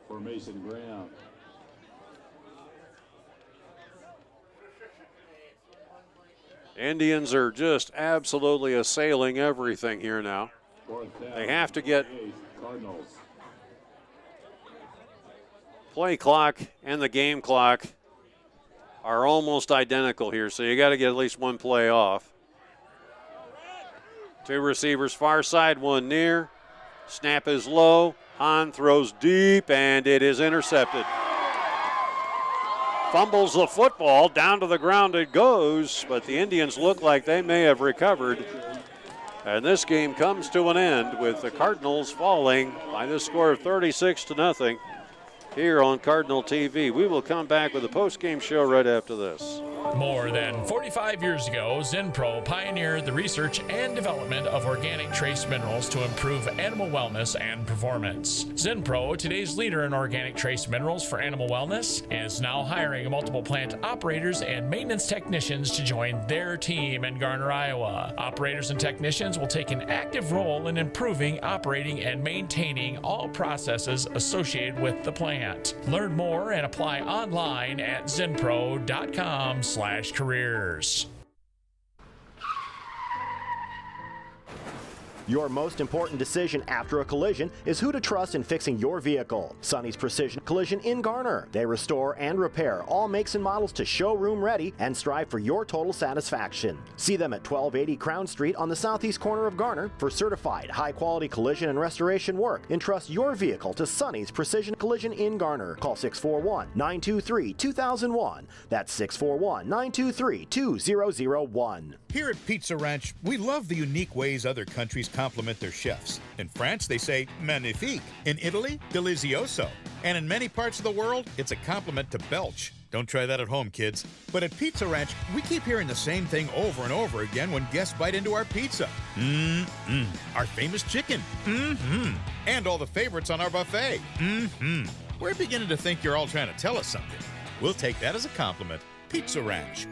for Mason Graham. Indians are just absolutely assailing everything here now. They have to get Cardinals. Play clock and the game clock are almost identical here, so you got to get at least one play off. Two receivers far side, one near. Snap is low. Hahn throws deep, and it is intercepted. Fumbles the football. Down to the ground it goes, but the Indians look like they may have recovered. And this game comes to an end with the Cardinals falling by the score of 36-0 here on Cardinal TV. We will come back with a post-game show right after this. More than 45 years ago, Zinpro pioneered the research and development of organic trace minerals to improve animal wellness and performance. Zinpro, today's leader in organic trace minerals for animal wellness, is now hiring multiple plant operators and maintenance technicians to join their team in Garner, Iowa. Operators and technicians will take an active role in improving, operating, and maintaining all processes associated with the plant. Learn more and apply online at zinpro.com/careers. Your most important decision after a collision is who to trust in fixing your vehicle. Sonny's Precision Collision in Garner. They restore and repair all makes and models to showroom ready and strive for your total satisfaction. See them at 1280 Crown Street on the southeast corner of Garner for certified high-quality collision and restoration work. Entrust your vehicle to Sonny's Precision Collision in Garner. Call 641-923-2001. That's 641-923-2001. Here at Pizza Ranch, we love the unique ways other countries compliment their chefs. In France, they say magnifique. In Italy, delizioso. And in many parts of the world, it's a compliment to belch. Don't try that at home, kids. But at Pizza Ranch, we keep hearing the same thing over and over again when guests bite into our pizza. Mmm. Our famous chicken. Mmm. And all the favorites on our buffet. Mmm. We're beginning to think you're all trying to tell us something. We'll take that as a compliment. Pizza Ranch.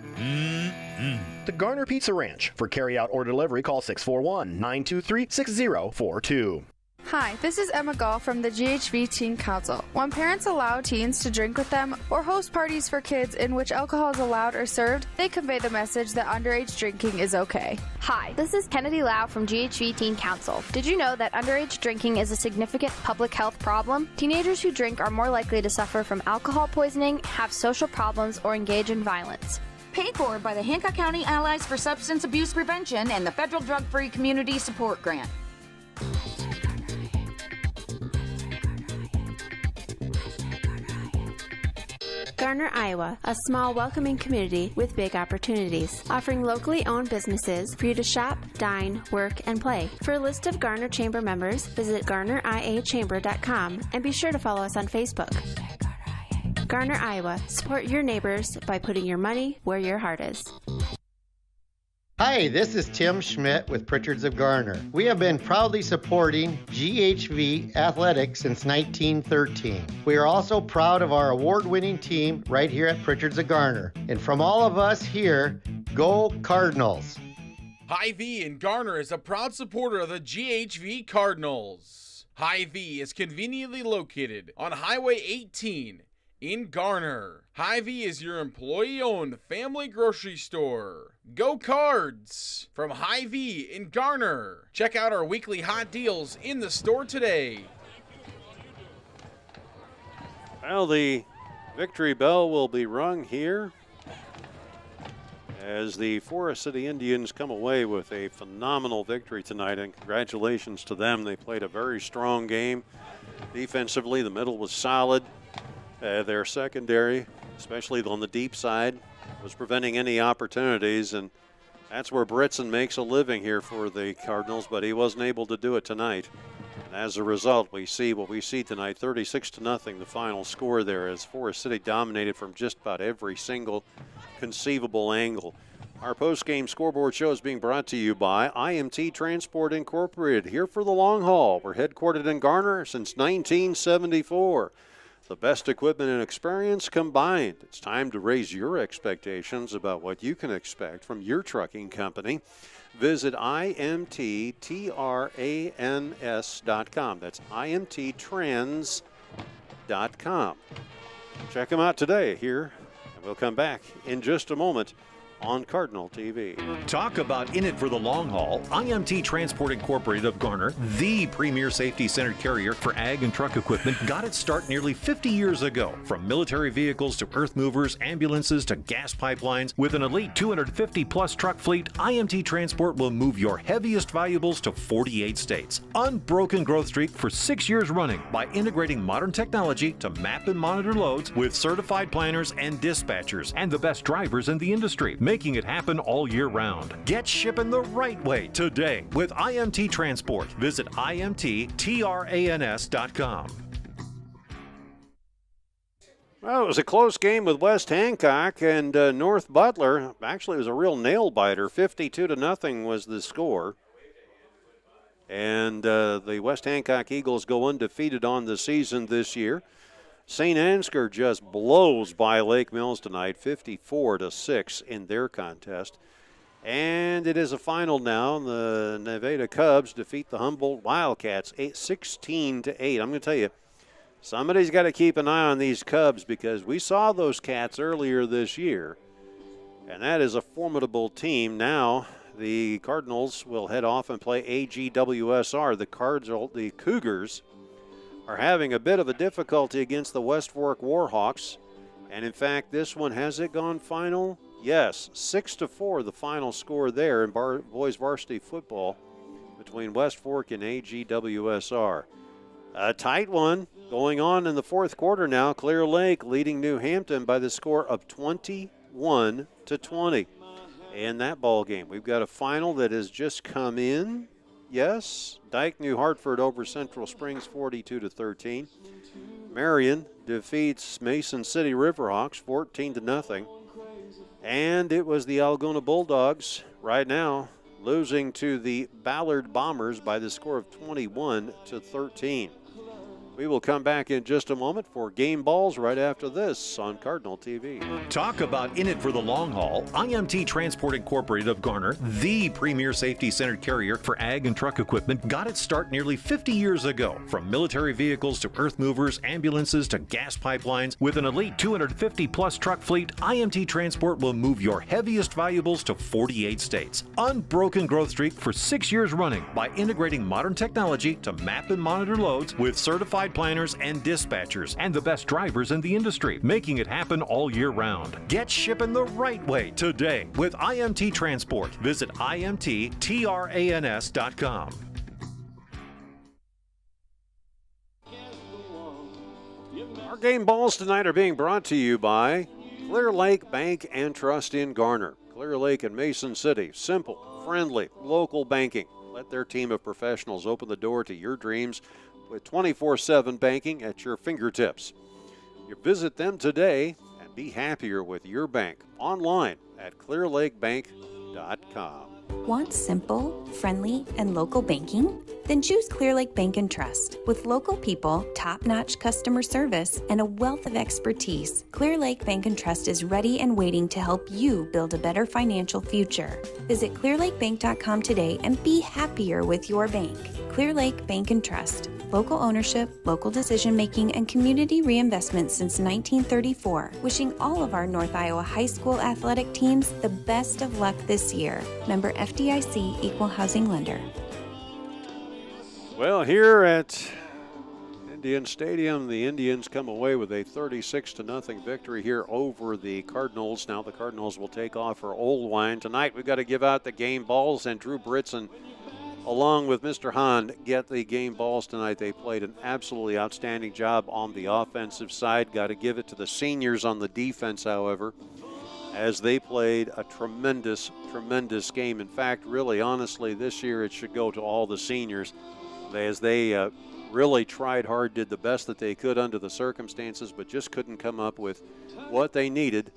The Garner Pizza Ranch. For carry-out or delivery, call 641-923-6042. Hi, this is Emma Gall from the GHV Teen Council. When parents allow teens to drink with them or host parties for kids in which alcohol is allowed or served, they convey the message that underage drinking is okay. Hi, this is Kennedy Lau from GHV Teen Council. Did you know that underage drinking is a significant public health problem? Teenagers who drink are more likely to suffer from alcohol poisoning, have social problems, or engage in violence. Paid for by the Hancock County Allies for Substance Abuse Prevention and the Federal Drug-Free Community Support Grant. Garner, Iowa, a small welcoming community with big opportunities, offering locally owned businesses for you to shop, dine, work, and play. For a list of Garner Chamber members, visit GarnerIAChamber.com and be sure to follow us on Facebook. Garner, Iowa, support your neighbors by putting your money where your heart is. Hi, this is Tim Schmidt with Pritchard's of Garner. We have been proudly supporting GHV Athletics since 1913. We are also proud of our award-winning team right here at Pritchard's of Garner. And from all of us here, go Cardinals! Hy-Vee in Garner is a proud supporter of the GHV Cardinals. Hy-Vee is conveniently located on Highway 18 in Garner. Hy-Vee is your employee-owned family grocery store. Go Cards! From Hy-Vee in Garner. Check out our weekly hot deals in the store today. Well, the victory bell will be rung here as the Forest City Indians come away with a phenomenal victory tonight, and congratulations to them. They played a very strong game. Defensively, the middle was solid. Their secondary, especially on the deep side, was preventing any opportunities, and that's where Britson makes a living here for the Cardinals, but he wasn't able to do it tonight. And as a result, we see what we see tonight, 36-0, the final score there, as Forest City dominated from just about every single conceivable angle. Our post-game scoreboard show is being brought to you by IMT Transport Incorporated. Here for the long haul. We're headquartered in Garner since 1974. The best equipment and experience combined. It's time to raise your expectations about what you can expect from your trucking company. Visit IMTTRANS.com. That's IMTTrans.com. Check them out today here, and we'll come back in just a moment on Cardinal TV. Talk about in it for the long haul. IMT Transport Incorporated of Garner, the premier safety-centered carrier for ag and truck equipment, got its start nearly 50 years ago. From military vehicles to earth movers, ambulances to gas pipelines, with an elite 250-plus truck fleet, IMT Transport will move your heaviest valuables to 48 states. Unbroken growth streak for 6 years running by integrating modern technology to map and monitor loads with certified planners and dispatchers and the best drivers in the industry, making it happen all year round. Get shipping the right way today with IMT Transport. Visit IMTTRANS.com. Well, it was a close game with West Hancock and North Butler. Actually, it was a real nail-biter. 52-0 was the score. And the West Hancock Eagles go undefeated on the season this year. St. Ansgar just blows by Lake Mills tonight, 54-6 in their contest. And it is a final now. The Nevada Cubs defeat the Humboldt Wildcats 16-8. I'm going to tell you, somebody's got to keep an eye on these Cubs because we saw those Cats earlier this year. And that is a formidable team. Now the Cardinals will head off and play AGWSR. The Cougars are having a bit of a difficulty against the West Fork Warhawks. And in fact, this one, has it gone final? Yes, 6-4 the final score there in boys varsity football between West Fork and AGWSR. A tight one going on in the fourth quarter now. Clear Lake leading New Hampton by the score of 21-20 in that ball game. We've got a final that has just come in. Yes, Dyke New Hartford over Central Springs 42-13. Marion defeats Mason City Riverhawks 14-0. And it was the Algona Bulldogs right now losing to the Ballard Bombers by the score of 21-13. We will come back in just a moment for Game Balls right after this on Cardinal TV. Talk about in it for the long haul. IMT Transport Incorporated of Garner, the premier safety-centered carrier for ag and truck equipment, got its start nearly 50 years ago. From military vehicles to earth movers, ambulances to gas pipelines, with an elite 250-plus truck fleet, IMT Transport will move your heaviest valuables to 48 states. Unbroken growth streak for 6 years running by integrating modern technology to map and monitor loads with certified planners and dispatchers and the best drivers in the industry, making it happen all year round. Get shipping the right way today with IMT Transport. Visit IMTTRANS.com. Our game balls tonight are being brought to you by Clear Lake Bank and Trust in Garner. Clear Lake and Mason City. Simple, friendly, local banking. Let their team of professionals open the door to your dreams with 24/7 banking at your fingertips. You visit them today and be happier with your bank online at clearlakebank.com. Want simple, friendly, and local banking? Then choose Clear Lake Bank and Trust. With local people, top-notch customer service, and a wealth of expertise, Clear Lake Bank and Trust is ready and waiting to help you build a better financial future. Visit clearlakebank.com today and be happier with your bank. Clear Lake Bank and Trust. Local ownership, local decision-making, and community reinvestment since 1934. Wishing all of our North Iowa high school athletic teams the best of luck this year. Member FDIC, Equal Housing Lender. Well, here at Indian Stadium, the Indians come away with a 36-0 victory here over the Cardinals. Now the Cardinals will take off for Old Wine. Tonight we've got to give out the game balls, and Drew Britzen, along with Mr. Hahn, get the game balls tonight. They played an absolutely outstanding job on the offensive side. Got to give it to the seniors on the defense, however, as they played a tremendous, tremendous game. In fact, really, honestly, this year it should go to all the seniors, as they really tried hard, did the best that they could under the circumstances, but just couldn't come up with what they needed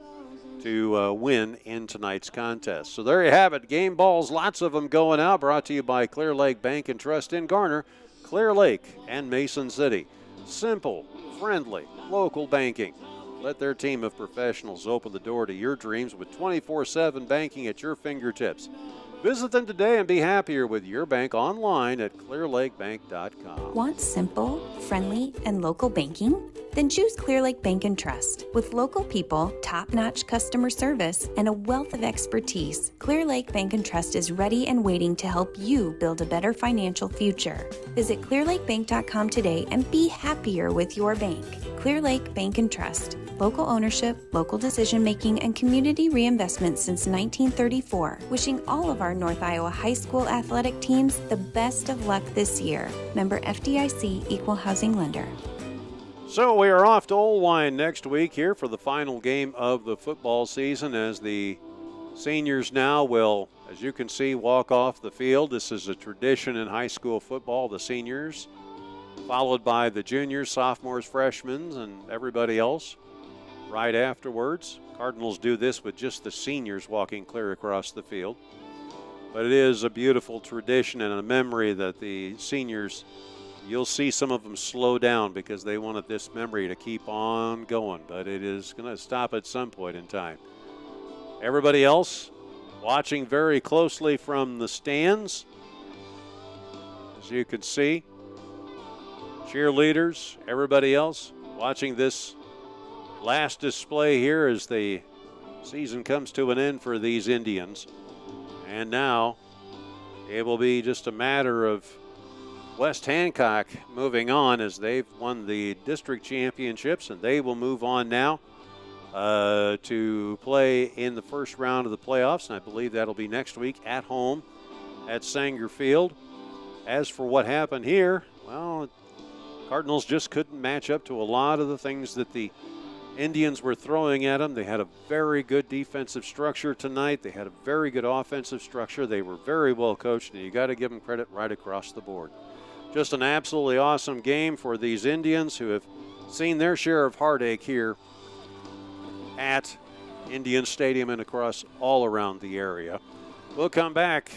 to win in tonight's contest. So there you have it. Game balls, lots of them going out. Brought to you by Clear Lake Bank and Trust in Garner, Clear Lake, and Mason City. Simple, friendly, local banking. Let their team of professionals open the door to your dreams with 24/7 banking at your fingertips. Visit them today and be happier with your bank online at clearlakebank.com. Want simple, friendly, and local banking? Then choose Clear Lake Bank and Trust. With local people, top-notch customer service, and a wealth of expertise, Clear Lake Bank and Trust is ready and waiting to help you build a better financial future. Visit clearlakebank.com today and be happier with your bank. Clear Lake Bank and Trust. Local ownership, local decision-making, and community reinvestment since 1934. Wishing all of our North Iowa high school athletic teams the best of luck this year. Member FDIC, Equal Housing Lender. So we are off to Oldwine next week here for the final game of the football season, as the seniors now will, as you can see, walk off the field. This is a tradition in high school football, the seniors, followed by the juniors, sophomores, freshmen, and everybody else right afterwards. Cardinals do this with just the seniors walking clear across the field. But it is a beautiful tradition and a memory that the seniors, you'll see some of them slow down because they wanted this memory to keep on going, but it is going to stop at some point in time. Everybody else watching very closely from the stands. As you can see, cheerleaders, everybody else watching this last display here as the season comes to an end for these Indians. And now it will be just a matter of West Hancock moving on, as they've won the district championships, and they will move on now to play in the first round of the playoffs, and I believe that'll be next week at home at Sanger Field. As for what happened here, well, Cardinals just couldn't match up to a lot of the things that the Indians were throwing at them. They had a very good defensive structure tonight. They had a very good offensive structure. They were very well coached, and you got to give them credit right across the board. Just an absolutely awesome game for these Indians, who have seen their share of heartache here at Indian Stadium and across all around the area. We'll come back,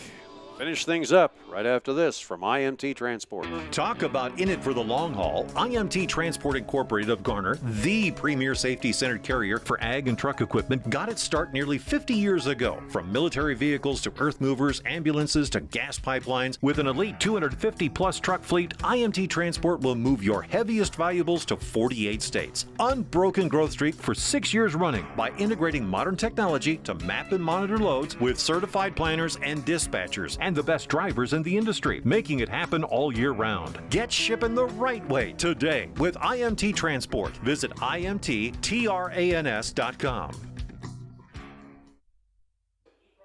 finish things up right after this from IMT Transport. Talk about in it for the long haul. IMT Transport Incorporated of Garner, the premier safety-centered carrier for ag and truck equipment, got its start nearly 50 years ago. From military vehicles to earth movers, ambulances to gas pipelines, with an elite 250-plus truck fleet, IMT Transport will move your heaviest valuables to 48 states. Unbroken growth streak for 6 years running by integrating modern technology to map and monitor loads with certified planners and dispatchers and the best drivers in the industry, making it happen all year round. Get shipping the right way today with IMT Transport. Visit IMTTRANS.com.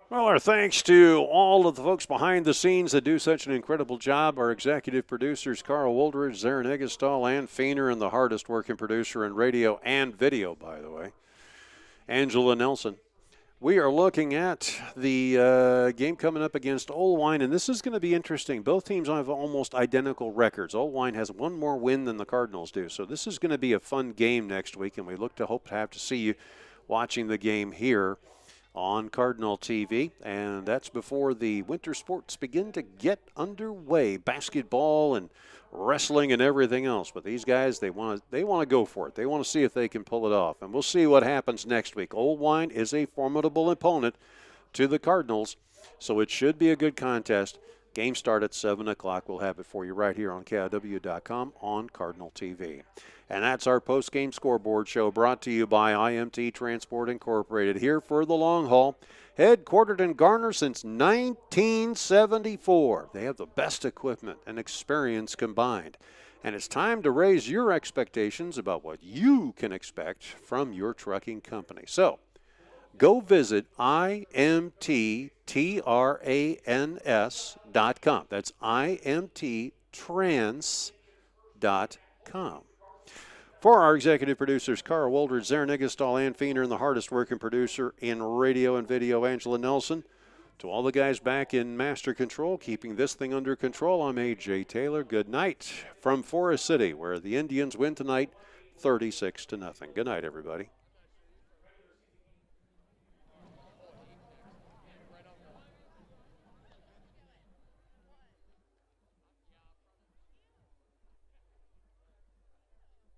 Well, our thanks to all of the folks behind the scenes that do such an incredible job. Our executive producers, Carl Woldridge, Zarin Eggestal, Ann Feener, and the hardest working producer in radio and video, by the way, Angela Nelson. We are looking at the game coming up against Oldwine, and this is going to be interesting. Both teams have almost identical records. Oldwine has one more win than the Cardinals do, so this is going to be a fun game next week, and we hope to have to see you watching the game here on Cardinal TV, and that's before the winter sports begin to get underway, basketball and wrestling and everything else. But these guys, they want to go for it. They want to see if they can pull it off, and we'll see what happens next week. Oldwine is a formidable opponent to the Cardinals, so it should be a good contest. Game start at 7 o'clock. We'll have it for you right here on KIW.com on Cardinal TV. And that's our post-game scoreboard show, brought to you by IMT Transport Incorporated, here for the long haul. Headquartered in Garner since 1974. They have the best equipment and experience combined. And it's time to raise your expectations about what you can expect from your trucking company. So go visit IMTTRANS.com. That's IMTTrans.com. For our executive producers, Carl Woldridge, Zarin Eggestal, Ann Feener, and the hardest working producer in radio and video, Angela Nelson. To all the guys back in master control, keeping this thing under control, I'm A.J. Taylor. Good night from Forest City, where the Indians win tonight 36-0. Good night, everybody.